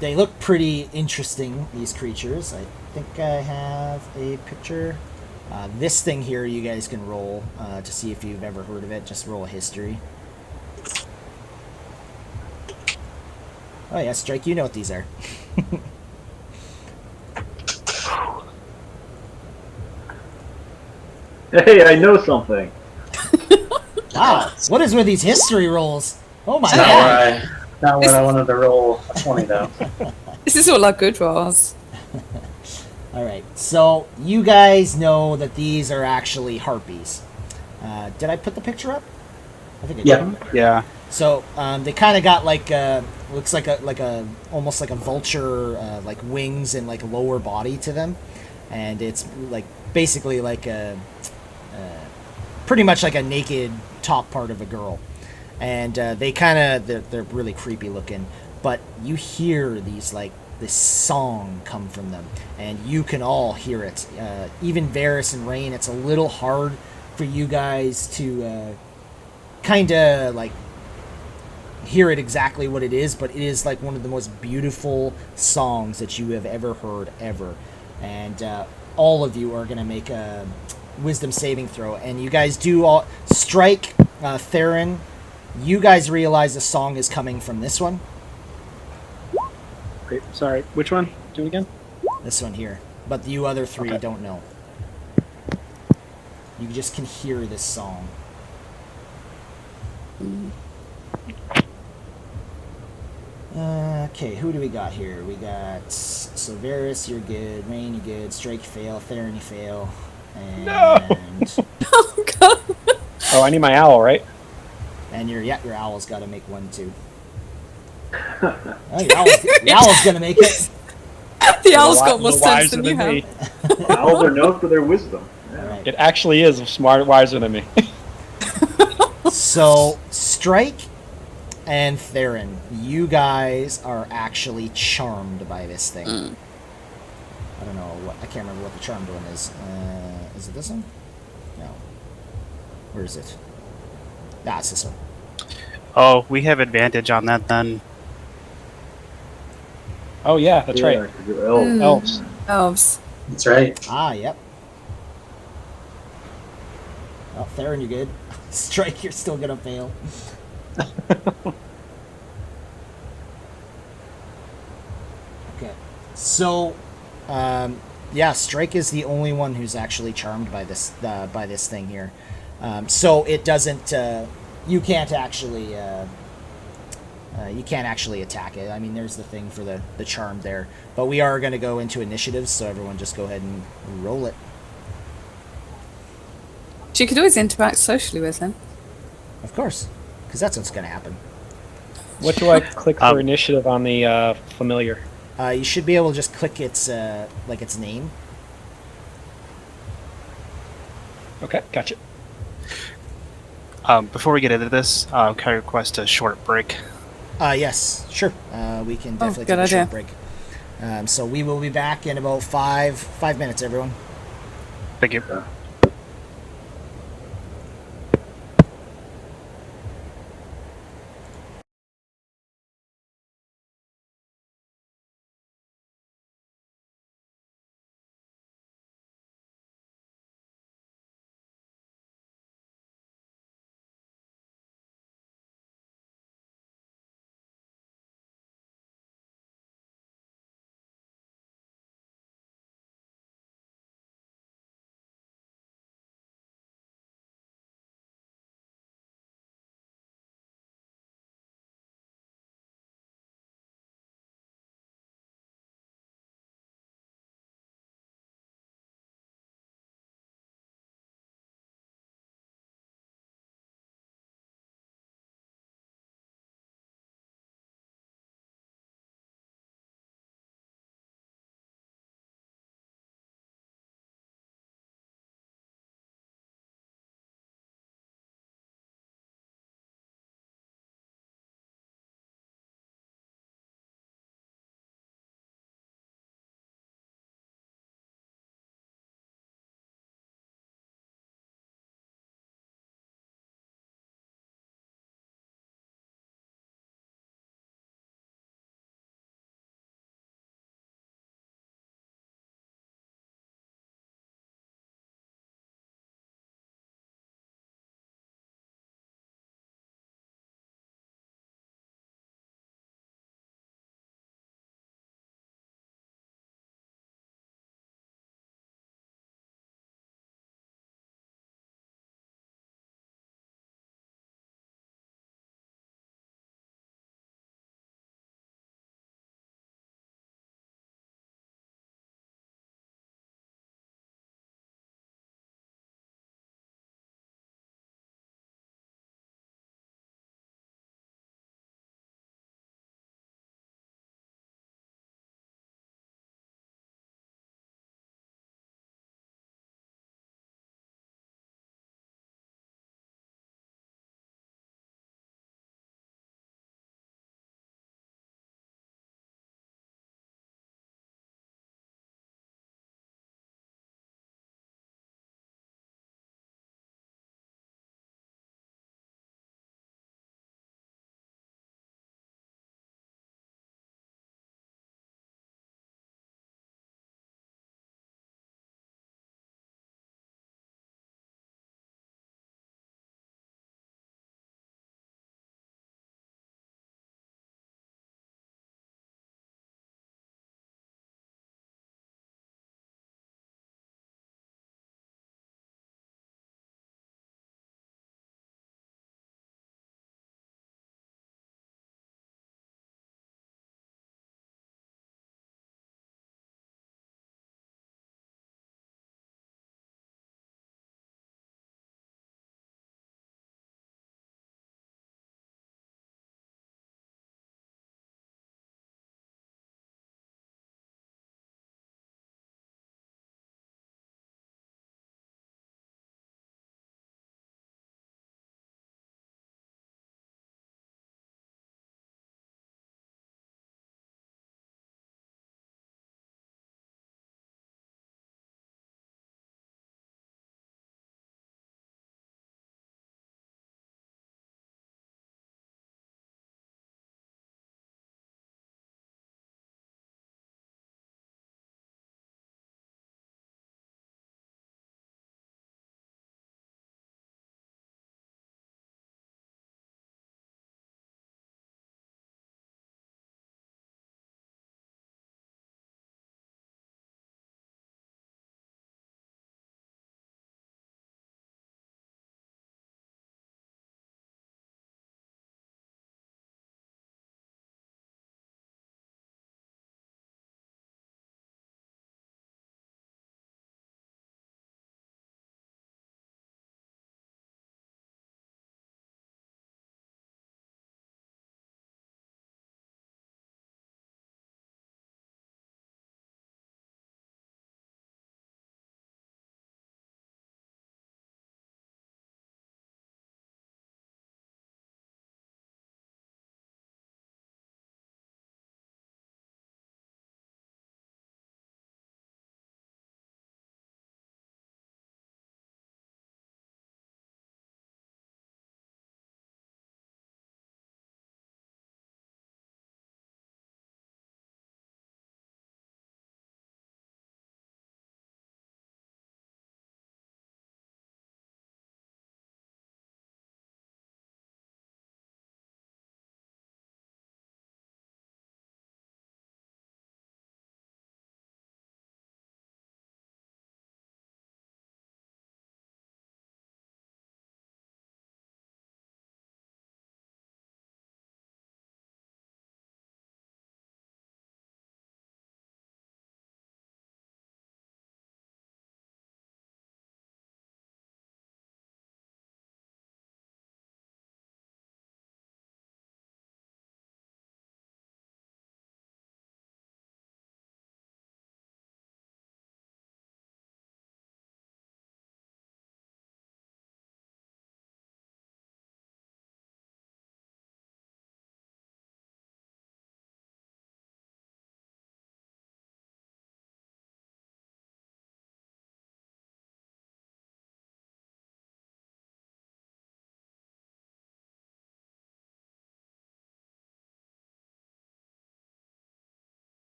they look pretty interesting, these creatures. I think I have a picture. This thing here, you guys can roll to see if you've ever heard of it. Just roll a history. Oh yeah, Strike, you know what these are. Hey, I know something. Wow, what is with these history rolls? Oh my Is that god. Not when I wanted to roll a 20, though. This is all our good rolls. All right, so you guys know that these are actually harpies. Did I put the picture up? I think I did. Yeah. Yeah. So they kind of got like looks like a almost like a vulture, like wings and like lower body to them, and it's like basically like pretty much like a naked top part of a girl, and they kind of they're really creepy looking, but you hear these like this song come from them, and you can all hear it. Even Varys and Rain, it's a little hard for you guys to kind of like hear it exactly what it is, but it is like one of the most beautiful songs that you have ever heard ever. And all of you are going to make a wisdom saving throw, and you guys do all strike. Theron, you guys realize the song is coming from this one. Great. Sorry, which one? Do it again. This one here, but you other three Okay. don't know. You just can hear this song. Okay, who do we got here? We got Varys, you're good. Rain, you're good. Strike, you fail. Theron, you fail. And Oh god. Oh, I need my owl, right? and your owl's got to make one too. Oh, your owl's gonna make it. The owl's got The more sense wiser than you have. me. Owls are known for their wisdom. All right. It actually is smart, wiser than me. So Strike and Theron, you guys are actually charmed by this thing. I don't know what I can't remember what the charmed one is. Is it this one? No. Where is it? Ah, it's this one. Oh, we have advantage on that then. Oh yeah, that's right. 'Cause you're elves. Elves. Elves. That's right. Ah, yep. Oh, Theron, you're good. Strike, you're still gonna fail. Okay. So, yeah, Strike is the only one who's actually charmed by this thing here. So it doesn't. You can't actually. You can't actually attack it. I mean, there's the thing for the charm there. But we are going to go into initiatives, so everyone just go ahead and roll it. She could always interact socially with him. Of course, because that's what's going to happen. What do I click for initiative on the familiar? You should be able to just click its like its name. Okay, gotcha. Before we get into this, can I request a short break? Yes, sure. We can definitely good take a short idea. break. So we will be back in about five minutes, everyone. Thank you.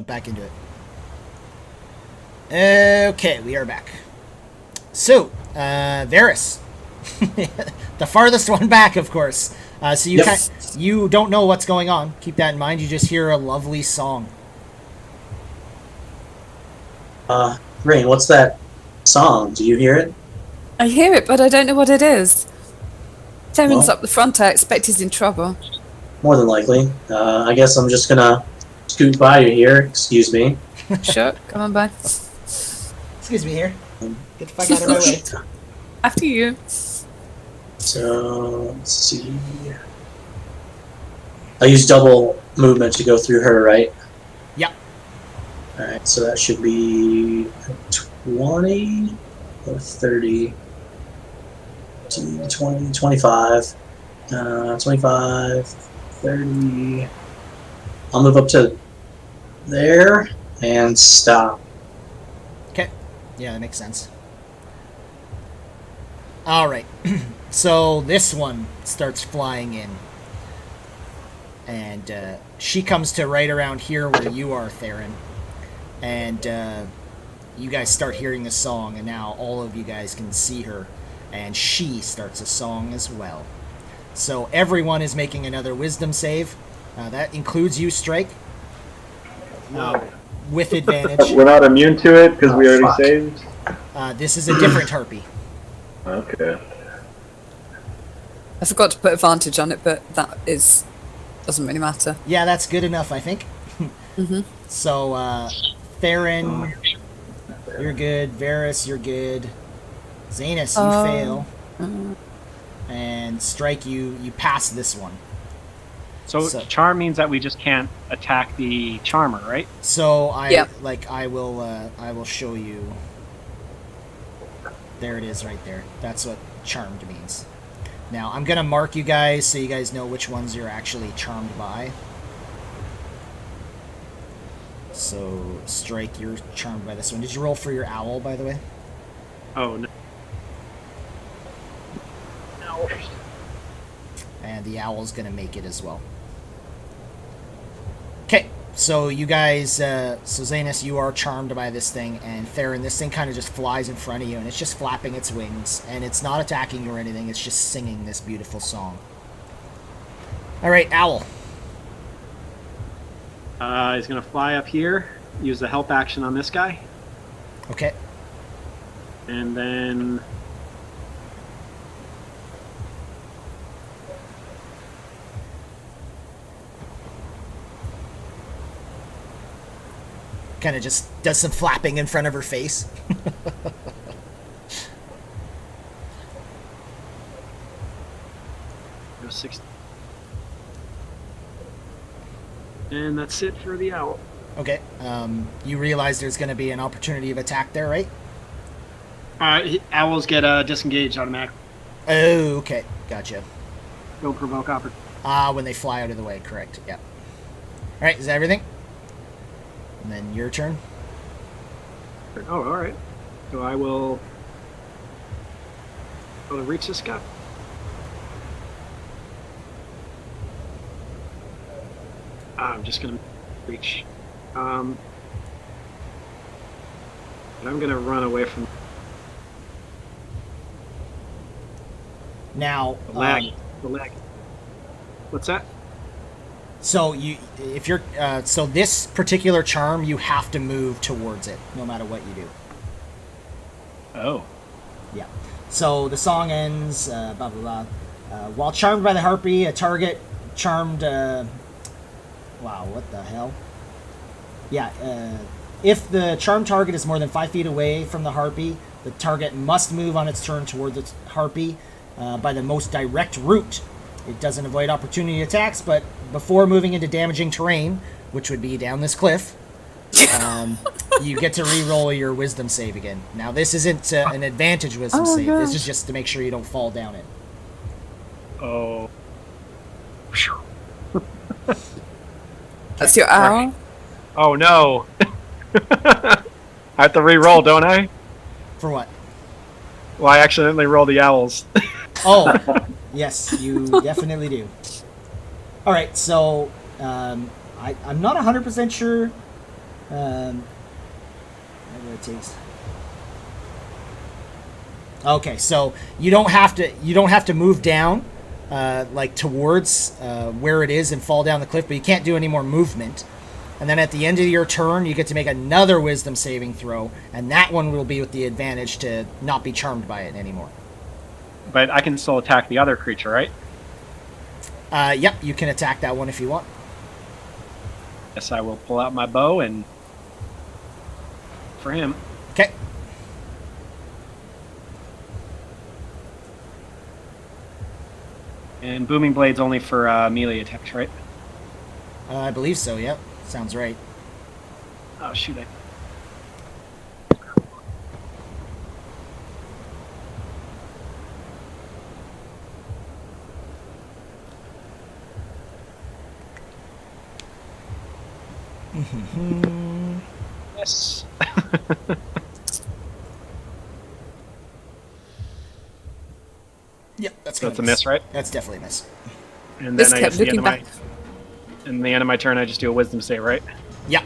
back into it. Okay, we are back. So, Varys. The farthest one back, of course. So you don't know what's going on. Keep that in mind. You just hear a lovely song. Rain, what's that song? Do you hear it? I hear it, but I don't know what it is. Darren's Well- up the front. I expect he's in trouble. More than likely. I guess I'm just gonna scoot by you here. Excuse me. Sure, come on by. Excuse me here. Get the fuck out of my way. After you. So, let's see. I use double movement to go through her, right? Yep. Alright, so that should be 20 or 30. 20, 25. 25, 30. I'll move up to there and stop. Okay. Yeah, that makes sense. Alright. So this one starts flying in. And she comes to right around here where you are, Theron. And you guys start hearing the song, and now all of you guys can see her. And she starts a song as well. So everyone is making another wisdom save. That includes you, Strike. With advantage. We're not immune to it because we already fuck. saved. This is a different harpy. Okay. I forgot to put advantage on it, but that doesn't really matter. Yeah, that's good enough, I think. So, Theron, you're good. Varys, you're good. Zanus, you fail. And Strike, you pass this one. So charm means that we just can't attack the charmer, right? So Yep. I will show you. There it is, right there. That's what charmed means. Now I'm gonna mark you guys so you guys know which ones you're actually charmed by. So Strike, you're charmed by this one. Did you roll for your owl, by the way? Oh no. No. And the owl's gonna make it as well. Okay, so you guys, so Zanus, you are charmed by this thing, and Theron, this thing kind of just flies in front of you, and it's just flapping its wings, and it's not attacking you or anything, it's just singing this beautiful song. Alright, Owl. He's gonna fly up here, use the help action on this guy, Okay. and then Kind of just does some flapping in front of her face. go 60. And that's it for the owl. Okay, you realize there's going to be an opportunity of attack there, right? Owls get disengaged automatically. Oh, okay, gotcha. Don't provoke opportunity. When they fly out of the way, correct, yep. Alright, is that everything? And then your turn. Oh, all right. So I will reach this guy. I'm just gonna reach. And I'm gonna run away from Now, the lag. The lag. What's that? so if you're, so this particular charm, you have to move towards it, no matter what you do. Oh. Yeah. So the song ends, blah, blah, blah. While charmed by the harpy, a target charmed, wow, what the hell? Yeah, if the charmed target is more than 5 feet away from the harpy, the target must move on its turn toward the harpy by the most direct route. It doesn't avoid opportunity attacks, but before moving into damaging terrain, which would be down this cliff, you get to re-roll your wisdom save again. Now, this isn't an advantage wisdom save. gosh. This is just to make sure you don't fall down it. Oh. That's your owl? Oh no. I have to re-roll, don't I? For what? Well, I accidentally rolled the owls. Oh, yes, you definitely do. All right, so I'm not 100% sure Whatever it takes. Okay, so you don't have to move down, like towards where it is and fall down the cliff, but you can't do any more movement. And then at the end of your turn, you get to make another wisdom saving throw, and that one will be with the advantage to not be charmed by it anymore. But I can still attack the other creature, right? Yep, you can attack that one if you want. Yes, I will pull out my bow and for him. Okay. And Booming Blade's only for melee attacks, right? I believe so, yep. Sounds right. Oh, shoot. Yes. Yep, that's So it's a miss, right? That's definitely a miss. And Just then I kept guess the end looking of my back. in the end of my turn, I just do a wisdom save, right? Yep.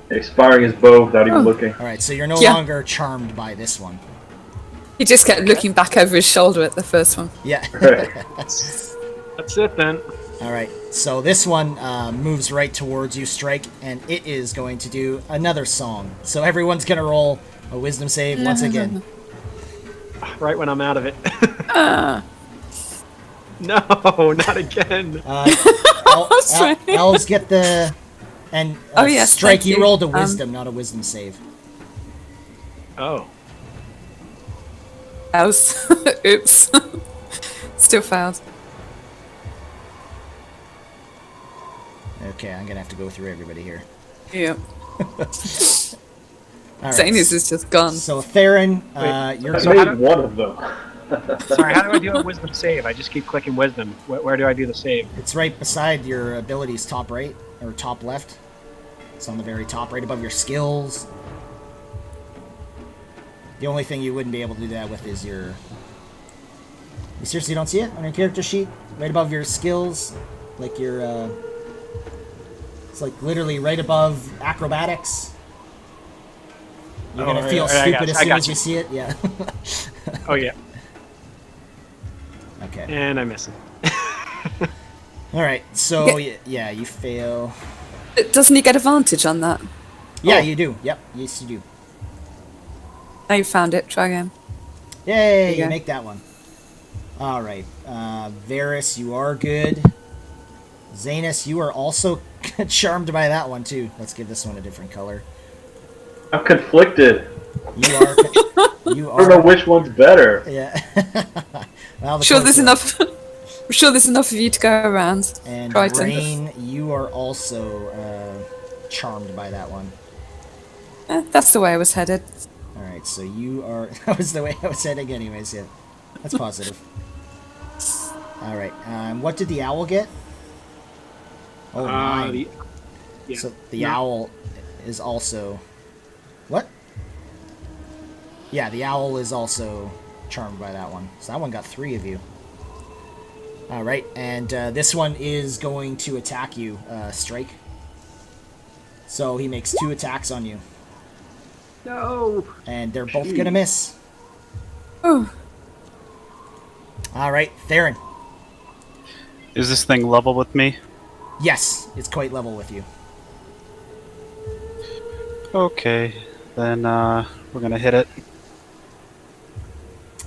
Expiring his bow without even looking. All right, so you're no Yeah. longer charmed by this one. He just kept looking back over his shoulder at the first one. Yeah. Right. That's it then. All right, so this one moves right towards you, Strike, and it is going to do another song. So everyone's going to roll a wisdom save once again. Right when I'm out of it. No, not again. Sorry. Elves get the... And Oh, yes, Strike, thank you you. rolled a wisdom, not a wisdom save. Oh. Else. Oops. Still failed. Okay, I'm going to have to go through everybody here. Yeah. All right. Zanus is just gone. So Theron, you're I So how made do- one of them. Sorry, how do I do a wisdom save? I just keep clicking wisdom. Where do I do the save? It's right beside your abilities, top right or top left. It's on the very top, right above your skills. The only thing you wouldn't be able to do that with is your... You seriously don't see it on your character sheet? Right above your skills? Like your, It's like literally right above acrobatics. You're Oh, gonna feel right, I stupid got as you, I soon got as you you. see it? Yeah. Oh yeah, Okay. and I miss it. Alright, so, yeah, you fail. Doesn't he get advantage on that? Yeah, Oh. you do. Yep, yes you do. Now you found it. Try again. Yay, you go. make that one. Alright, Varys, you are good. Zanus, you are also charmed by that one, too. Let's give this one a different color. I'm conflicted. You are... You I don't know are... which one's better. Yeah. Well, the Sure, there's closer- enough. I'm sure there's enough of you to go around. And Triton. Rain, you are also charmed by that one. That's the way I was headed. Alright, so you are... That was the way I was heading anyways, yeah. That's positive. Alright, what did the owl get? Oh, 9. Yeah. So the No. owl is also... What? Yeah, the owl is also charmed by that one. So that one got 3 of you. Alright, and this one is going to attack you, Strike. So he makes 2 attacks on you. No. And they're both gonna miss. Oh, Alright, Theron. Is this thing level with me? Yes, it's quite level with you. Okay, then we're gonna hit it.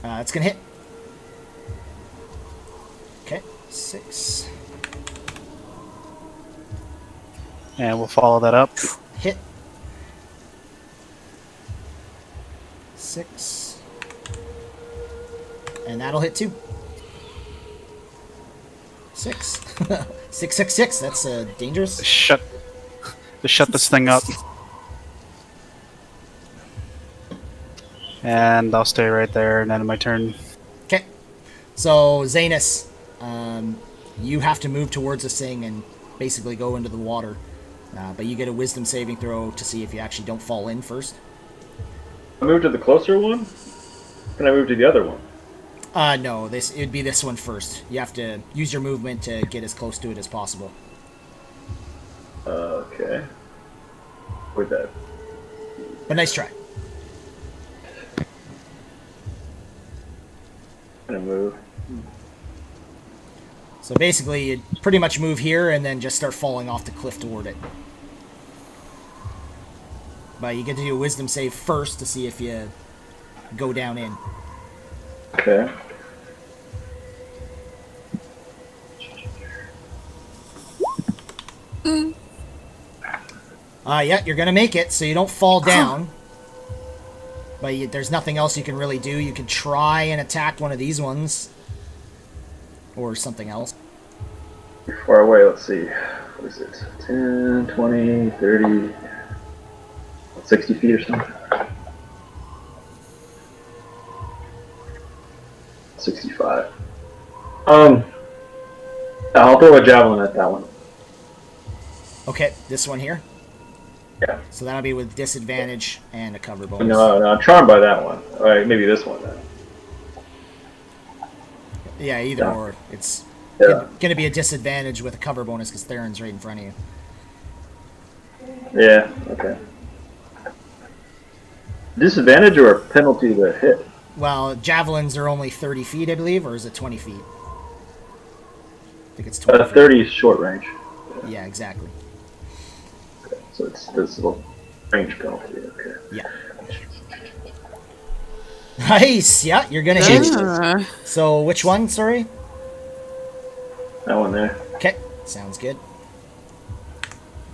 It's gonna hit. Okay, 6. And we'll follow that up. Hit. 6. And that'll hit too. 6. 666. That's dangerous. Shut this thing up. And I'll stay right there and end my turn. Okay. So Zanus, you have to move towards this thing and basically go into the water. But you get a wisdom saving throw to see if you actually don't fall in first. I move to the closer one? Can I move to the other one? No, it'd be this one first. You have to use your movement to get as close to it as possible. Okay. with that. But nice try. Gonna move. So basically, you pretty much move here and then just start falling off the cliff toward it. But you get to do a wisdom save first to see if you go down in. Okay. Yeah, you're gonna make it, so you don't fall down. But there's nothing else you can really do. You can try and attack one of these ones. Or something else. Far away, let's see. What is it? 10, 20, 30, 60 feet or something? 65. I'll throw a javelin at that one. Okay, this one here. Yeah. So that'll be with disadvantage and a cover bonus. No, I'm charmed by that one. Alright, maybe this one then. Yeah, either Yeah. or. It's Yeah. gonna be a disadvantage with a cover bonus because Theron's right in front of you. Yeah, okay. Disadvantage or a penalty to hit? Well, javelins are only 30 feet, I believe, or is it 20 feet? I think it's 20 feet. 30 is short range. Yeah, exactly. So it's this little range penalty, okay. Yeah. Nice! Yeah, you're gonna hit. So, which one, sorry? That one there. Okay, sounds good.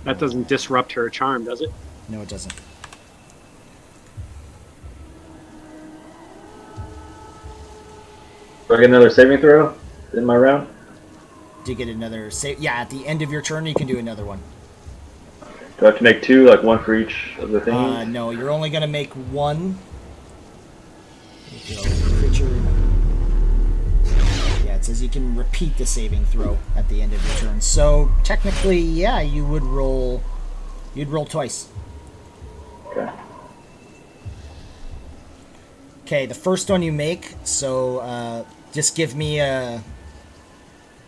That doesn't disrupt her charm, does it? No, it doesn't. Do I get another saving throw in my round? Do you get another save? Yeah, at the end of your turn, you can do another one. Do I have to make two, like one for each of the things? No, you're only gonna make one. Creature. Yeah, it says you can repeat the saving throw at the end of your turn. So technically, yeah, you would roll. You'd roll twice. Okay. Okay, the first one you make. So just give me a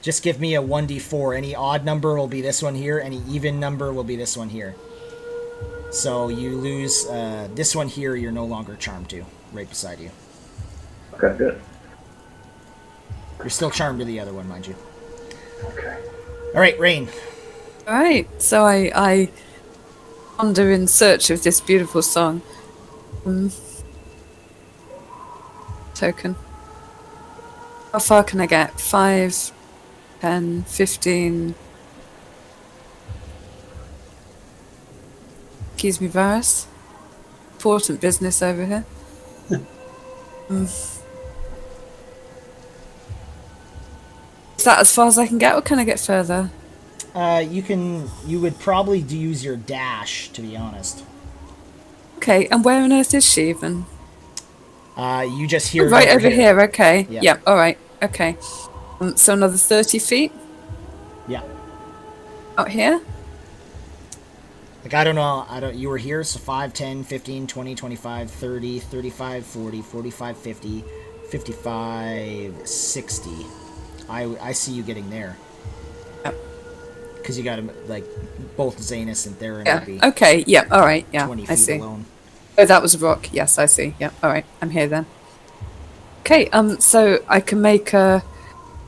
1d4. Any odd number will be this one here. Any even number will be this one here. So you lose this one here. You're no longer charmed to. Right beside you. Okay, good. You're still charmed to the other one, mind you. Okay. All right, Rain. All right, so I wander in search of this beautiful song. Token. How far can I get? 5, 10, 15. Excuse me, Varus. Important business over here. Is that as far as I can get, or can I get further? You would probably use your dash, to be honest. Okay, and where on earth is she even? You just hear it Right over here, okay. Yeah. Yeah, alright, okay. So another 30 feet Yeah. out here? Like, I don't know. You were here, so 5, 10, 15, 20, 25, 30, 35, 40, 45, 50, 55, 60. I see you getting there. Yep. Because you got him, like, both Zanus and Theron Yeah, would be okay, yeah, alright, yeah, 20 I feet see. alone. Oh, that was a rock, yes, I see, yeah, alright, I'm here then. Okay, so I can make a...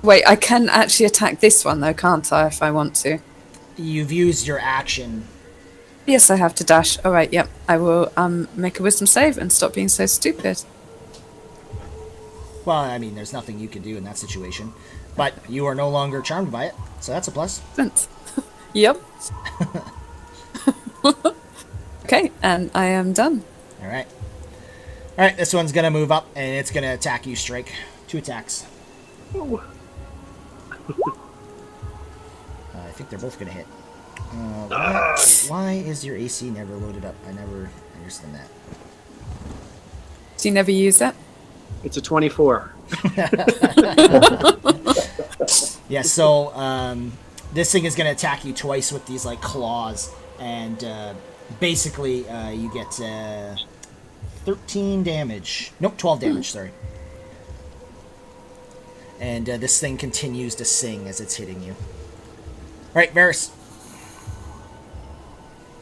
Wait, I can actually attack this one though, can't I, if I want to? You've used your action. Yes, I have to dash. Alright, yep, I will make a wisdom save and stop being so stupid. Well, I mean, there's nothing you can do in that situation. But you are no longer charmed by it, so that's a plus. Excellent. Yep. Okay, and I am done. Alright. Alright, this one's gonna move up, and it's gonna attack you, Strike. 2 attacks. I think they're both gonna hit. Why is your AC never loaded up? I never understand that. Do you never use it? It's a 24. Yeah, so this thing is going to attack you twice with these like claws, and basically you get 13 damage. Nope, 12 damage, sorry. And this thing continues to sing as it's hitting you. Alright, Varus.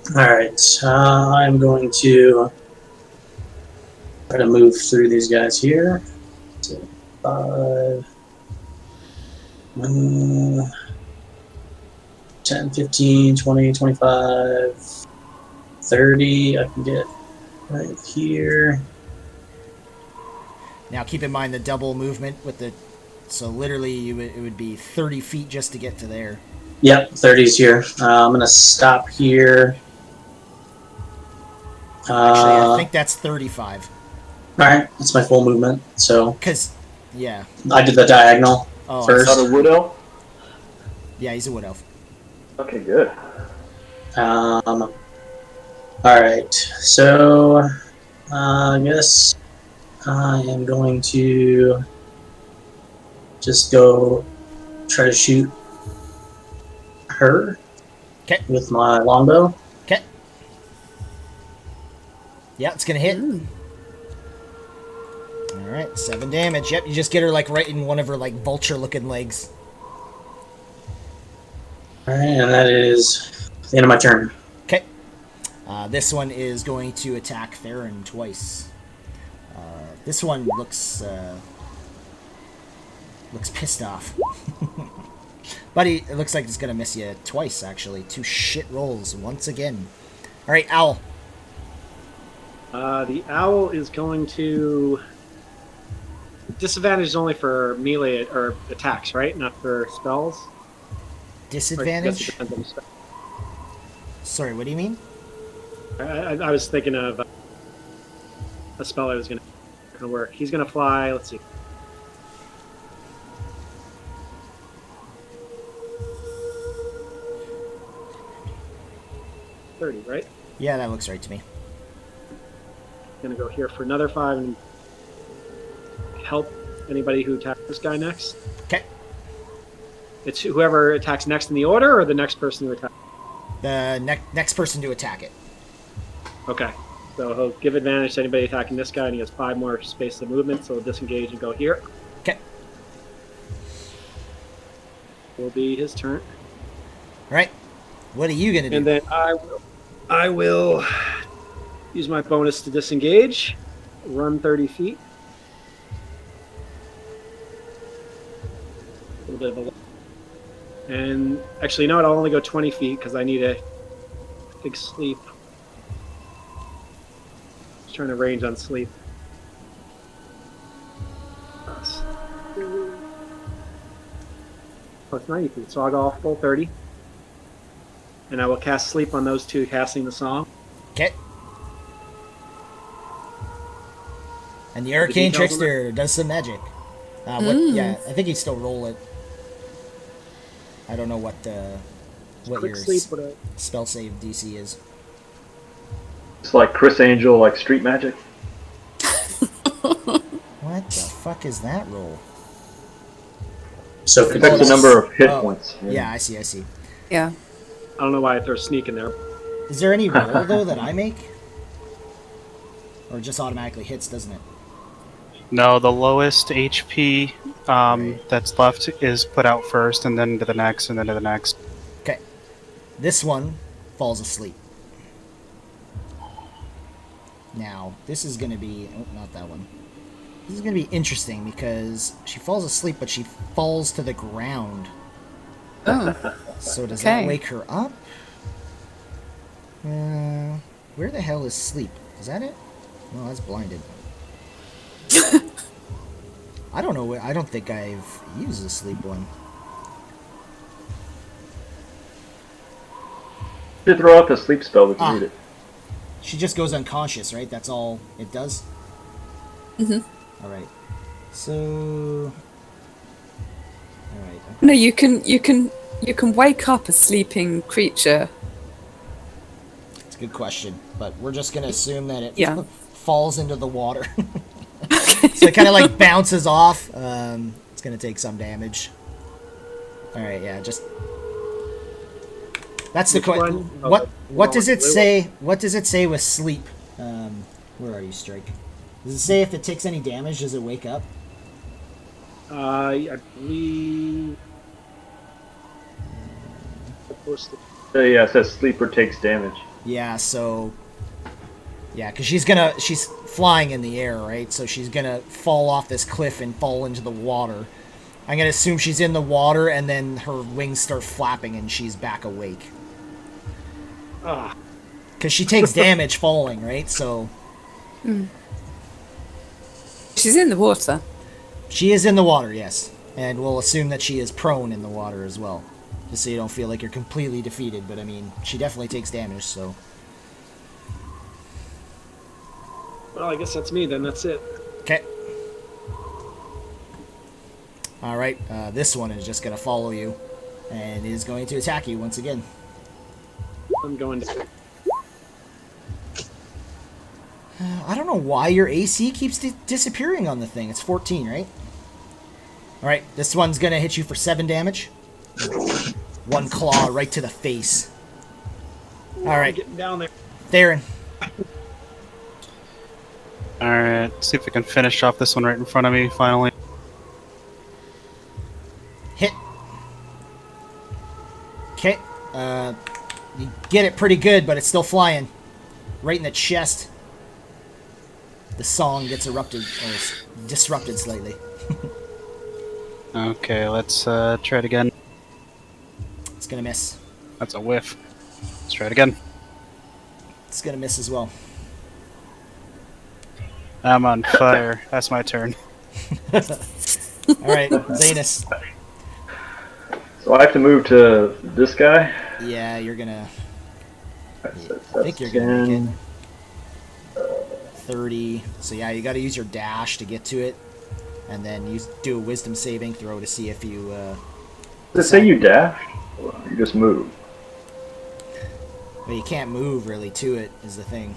Alright, I'm going to try to move through these guys here. So, 5, 10, 15, 20, 25, 30. I can get right here. Now keep in mind the double movement with the. So literally, it would be 30 feet just to get to there. Yep, 30's here. I'm going to stop here. Actually, I think that's 35. Alright, that's my full movement. So, Because, yeah. I did the diagonal first. Is that a wood elf? Yeah, he's a wood elf. Okay, good. Alright, so I guess I am going to just go try to shoot her with my longbow. Okay. Yeah, it's going to hit. Alright, 7 damage. Yep, you just get her like right in one of her like vulture-looking legs. Alright, and that is the end of my turn. Okay. This one is going to attack Theron twice. This one looks pissed off. Buddy, it looks like it's going to miss you twice, actually. 2 shit rolls once again. Alright, Owl. The owl is going to... Disadvantage is only for melee or attacks, right? Not for spells? Disadvantage? Sorry, what do you mean? I was thinking of a spell that was going to work. He's going to fly, let's see. $30, right? Yeah, that looks right to me. Going to go here for another 5 and help anybody who attacks this guy next. Okay. It's whoever attacks next in the order, or the next person who attacks? The next person to attack it. Okay. So he'll give advantage to anybody attacking this guy, and he has 5 more space of movement, so he'll disengage and go here. Okay. Will be his turn. All right. What are you going to do? And then I will use my bonus to disengage, run 30 feet. A little bit of a... And actually, no, I'll only go 20 feet because I need a big sleep. Just trying to range on sleep. Oh, it's 90 feet, so I'll go off full 30. And I will cast sleep on those 2 casting the song. Okay. And the Arcane Trickster does some magic. Yeah, I think he'd still roll it. I don't know what your spell save DC is. It's like Chris Angel, like street magic. What the fuck is that roll? So it affects the number of hit points. Yeah, I see. Yeah. I don't know why I throw sneak in there. Is there any roll, though, that I make? Or it just automatically hits, doesn't it? No, the lowest HP that's left is put out first, and then to the next, and then to the next. Okay. This one falls asleep. Now, this is going to be... Oh, not that one. This is going to be interesting because she falls asleep, but she falls to the ground. Oh. So does that wake her up? Where the hell is sleep? Is that it? No, that's blinded. I don't know. I don't think I've used the sleep one. You throw out the sleep spell if you need it. She just goes unconscious, right? That's all it does? Mm-hmm. Alright. So... Alright. No, you can wake up a sleeping creature. It's a good question, but we're just going to assume that it falls into the water. So it kind of like bounces off. It's going to take some damage. Alright, yeah, just... That's the question. What does it say? What does it say with sleep? Where are you, Strike? Does it say if it takes any damage, does it wake up? I believe. Yeah, it says sleeper takes damage. Yeah, so... Yeah, because she's flying in the air, right? So she's gonna fall off this cliff and fall into the water. I'm gonna assume she's in the water, and then her wings start flapping, and she's back awake. Ah, Because she takes damage falling, right? So She's in the water. she is in the water, yes. And we'll assume that she is prone in the water as well. Just so you don't feel like you're completely defeated. But, I mean, she definitely takes damage, so... well, I guess that's me then. That's it. Okay. Alright, this one is just going to follow you. And is going to attack you once again. I'm going to. I don't know why your AC keeps disappearing on the thing. It's 14, right? Alright, this one's going to hit you for 7 damage. One claw right to the face. Alright, Getting down there. Theron. Alright, see if we can finish off this one right in front of me, finally. Hit. Okay. You get it pretty good, but it's still flying. Right in the chest. The song gets disrupted slightly. Okay, let's try it again. It's gonna miss. That's a whiff. Let's try it again. It's gonna miss as well. I'm on fire. That's my turn. Alright, Zanus. So I have to move to this guy. Yeah, you're gonna... That's I think you're gonna make 10. it 30. So yeah, you gotta use your dash to get to it. And then you do a wisdom saving throw to see if you... Does it say you dash? Or you just move? But you can't move really to it, is the thing.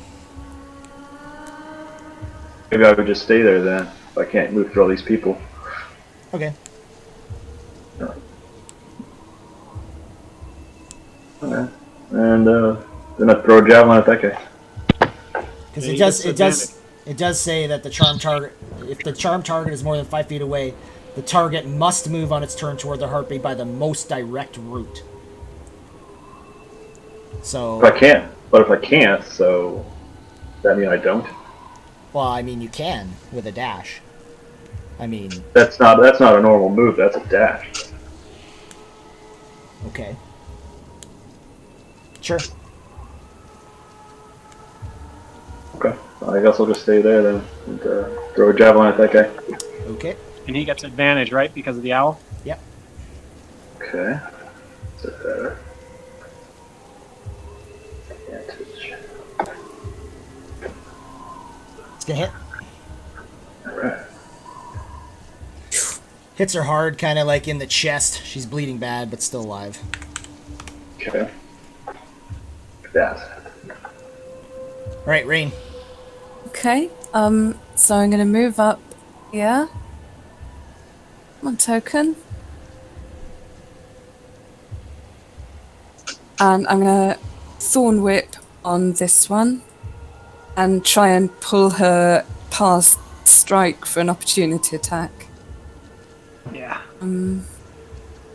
Maybe I would just stay there then, if I can't move through all these people. Okay. Okay. And then I throw a javelin at that guy. Because Yeah, it does say that the charm target, if the charm target is more than 5 feet away, the target must move on its turn toward the heartbeat by the most direct route. So, If I can't, so does that mean I don't? well, I mean, you can with a dash. I mean, That's not a normal move. That's a dash. okay. Sure. Okay. I guess I'll just stay there then and throw a javelin at that guy. Okay. And he gets advantage, right, because of the owl? Yep. Okay. Set there. Advantage. It's gonna hit. Alright. Hits her hard, kind of like in the chest. She's bleeding bad, but still alive. Okay. That. Alright, Rain. Okay. So I'm gonna move up here. One token. And I'm gonna Thorn Whip on this one and try and pull her past Strike for an opportunity attack. Yeah.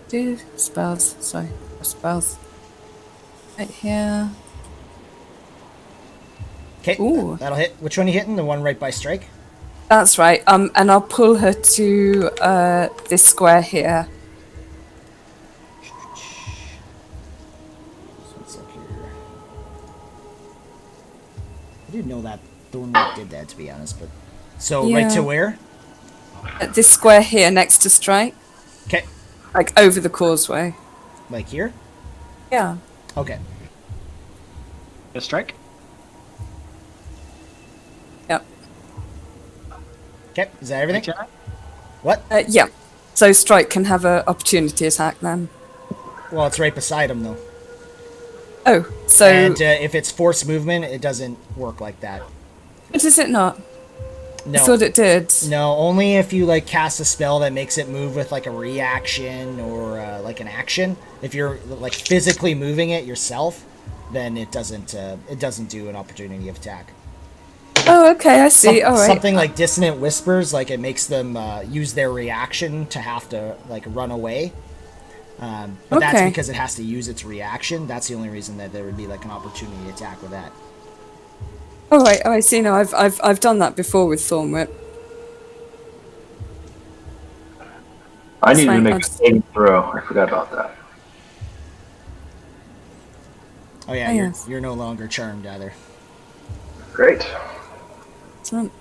Do spells, sorry, spells. Right here. Okay, Ooh. that'll hit. Which one are you hitting? The one right by Strike? That's right. And I'll pull her to this square here. So it's up here. I didn't know that Thornwood did that, to be honest, but... So, right Yeah. to where? At this square here next to Strike. Okay. Like over the causeway. Like here? Yeah. Okay. A strike? Yep. Okay, is that everything? Okay. What? Yeah. So Strike can have an opportunity attack then. Well, it's right beside him, though. Oh, so... And if it's forced movement, it doesn't work like that. But is it not? No. I thought it did. No, only if you like cast a spell that makes it move with like a reaction or like an action. If you're like physically moving it yourself, then it doesn't do an opportunity of attack. Oh, okay, I see. All right. Something like Dissonant Whispers, like it makes them use their reaction to have to like run away. But that's Okay. because it has to use its reaction. That's the only reason that there would be like an opportunity to attack with that. Oh, right. Oh, I see. No, I've done that before with Thorn Whip. I That's need to fine, make I'll a just- saving throw. I forgot about that. Oh yeah, Oh, you're yes. you're no longer charmed either. Great. Excellent.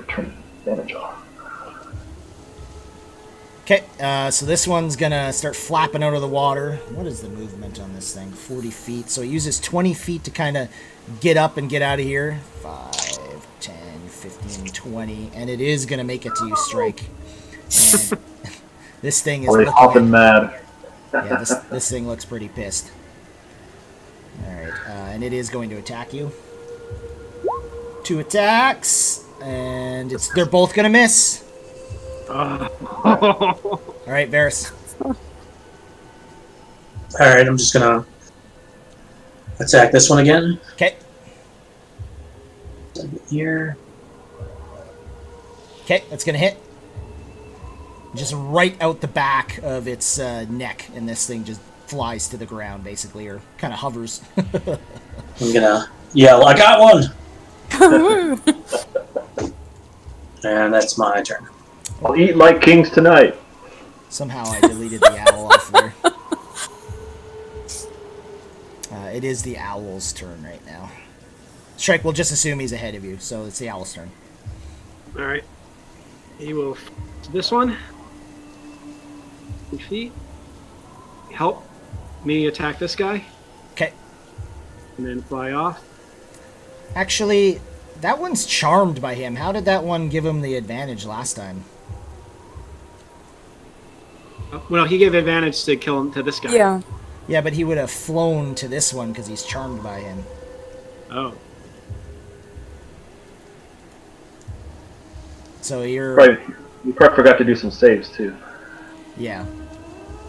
Turn advantage off. Okay, so this one's gonna start flapping out of the water. What is the movement on this thing? 40 feet. So it uses 20 feet to kind of get up and get out of here. 5, 10, 15, 20. And it is gonna make it to you, Strike. And this thing is Already looking hopping at, mad. yeah, this thing looks pretty pissed. Alright, and it is going to attack you. 2 attacks. And they're both gonna miss. Alright, Varys. Alright, I'm just gonna attack this one again. Okay. Here. Okay, that's gonna hit. Just right out the back of its neck, and this thing just flies to the ground, basically, or kind of hovers. I'm gonna yell, I got one! And that's my turn. I'll eat like kings tonight. Somehow I deleted the owl off there. It is the owl's turn right now. Strike, we'll just assume he's ahead of you, so it's the owl's turn. All right. He will to this one. 2 feet. Help me attack this guy, Okay. and then fly off. Actually, that one's charmed by him. How did that one give him the advantage last time? Well, he gave advantage to kill him to this guy. Yeah. Yeah, but he would have flown to this one because he's charmed by him. Oh. So you're... You probably forgot to do some saves too. Yeah.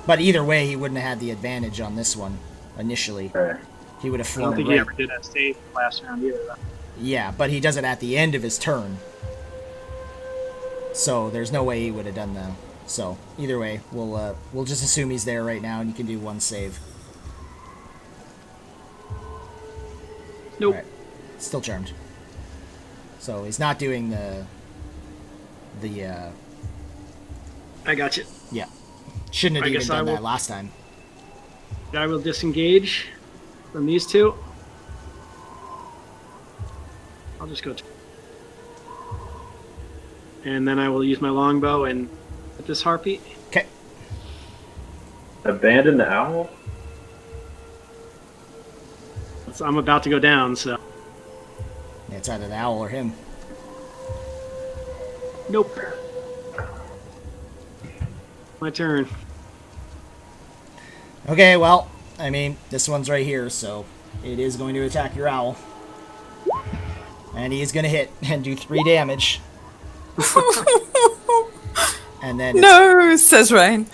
But either way, he wouldn't have had the advantage on this one initially. Alright. He would have I flown don't think right. he ever did a save last round either. Though. Yeah, but he does it at the end of his turn. So there's no way he would have done that. So either way, we'll just assume he's there right now, and you can do one save. Nope. Alright. Still charmed. So he's not doing the I got you. yeah. Shouldn't have I even guess done I will- that last time. I will disengage from these two. I'll just go. And then I will use my longbow and hit this harpy. Okay. Abandon the owl? So I'm about to go down, so. Yeah, it's either the owl or him. Nope. My turn. Okay, well, I mean, this one's right here, so it is going to attack your owl. And he is going to hit and do 3 damage. And then No, says Rain.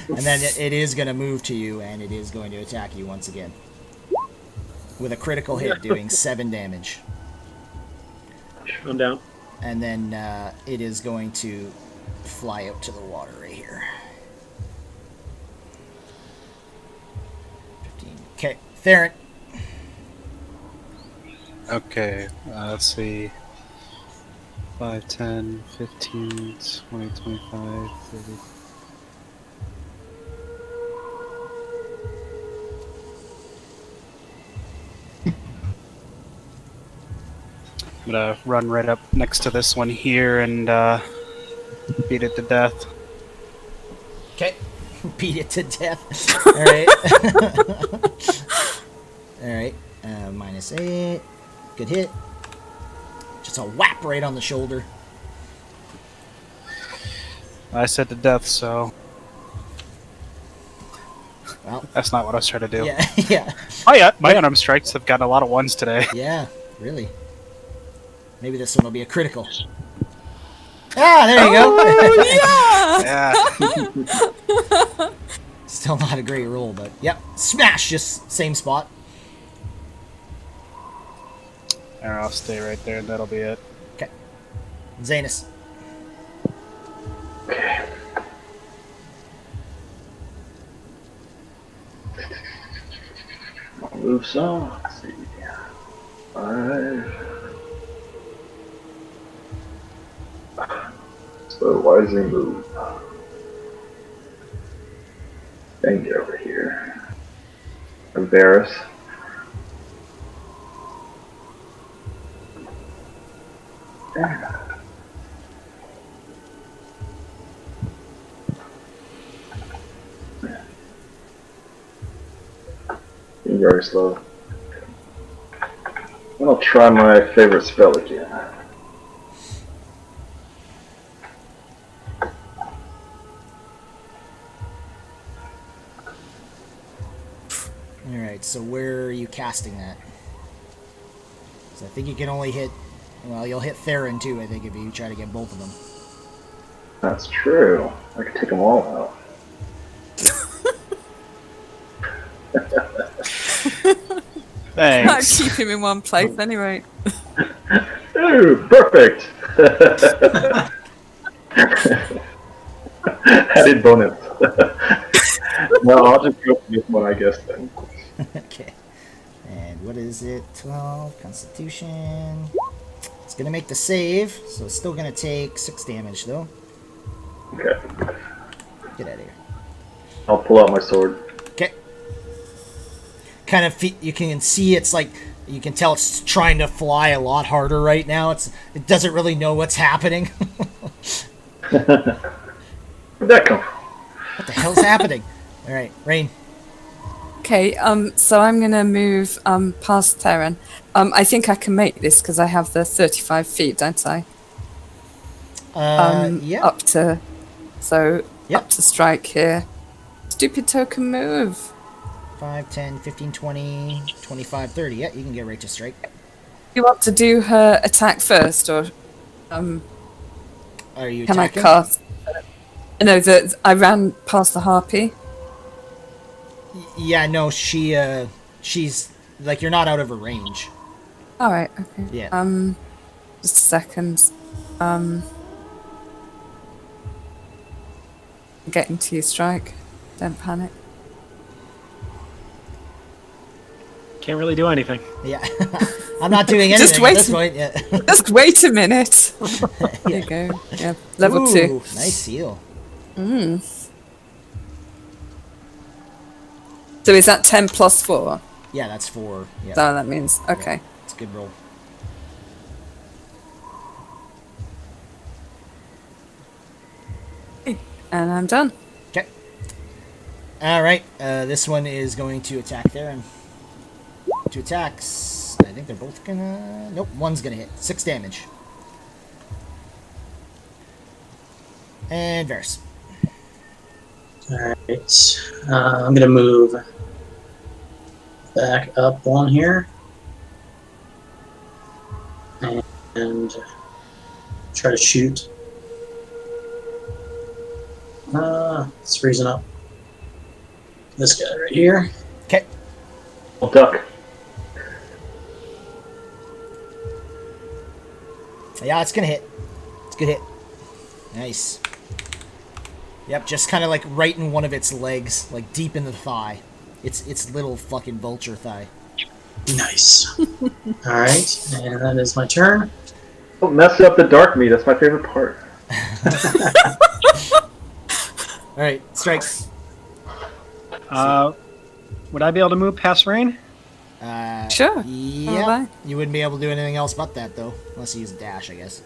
and then it is going to move to you, and it is going to attack you once again. With a critical hit, doing 7 damage. I'm down. And then it is going to fly out to the water right here. 15. Okay, Theron. Okay, let's see. 5, 10, 15, 20, 25, 30. I'm gonna run right up next to this one here and beat it to death. Okay. Beat it to death. Alright. Alright. -8. Good hit. Just a whap right on the shoulder. I said to death, so Well, that's not what I was trying to do. yeah, yeah. My unarmed strikes have gotten a lot of ones today. Yeah, really. Maybe this one will be a critical. Ah, there you go. Yeah. Still not a great roll, but yep. Smash! Just same spot. Alright, I'll stay right there and that'll be it. Okay. Zanus. Move some. Let's see. 5. So why does he move? Then get over here. Embarrass. There. Being very slow. I'll try my favorite spell again. Alright, so where are you casting that? So I think you can only hit... Well, you'll hit Theron too, I think, if you try to get both of them. That's true. I could take them all out. Thanks. I'd keep him in one place anyway. Ooh, perfect! Added bonus. No, I'll just go for this one, I guess, then. Okay. And what is it? 12, Constitution. It's going to make the save, so it's still going to take 6 damage, though. Okay. Get out of here. I'll pull out my sword. Okay. Kind of, you can see it's like, you can tell it's trying to fly a lot harder right now. It doesn't really know what's happening. Where'd that come from? What the hell's happening? All right, Rain. Okay, so I'm gonna move past Theron. I think I can make this because I have the 35 feet, don't I? Yeah. Up to, so Yep. up to strike here. Stupid token move. 5, 10, 15, 20, 25, 30. Yeah, you can get right to strike. You want to do her attack first, or Are you can attacking? I cast? No, I ran past the harpy. Yeah, no, she's like, you're not out of her range. All right. Okay. Yeah. Just a second. Getting to your strike. Don't panic. Can't really do anything. Yeah. I'm not doing anything Just wait at this point. Yeah. Just wait a minute. There you go. Yeah, level 2. Ooh, nice seal. So is that 10 plus 4? Yeah, that's 4. Yeah, So that means okay. it's a good roll. And I'm done. Okay. All right. This one is going to attack there, and 2 attacks. I think they're both gonna. Nope, one's gonna hit. 6 damage. And Varys. Alright. I'm gonna move back up one here. And try to shoot. It's freezing up. This guy right here. Okay. I'll duck. Yeah, it's gonna hit. It's a good hit. Nice. Yep, just kind of like right in one of its legs, like deep in the thigh. Its little fucking vulture thigh. Nice. Alright, and that is my turn. Don't mess up the dark meat. That's my favorite part. All right, strike. Would I be able to move past Rain? Sure. Yeah. Alright. You wouldn't be able to do anything else but that, though, unless you use dash, I guess.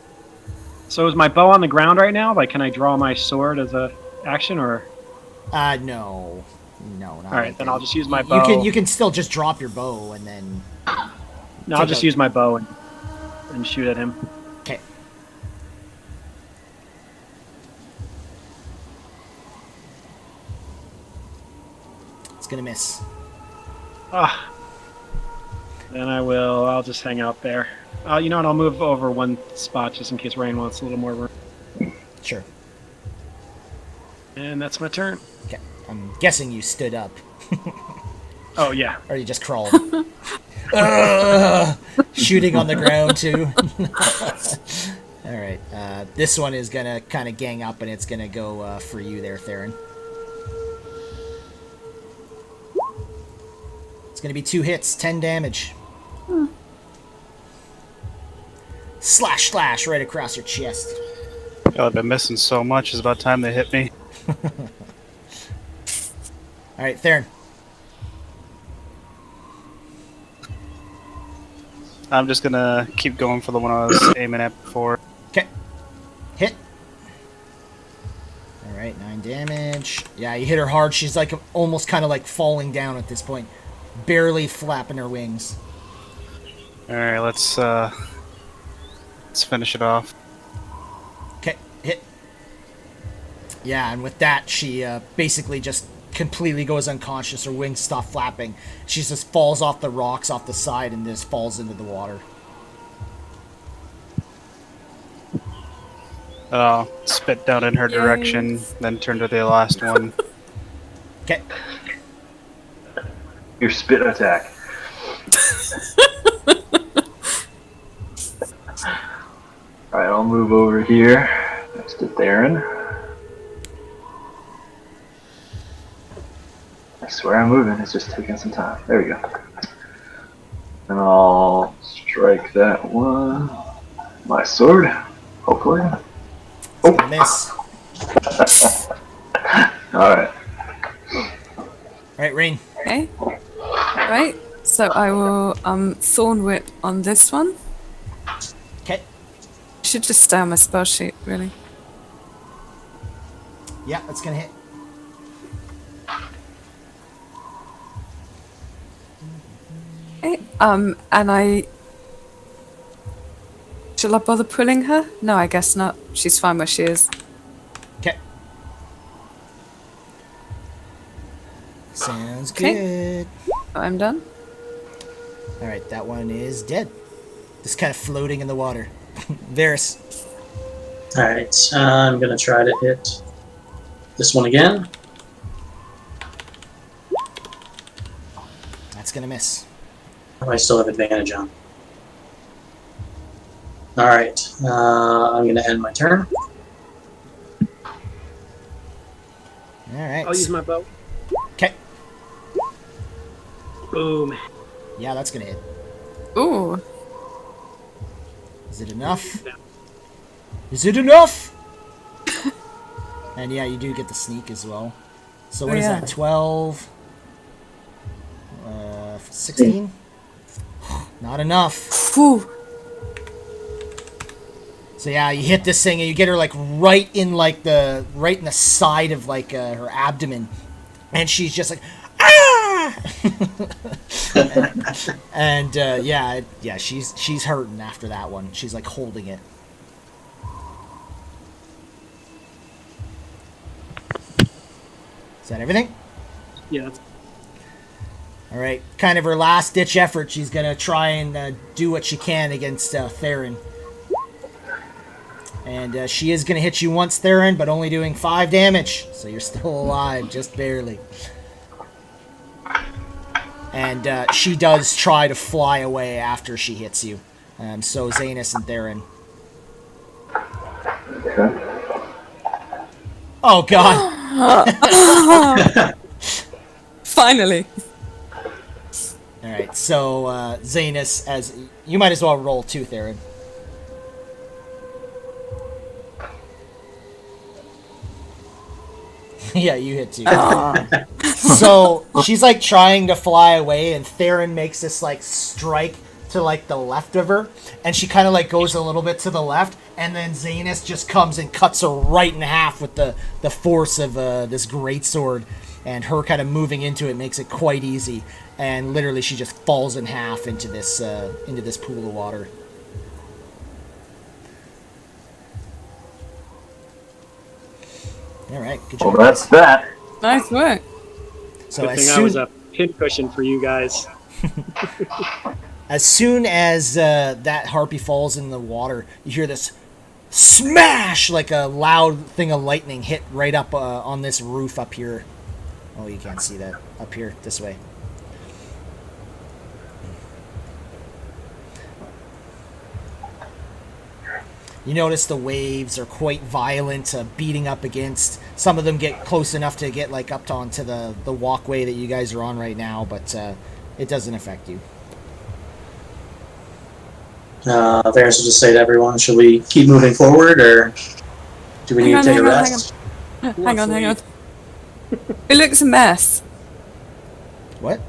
So is my bow on the ground right now? Like, can I draw my sword as a action, or? No, not. All right, then I'll just use my You bow. can still just drop your bow and then. No, I'll take just a- use my bow and shoot at him. Okay. It's gonna miss. Ah. Then I'll just hang out there. You know what? I'll move over one spot just in case Rain wants a little more room. Sure. And that's my turn. Okay. I'm guessing you stood up, Oh yeah. or you just crawled. Shooting on the ground too. All right. This one is gonna kind of gang up, and it's gonna go for you there, Theron. It's going to be 2 hits, 10 damage. Slash, slash, right across your chest. Oh, I've been missing so much. It's about time they hit me. All right, Theron. I'm just gonna keep going for the one I was aiming at before. Okay. Hit. All right, 9 damage. Yeah, you hit her hard. She's like almost kind of like falling down at this point. Barely flapping her wings. Alright, let's finish it off. Okay, hit. Yeah, and with that, she basically just completely goes unconscious. Her wings stop flapping. She just falls off the rocks off the side and just falls into the water. Spit down in her direction, then turn to the last one. Okay. Your spit attack. Alright, I'll move over here next to Theron. I swear I'm moving, it's just taking some time. There we go. And I'll strike that one. My sword, hopefully. Oh! Miss. Alright. Alright, Rain. Okay. Right. So I will Thorn Whip on this one. Okay. Should just stay on my spell sheet, really. Yeah, that's gonna hit. Okay. And I... Shall I bother pulling her? No, I guess not. She's fine where she is. Okay. Sounds Okay. good. I'm done. Alright, that one is dead. Just kind of floating in the water. Varys. Alright, I'm gonna try to hit this one again. That's gonna miss. I still have advantage on. Alright, I'm gonna end my turn. Alright. I'll use my bow. Okay. Boom. Yeah, that's gonna hit. Ooh. Is it enough? Is it enough? And yeah, you do get the sneak as well. So what is yeah. that? 12? 16? Not enough. Whew. So yeah, you hit this thing and you get her like right in the side of like her abdomen, and she's just like ah, and yeah, she's hurting after that one. She's like holding it. Is that everything? Yeah, that's All right, kind of her last ditch effort. She's gonna try and do what she can against Theron. And she is going to hit you once, Theron, but only doing 5 damage. So you're still alive, just barely. And she does try to fly away after she hits you. So Zanus and Theron. Okay. Oh, God. Finally. All right, so Zanus, as you might as well roll too, Theron. Yeah, you hit too. So she's like trying to fly away, and Theron makes this like strike to like the left of her, and she kind of like goes a little bit to the left, and then Zanus just comes and cuts her right in half with the force of this greatsword, and her kind of moving into it makes it quite easy, and literally she just falls in half into this pool of water. All right, good Well, job. that's that. Nice work. So good thing I was a pincushion for you guys. as soon as that harpy falls in the water, you hear this smash, like a loud thing of lightning hit right up on this roof up here. Oh, you can't see that. Up here, this way. You notice the waves are quite violent, beating up against. Some of them get close enough to get like up onto the walkway that you guys are on right now, but It doesn't affect you. Varys will just say to everyone, should we keep moving forward, or do we need to take a rest? Hang on. It looks a mess. What?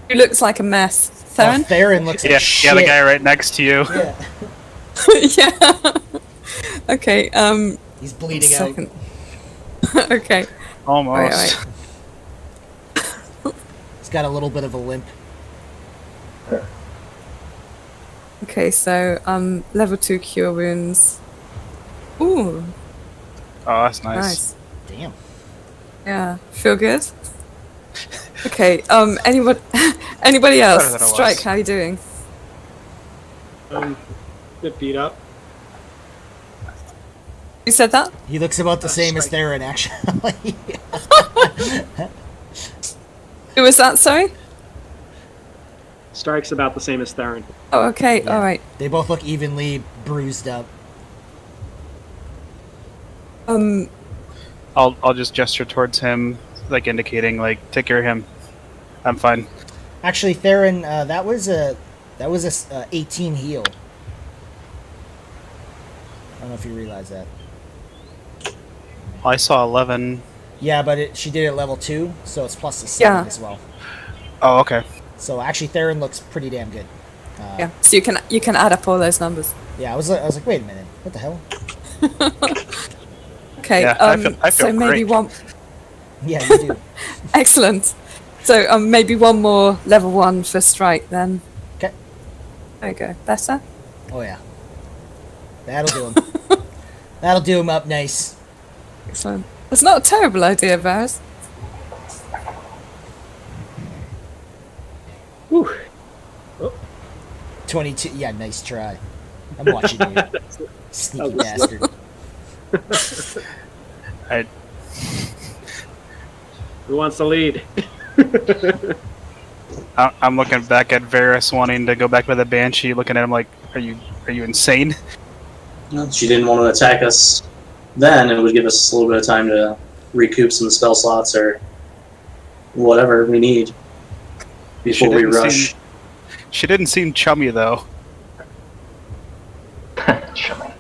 It looks like a mess. Theron? Theron looks like shit. Yeah, the guy right next to you. Yeah. Yeah. Okay, He's bleeding out. Okay. Almost. Wait. He's got a little bit of a limp. Okay, so level 2 cure wounds. Ooh, Oh, that's nice. nice. Damn. Yeah, feel good. Okay, anybody Better else? than it Strike, was. how you doing? Bit beat up. You said that? He looks about the same as Theron, actually. Who was that, sorry? Strike's about the same as Theron. Oh, okay, Yeah. alright. They both look evenly bruised up. I'll just gesture towards him, like indicating, like, take care of him. I'm fine. Actually, Theron, that was a 18 heal. I don't know if you realize that. I saw 11. Yeah, but she did it at level 2, so it's plus a 7 Yeah. as well. Oh, okay. So actually, Theron looks pretty damn good. Yeah, so you can add up all those numbers. Yeah, I was like, wait a minute, what the hell? Okay, Yeah, I feel so maybe great. one... Yeah, you do. Excellent. So maybe one more level 1 for Strike then. Okay. There you go. Better? Oh yeah. That'll do him. That'll do him up nice. Excellent. That's not a terrible idea, Varys. Whew. 22. Yeah, nice try. I'm watching you. Sneaky bastard. Who wants to lead? I'm looking back at Varys wanting to go back with the Banshee, looking at him like, are you insane? Well, she didn't want to attack us then. It would give us a little bit of time to recoup some spell slots or whatever we need before we rush. She didn't seem chummy, though. Chummy.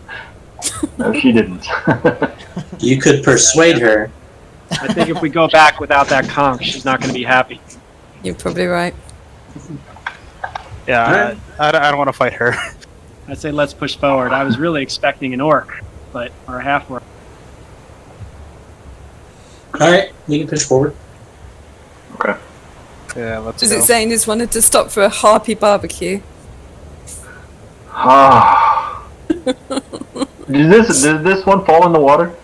No, she didn't. You could persuade her. I think if we go back without that conch, she's not going to be happy. You're probably right. Yeah, I don't want to fight her. I'd say let's push forward. I was really expecting an orc, or a half orc. Alright, we can push forward. Okay. Yeah, let's Was go. it saying he's wanted to stop for a harpy barbecue? Ah. Did this one fall in the water?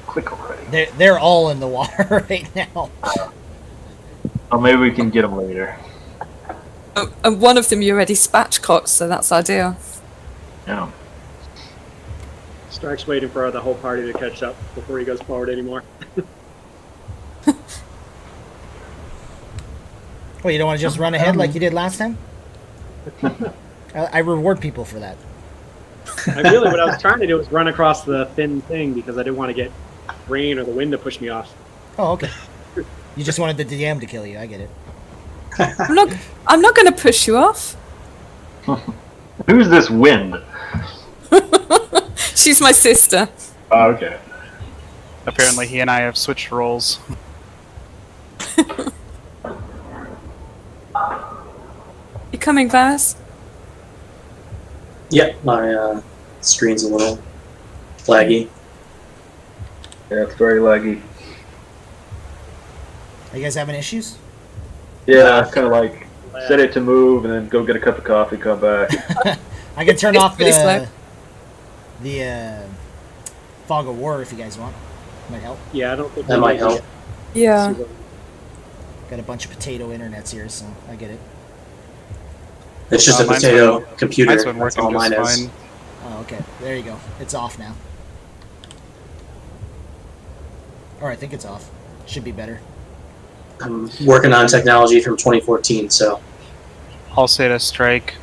Click already. They're all in the water right now. Oh, maybe we can get them later. And one of them you already spatchcocked, so that's ideal. Yeah. Strike's waiting for the whole party to catch up before he goes forward anymore. Well, you don't want to just run ahead like you did last time? I reward people for that. What I was trying to do was run across the thin thing because I didn't want to get rain or the wind to push me off. Oh, okay. You just wanted the DM to kill you. I get it. I'm not going to push you off. Who's this wind? She's my sister. Oh, okay. Apparently, he and I have switched roles. You coming, Varys? Yep, my screen's a little laggy. Yeah, it's very laggy. Are you guys having issues? Yeah, it's kind of like set it to move and then go get a cup of coffee, come back. I can turn It's off pretty slow. the fog of war if you guys want. Might help. Yeah, I don't think That might help. Yeah. Got a bunch of potato internets here, so I get it. It's just a Mine's potato computer. Mine's been That's working all mine just is. fine. Oh, okay. There you go. It's off now. Or I think it's off. Should be better. I'm working on technology from 2014, so I'll say to Strike,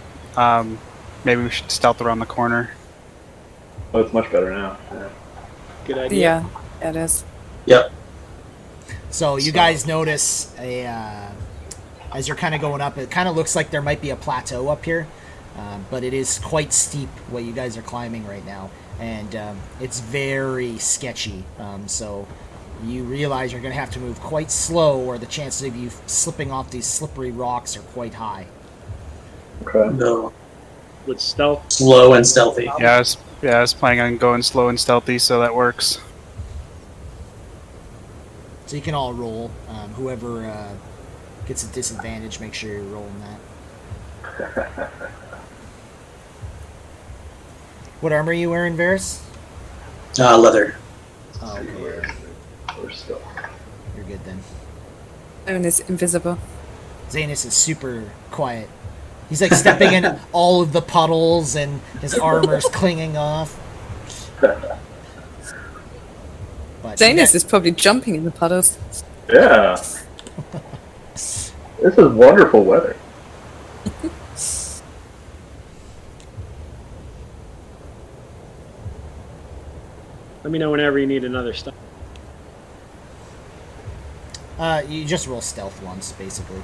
maybe we should stealth around the corner. Oh, it's much better now. Yeah. Good idea. Yeah, it is. yep. So you guys notice a as you're kind of going up, it kind of looks like there might be a plateau up here, but it is quite steep what you guys are climbing right now, and it's very sketchy. So you realize you're going to have to move quite slow, or the chances of you slipping off these slippery rocks are quite high. Okay. No. With stealth. Slow and stealthy. Yeah, I was planning on going slow and stealthy, so that works. So you can all roll. Whoever gets a disadvantage, make sure you're rolling that. What armor are you wearing, Varys? Leather. Oh, okay. Or still. You're good then. Owen is invisible. Zanus is super quiet. He's like stepping in all of the puddles and his armor's clinging off. But Janus is probably jumping in the puddles. Yeah. This is wonderful weather. Let me know whenever you need another stuff. You just roll stealth once, basically.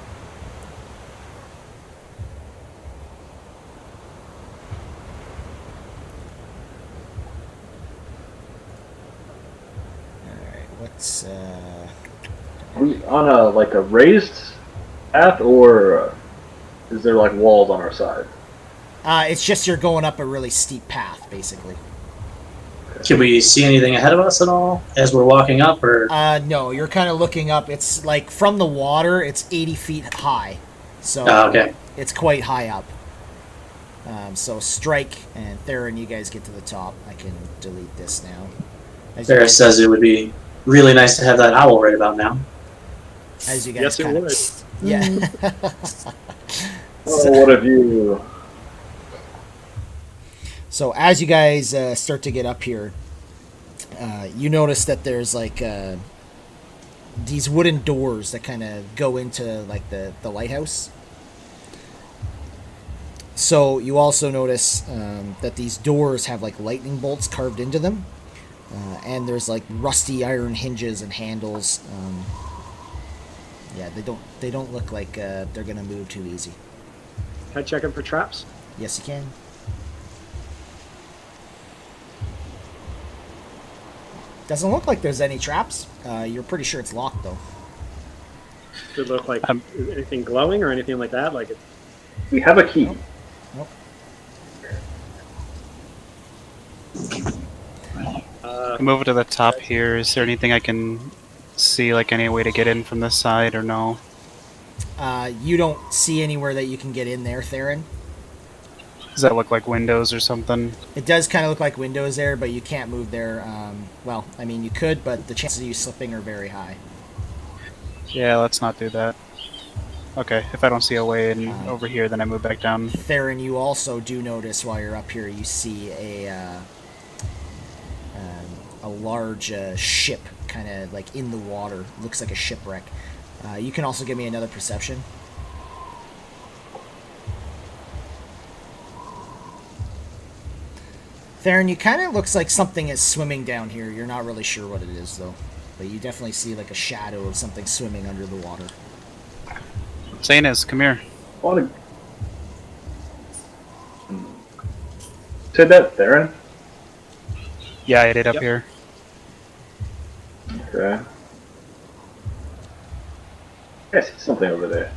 What's We on a raised path, or is there like walls on our side? it's just you're going up a really steep path, basically. Can we see anything ahead of us at all as we're walking up, or? No, you're kind of looking up. It's like from the water, it's 80 feet high, so Okay. it's quite high up. So Strike and Theron, you guys get to the top. I can delete this now. Ferris says it would be really nice to have that owl right about now. As you guys Yes, it kinda, would. yeah. Oh, what have you? So as you guys start to get up here, you notice that there's like these wooden doors that kind of go into like the lighthouse. So you also notice that these doors have like lightning bolts carved into them, and there's like rusty iron hinges and handles. Yeah, they don't look like they're gonna move too easy. Can I check in for traps? Yes, you can. Doesn't look like there's any traps. You're pretty sure it's locked, though. Does it look like anything glowing or anything like that? Like We have a key. Nope. I'm over to the top here. Is there anything I can see, like any way to get in from this side, or no? You don't see anywhere that you can get in there, Theron. Does that look like windows or something? It does kind of look like windows there, but you can't move there. Well, I mean, you could, but the chances of you slipping are very high. Yeah, let's not do that. Okay, if I don't see a way in over here, then I move back down. Theron, you also do notice while you're up here, you see a large ship kind of like in the water. Looks like a shipwreck. You can also give me another perception. Theron, you kind of looks like something is swimming down here. You're not really sure what it is, though. But you definitely see like a shadow of something swimming under the water. Zanus, come here. Want to... Said that, Theron? Yeah, I did up Yep. here. Okay. I see something over there.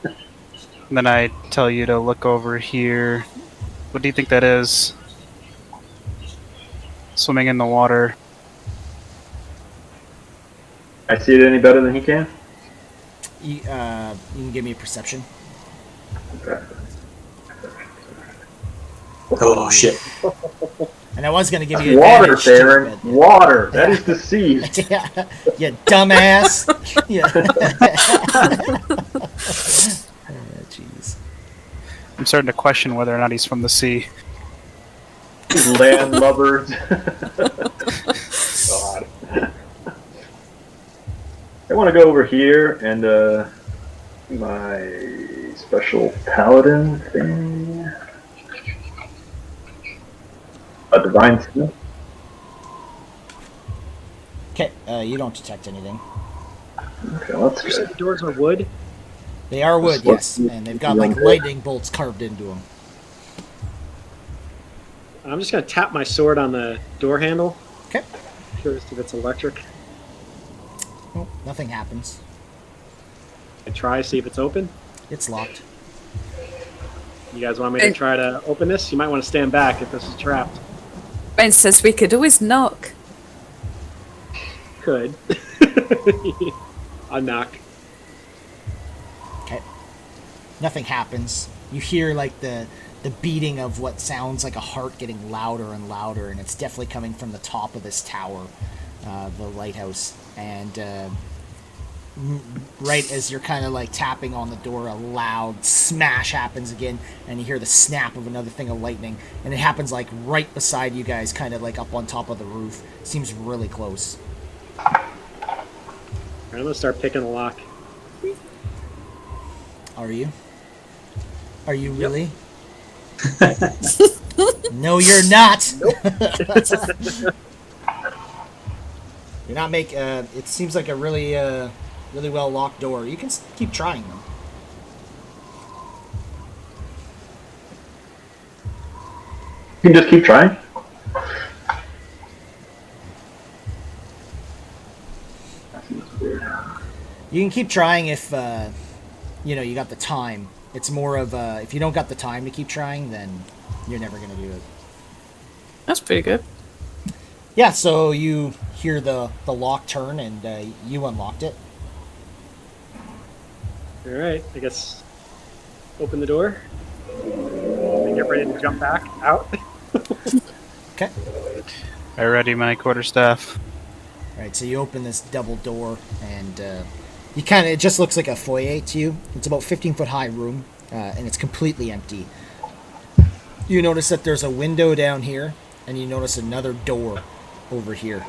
And then I tell you to look over here. What do you think that is? Swimming in the water. I see it any better than he can? You can give me a perception. Okay. Oh shit! And I was going to give you Water, advantage, too, Theron. but- Water. That is deceived. Yeah, you dumbass. Yeah. Jeez. I'm starting to question whether or not he's from the sea. Land lubbers. God. I want to go over here and do my special paladin thing. A divine skill. Okay, you don't detect anything. Okay, let's you go. said the doors are wood. They are wood, What's- yes, and they've got like lightning bolts carved into them. I'm just gonna tap my sword on the door handle. Okay. Curious if it's electric. Oh, nothing happens. I try, see if it's open. It's locked. You guys want me to try to open this? You might want to stand back if this is trapped. Ben says we could always knock. Could. I'll knock. Okay. Nothing happens. You hear like the beating of what sounds like a heart getting louder and louder, and it's definitely coming from the top of this tower, the lighthouse. And right as you're kind of like tapping on the door, a loud smash happens again, and you hear the snap of another thing of lightning, and it happens like right beside you guys, kind of like up on top of the roof. Seems really close. All right, I'm gonna start picking the lock. Are you? Are you really? No, you're not. You're not it seems like a really really well locked door. You can keep trying them. You can just keep trying. That seems weird. You can keep trying if you got the time. It's more of if you don't got the time to keep trying, then you're never gonna do it. That's pretty good. Yeah, so you hear the lock turn, and you unlocked it. All right, I guess open the door. And get ready to jump back out. Okay. I ready my quarterstaff. All right, so you open this double door, and it just looks like a foyer to you. It's about 15-foot high room, and it's completely empty. You notice that there's a window down here, and you notice another door over here.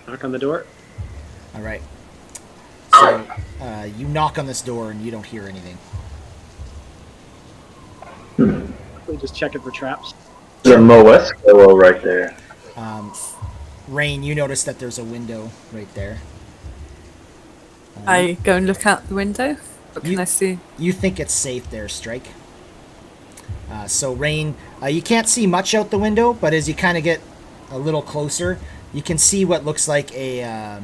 Knock on the door. All right. So you knock on this door, and you don't hear anything. We just check it for traps. There's a Moet stairwell right there. Rain, you notice that there's a window right there. I go and look out the window. What can I see? You think it's safe there, Strike. So Rain, you can't see much out the window, but as you kind of get a little closer, you can see what looks like a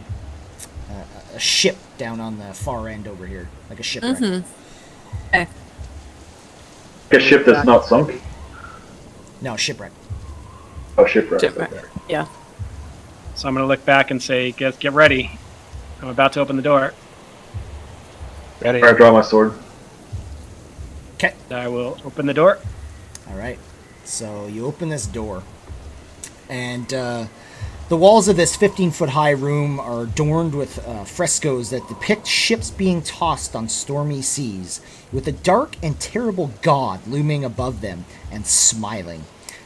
ship down on the far end over here, like a shipwreck. Okay. A ship that's not sunk. No, shipwreck. Oh, shipwreck. Shipwreck. Yeah. So I'm going to look back and say, get ready. I'm about to open the door. Ready. I draw my sword. Okay. I will open the door. All right. So you open this door, and the walls of this 15-foot high room are adorned with frescoes that depict ships being tossed on stormy seas, with a dark and terrible god looming above them and smiling.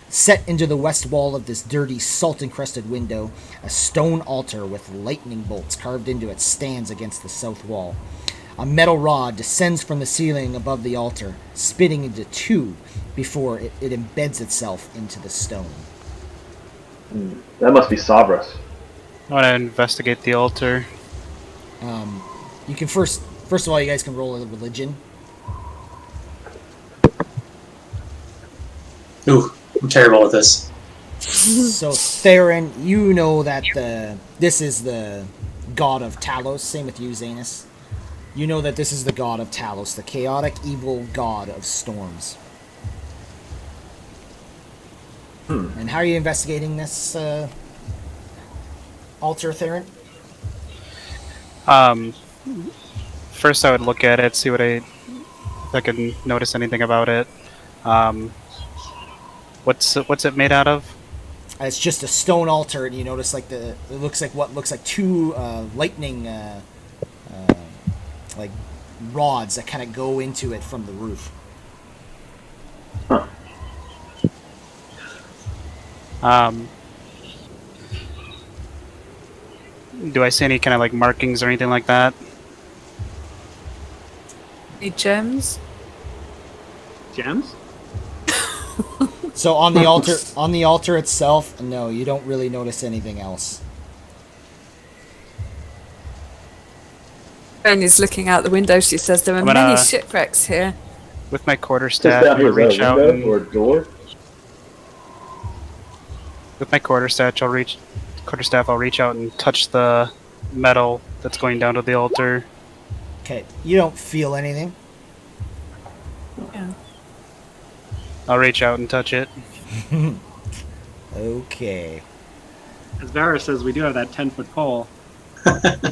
Set into the west wall of this dirty, salt-encrusted window, a stone altar with lightning bolts carved into it stands against the south wall. A metal rod descends from the ceiling above the altar, splitting into two before it embeds itself into the stone. That must be Sabras. I want to investigate the altar. You can first of all, you guys can roll a religion. Ooh, I'm terrible with this. So Theron, you know that this is the god of Talos. Same with you, Zanus. You know that this is the god of Talos, the chaotic, evil god of storms. And how are you investigating this altar, Theron? First, I would look at it, see if I can notice anything about it. What's it made out of? It's just a stone altar, and you notice like it looks like what looks like two lightning like rods that kind of go into it from the roof. Do I see any kind of like markings or anything like that? Any gems? Gems? So on the altar itself, no, you don't really notice anything else. Ren is looking out the window. She says there are I'm gonna- many shipwrecks here. With my Just quarterstaff, down I'm here, gonna is reach that out. a window And, or a door? with my quarterstaff, I'll reach out and touch the metal that's going down to the altar. Okay, you don't feel anything. Yeah. I'll reach out and touch it. Okay. As Varys says, we do have that 10-foot pole. I'm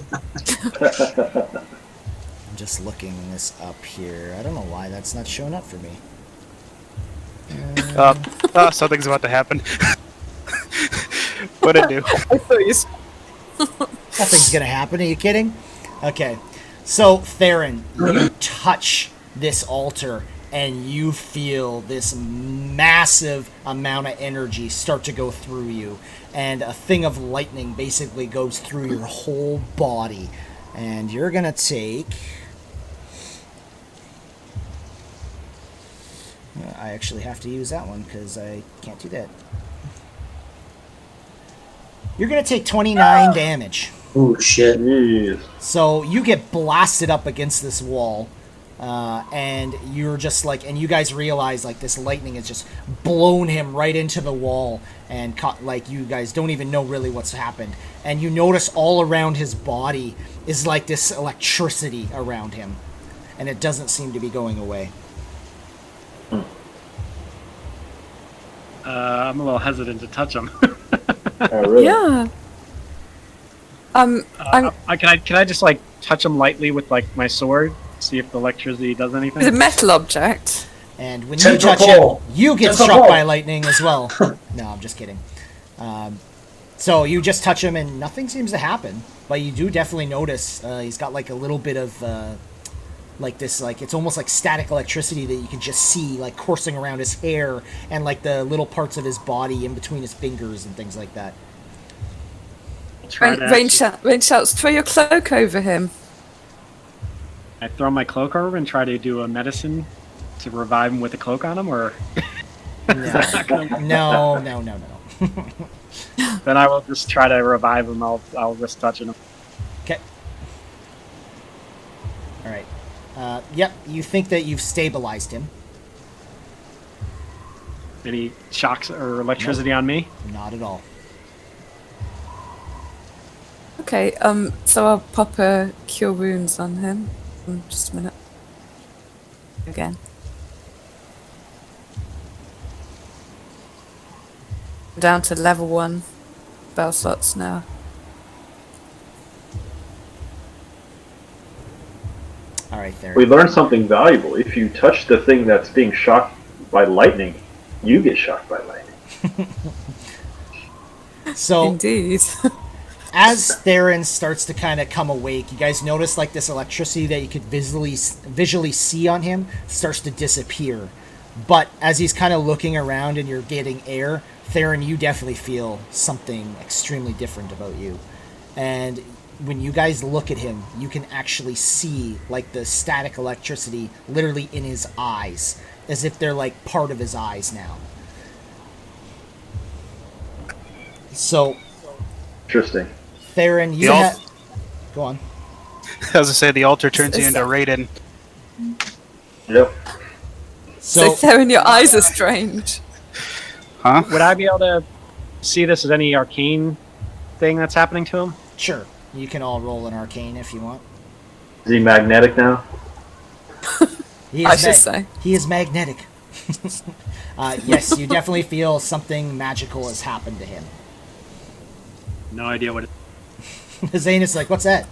just looking this up here. I don't know why that's not showing up for me. Something's about to happen. What'd it do? I thought you. Nothing's gonna happen. Are you kidding? Okay. So, Theron, you touch this altar and you feel this massive amount of energy start to go through you. And a thing of lightning basically goes through your whole body. And you're gonna take... I actually have to use that one because I can't do that. You're gonna take 29 damage. Ooh, shit. Jeez. So you get blasted up against this wall, and you're just like, and you guys realize like this lightning has just blown him right into the wall, and like you guys don't even know really what's happened, and you notice all around his body is like this electricity around him, and it doesn't seem to be going away. I'm a little hesitant to touch him. Oh, really? Yeah. I'm. Can I just like touch him lightly with like my sword, see if the electricity does It's a anything? metal object. And when Ten you foot touch him, pole. you get 10 foot struck pole. by lightning as well. No, I'm just kidding. So you just touch him and nothing seems to happen. But you do definitely notice he's got like a little bit of like this, like it's almost like static electricity that you can just see like coursing around his hair and like the little parts of his body in between his fingers and things like that. Try to Rain actually- shouts, throw your cloak over him. I throw my cloak over and try to do a medicine to revive him with a cloak on him, or No, no. then I will just try to revive him. I'll risk touching him. Okay. All right. Yep. You think that you've stabilized him? Any shocks or electricity on me? Not at all. Okay. So I'll pop a cure wounds on him. Just a minute. Again. Down to level 1 spell slots now. All right, there. We learned something valuable. If you touch the thing that's being shocked by lightning, you get shocked by lightning. So Indeed. as Theron starts to kind of come awake, you guys notice like this electricity that you could visually see on him starts to disappear. But as he's kind of looking around and you're getting air, Theron, you definitely feel something extremely different about you. And when you guys look at him, you can actually see like the static electricity literally in his eyes, as if they're like part of his eyes now. So, Interesting. Theron, you The al- have... Go on. As I say, the altar turns you Is into that- Raiden. Yep. So Theron, your eyes are strange. Huh? Would I be able to see this as any arcane thing that's happening to him? Sure. You can all roll an arcane if you want. Is he magnetic now? He I is should say. He is magnetic. Yes, you definitely feel something magical has happened to him. No idea what it Zane is like, what's that?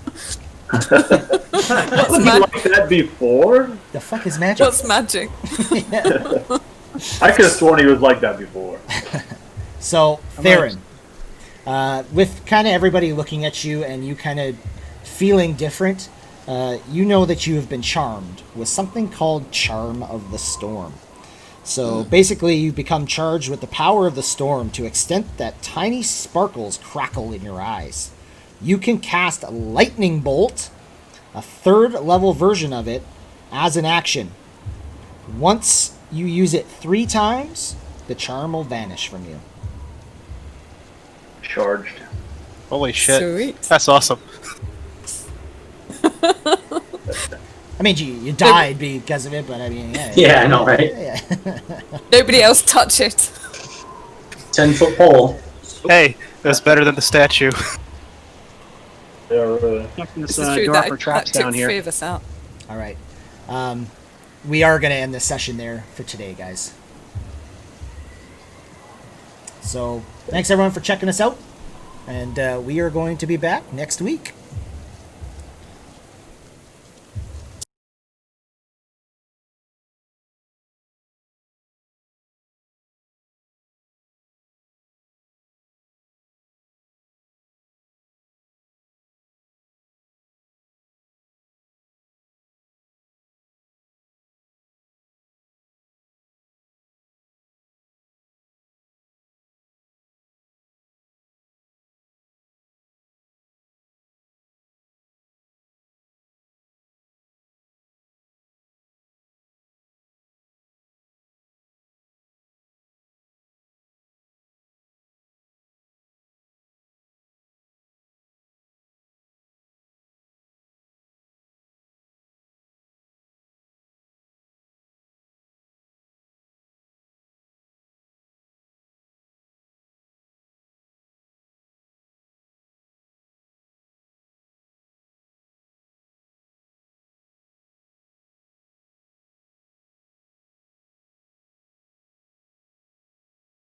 Wasn't he like that before? The fuck is magic? What's magic? I could have sworn he was like that before. So, Theron, with kind of everybody looking at you and you kind of feeling different, you know that you have been charmed with something called Charm of the Storm. So basically you become charged with the power of the storm to extent that tiny sparkles crackle in your eyes. You can cast Lightning Bolt, a 3rd level version of it, as an action. Once you use it 3 times, the charm will vanish from you. Charged. Holy shit. Sweet. That's awesome. I mean, you died because of it, but I mean, yeah. Yeah, I know, right? Yeah. Nobody else touch it. 10-foot pole. Hey, that's better than the statue. Yeah, really. Checking this This is true. door That for traps took down 3 here. of us out. All right. We are going to end the session there for today, guys. So, thanks everyone for checking us out. And we are going to be back next week.